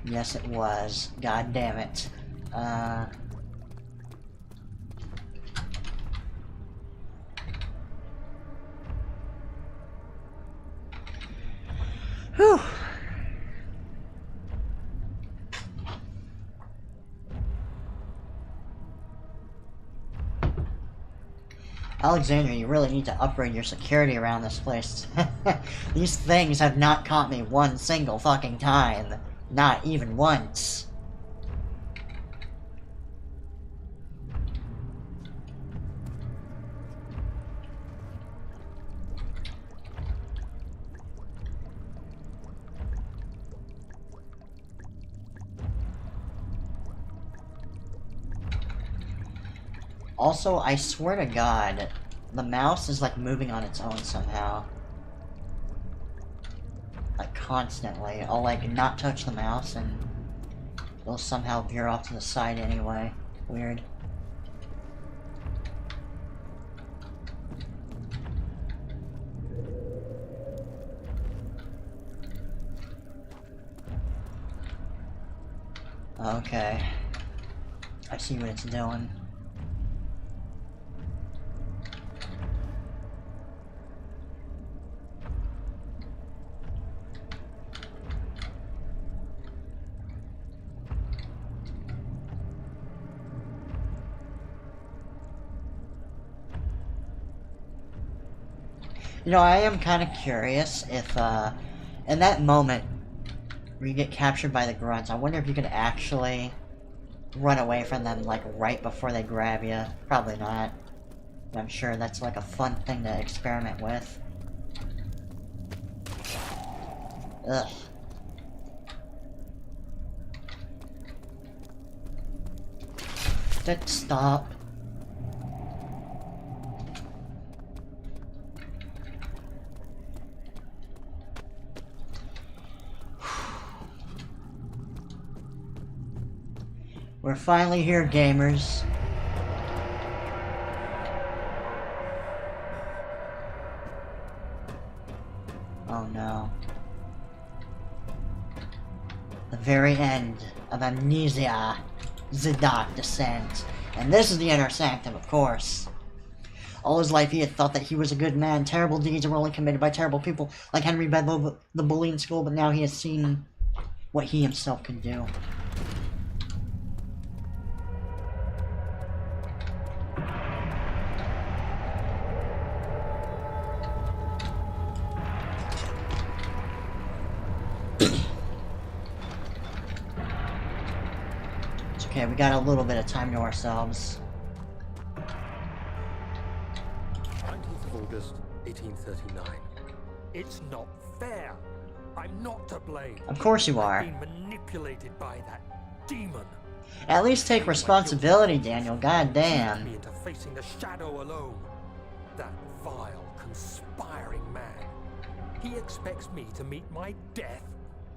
Yes, it was. God damn it. Whew. Alexandra, you really need to upgrade your security around this place. These things have not caught me one single fucking time. Not even once. Also, I swear to God, the mouse is like moving on its own somehow. Like constantly. I'll like not touch the mouse and it'll somehow veer off to the side anyway. Weird. Okay. I see what it's doing. You know, I am kind of curious if, in that moment where you get captured by the grunts, I wonder if you could actually run away from them, like, right before they grab you. Probably not. But I'm sure that's, like, a fun thing to experiment with. Ugh. Stop. We're finally here, gamers. Oh no. The very end of Amnesia, the Dark Descent. And this is the Inner Sanctum, of course. All his life he had thought that he was a good man. Terrible deeds were only committed by terrible people, like Henry Bedloe, the bully in school, but now he has seen what he himself can do. Okay, we got a little bit of time to ourselves.
19th of August, 1839. It's not fair. I'm not to blame.
Of course you are.
I've been manipulated by that demon.
At least take responsibility, Daniel. God damn.
Me into facing the shadow alone. That vile, conspiring man. He expects me to meet my death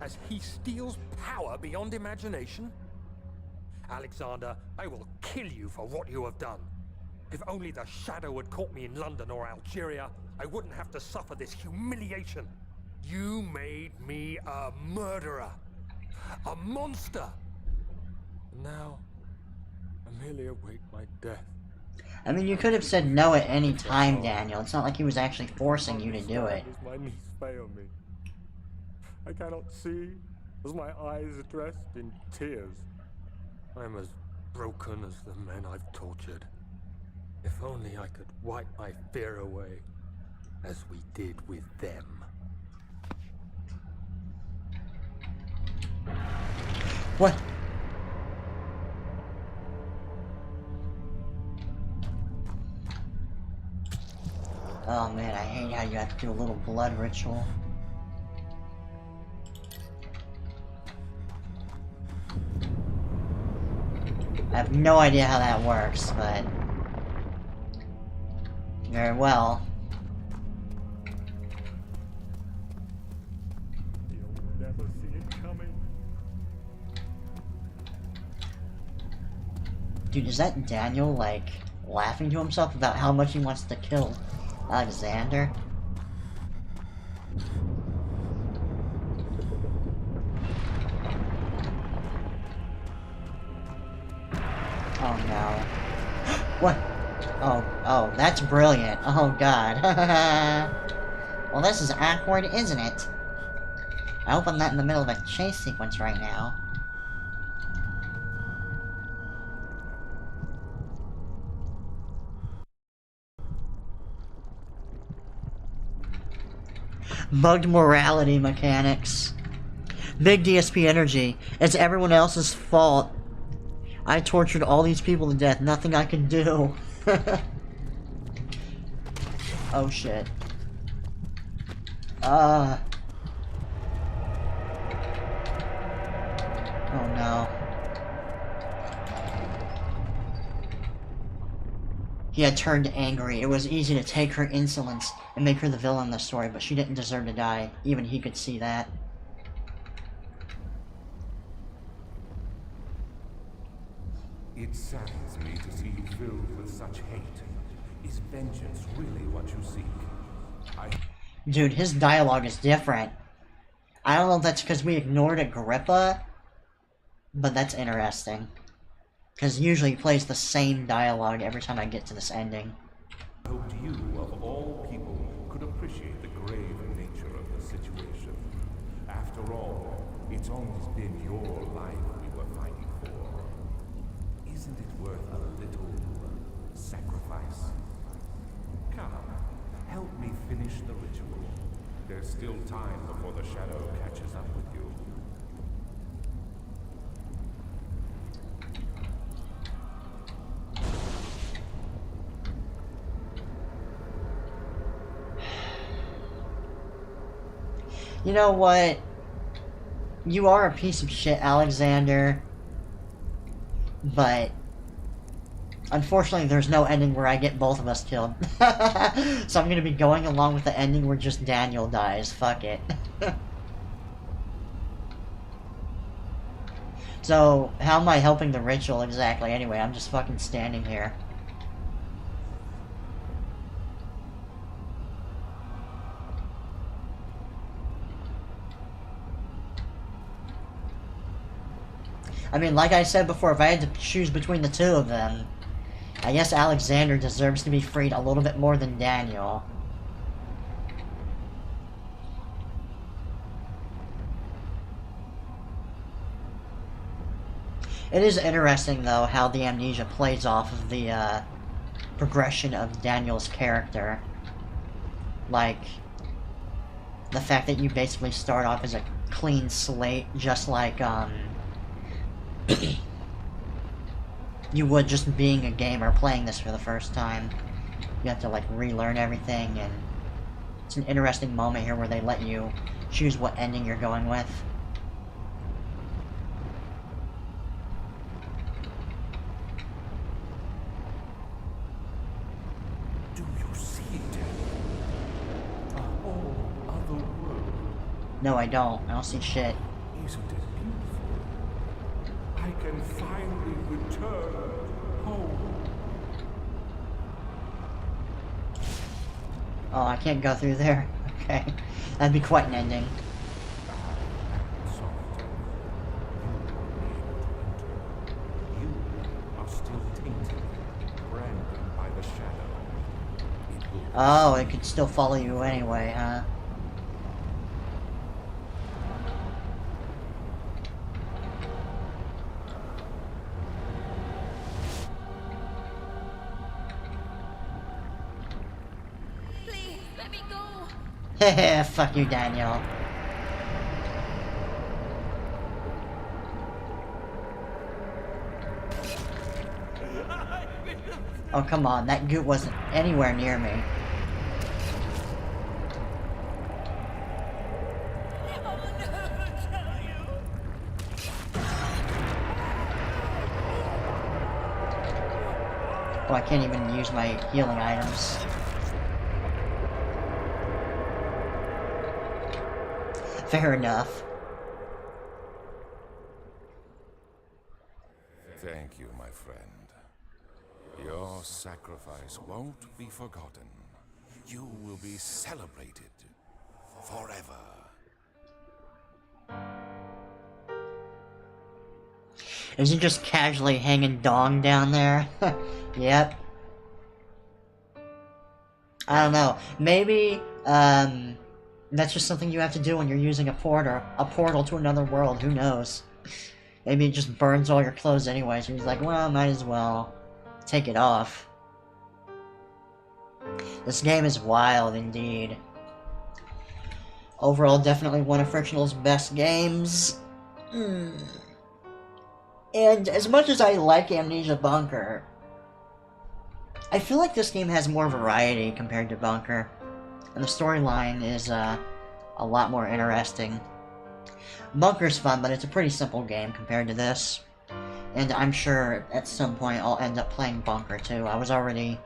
as he steals power beyond imagination. Alexander, I will kill you for what you have done. If only the shadow had caught me in London or Algeria, I wouldn't have to suffer this humiliation. You made me a murderer. A monster. Now, I merely await my death.
I mean, you could have said no at any time, Daniel. It's not like he was actually forcing you to do it.
My knees fail me. I cannot see as my eyes are dressed in tears. I'm as broken as the men I've tortured. If only I could wipe my fear away, as we did with them.
What? Oh man, I hate how you have to do a little blood ritual. I have no idea how that works, but very well.
The old devil
Dude, is that Daniel, like, laughing to himself about how much he wants to kill Alexander? Oh no. What? Oh, that's brilliant. Oh god. Well, this is awkward, isn't it? I hope I'm not in the middle of a chase sequence right now. Bugged morality mechanics. Big DSP energy. It's everyone else's fault. I tortured all these people to death. Nothing I could do. Oh shit. Oh no. He had turned angry. It was easy to take her insolence and make her the villain in the story, but she didn't deserve to die. Even he could see that.
It saddens me to see you filled with such hate. Is vengeance really what you seek?
Dude, his dialogue is different. I don't know if that's because we ignored Agrippa, but that's interesting. Because usually he plays the same dialogue every time I get to this ending.
I hoped you, of all people, could appreciate the grave nature of the situation. After all, it's always been your life we were fighting for. Isn't it worth a little sacrifice? Come, help me finish the ritual. There's still time before the shadow catches up with you.
You know what? You are a piece of shit, Alexander. But unfortunately, there's no ending where I get both of us killed. So I'm gonna be going along with the ending where just Daniel dies. Fuck it. So, how am I helping the ritual exactly? Anyway, I'm just fucking standing here. I mean, like I said before, if I had to choose between the two of them, I guess Alexander deserves to be freed a little bit more than Daniel. It is interesting, though, how the Amnesia plays off of the progression of Daniel's character. Like, the fact that you basically start off as a clean slate, just like, you would just being a gamer playing this for the first time. You have to, like, relearn everything, and it's an interesting moment here where they let you choose what ending you're going with.
Do you see it? A whole other world.
No, I don't. I don't see shit.
Isn't it beautiful? I can finally return home.
Oh, I can't go through there. Okay. That'd be quite an ending.
Solitaire. You are still tainted, branded by the shadow. It will
Oh, it could still follow you anyway, huh?
Please, let me go.
Heh, fuck you, Daniel. Oh, come on. That goot wasn't anywhere near me. Oh, I can't even use my healing items. Fair enough.
Thank you, my friend. Your sacrifice won't be forgotten. You will be celebrated forever.
Is he just casually hanging dong down there? Yep. I don't know. Maybe, that's just something you have to do when you're using a portal to another world. Who knows? Maybe it just burns all your clothes anyways. He's like, well, might as well take it off. This game is wild indeed. Overall, definitely one of Frictional's best games. And as much as I like Amnesia Bunker, I feel like this game has more variety compared to Bunker. And the storyline is a lot more interesting. Bunker's fun, but it's a pretty simple game compared to this. And I'm sure at some point I'll end up playing Bunker too. I was already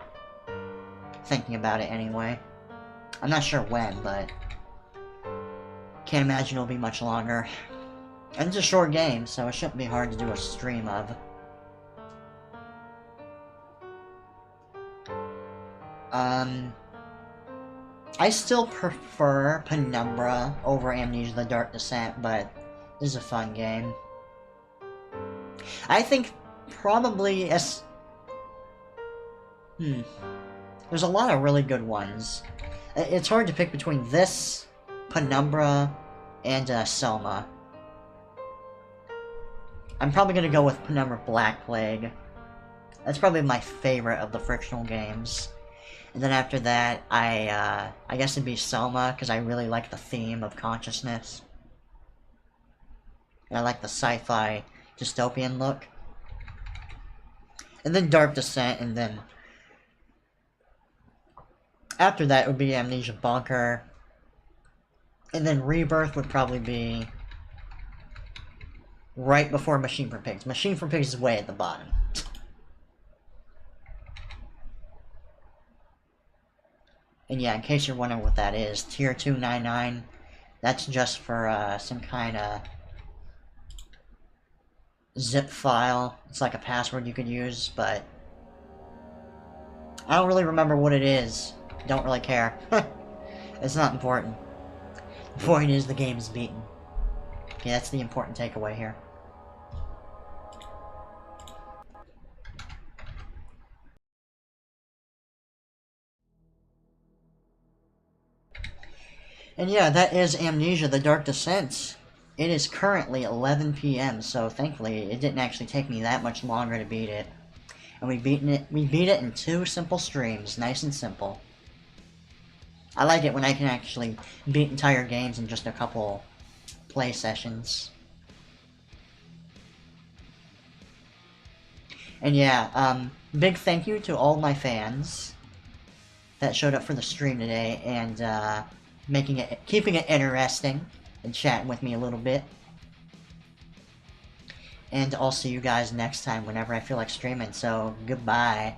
thinking about it anyway. I'm not sure when, but can't imagine it'll be much longer. And it's a short game, so it shouldn't be hard to do a stream of. I still prefer Penumbra over Amnesia the Dark Descent, but this is a fun game. I think probably as... There's a lot of really good ones. It's hard to pick between this, Penumbra, and Selma. I'm probably gonna go with Penumbra Black Plague. That's probably my favorite of the Frictional games. And then after that, I guess it'd be Selma, because I really like the theme of consciousness. And I like the sci-fi dystopian look. And then Dark Descent, and then... After that would be Amnesia Bunker. And then Rebirth would probably be... right before Machine for Pigs. Machine for Pigs is way at the bottom. And yeah, in case you're wondering what that is, Tier 299, that's just for some kind of zip file. It's like a password you could use, but I don't really remember what it is. Don't really care. It's not important. The point is the game is beaten. Okay, that's the important takeaway here. And yeah, that is Amnesia the Dark Descent. It is currently 11 PM, so thankfully it didn't actually take me that much longer to beat it. And we beat it in 2 simple streams, nice and simple. I like it when I can actually beat entire games in just a couple play sessions. And yeah, big thank you to all my fans that showed up for the stream today and keeping it interesting and chatting with me a little bit. And I'll see you guys next time whenever I feel like streaming, so goodbye.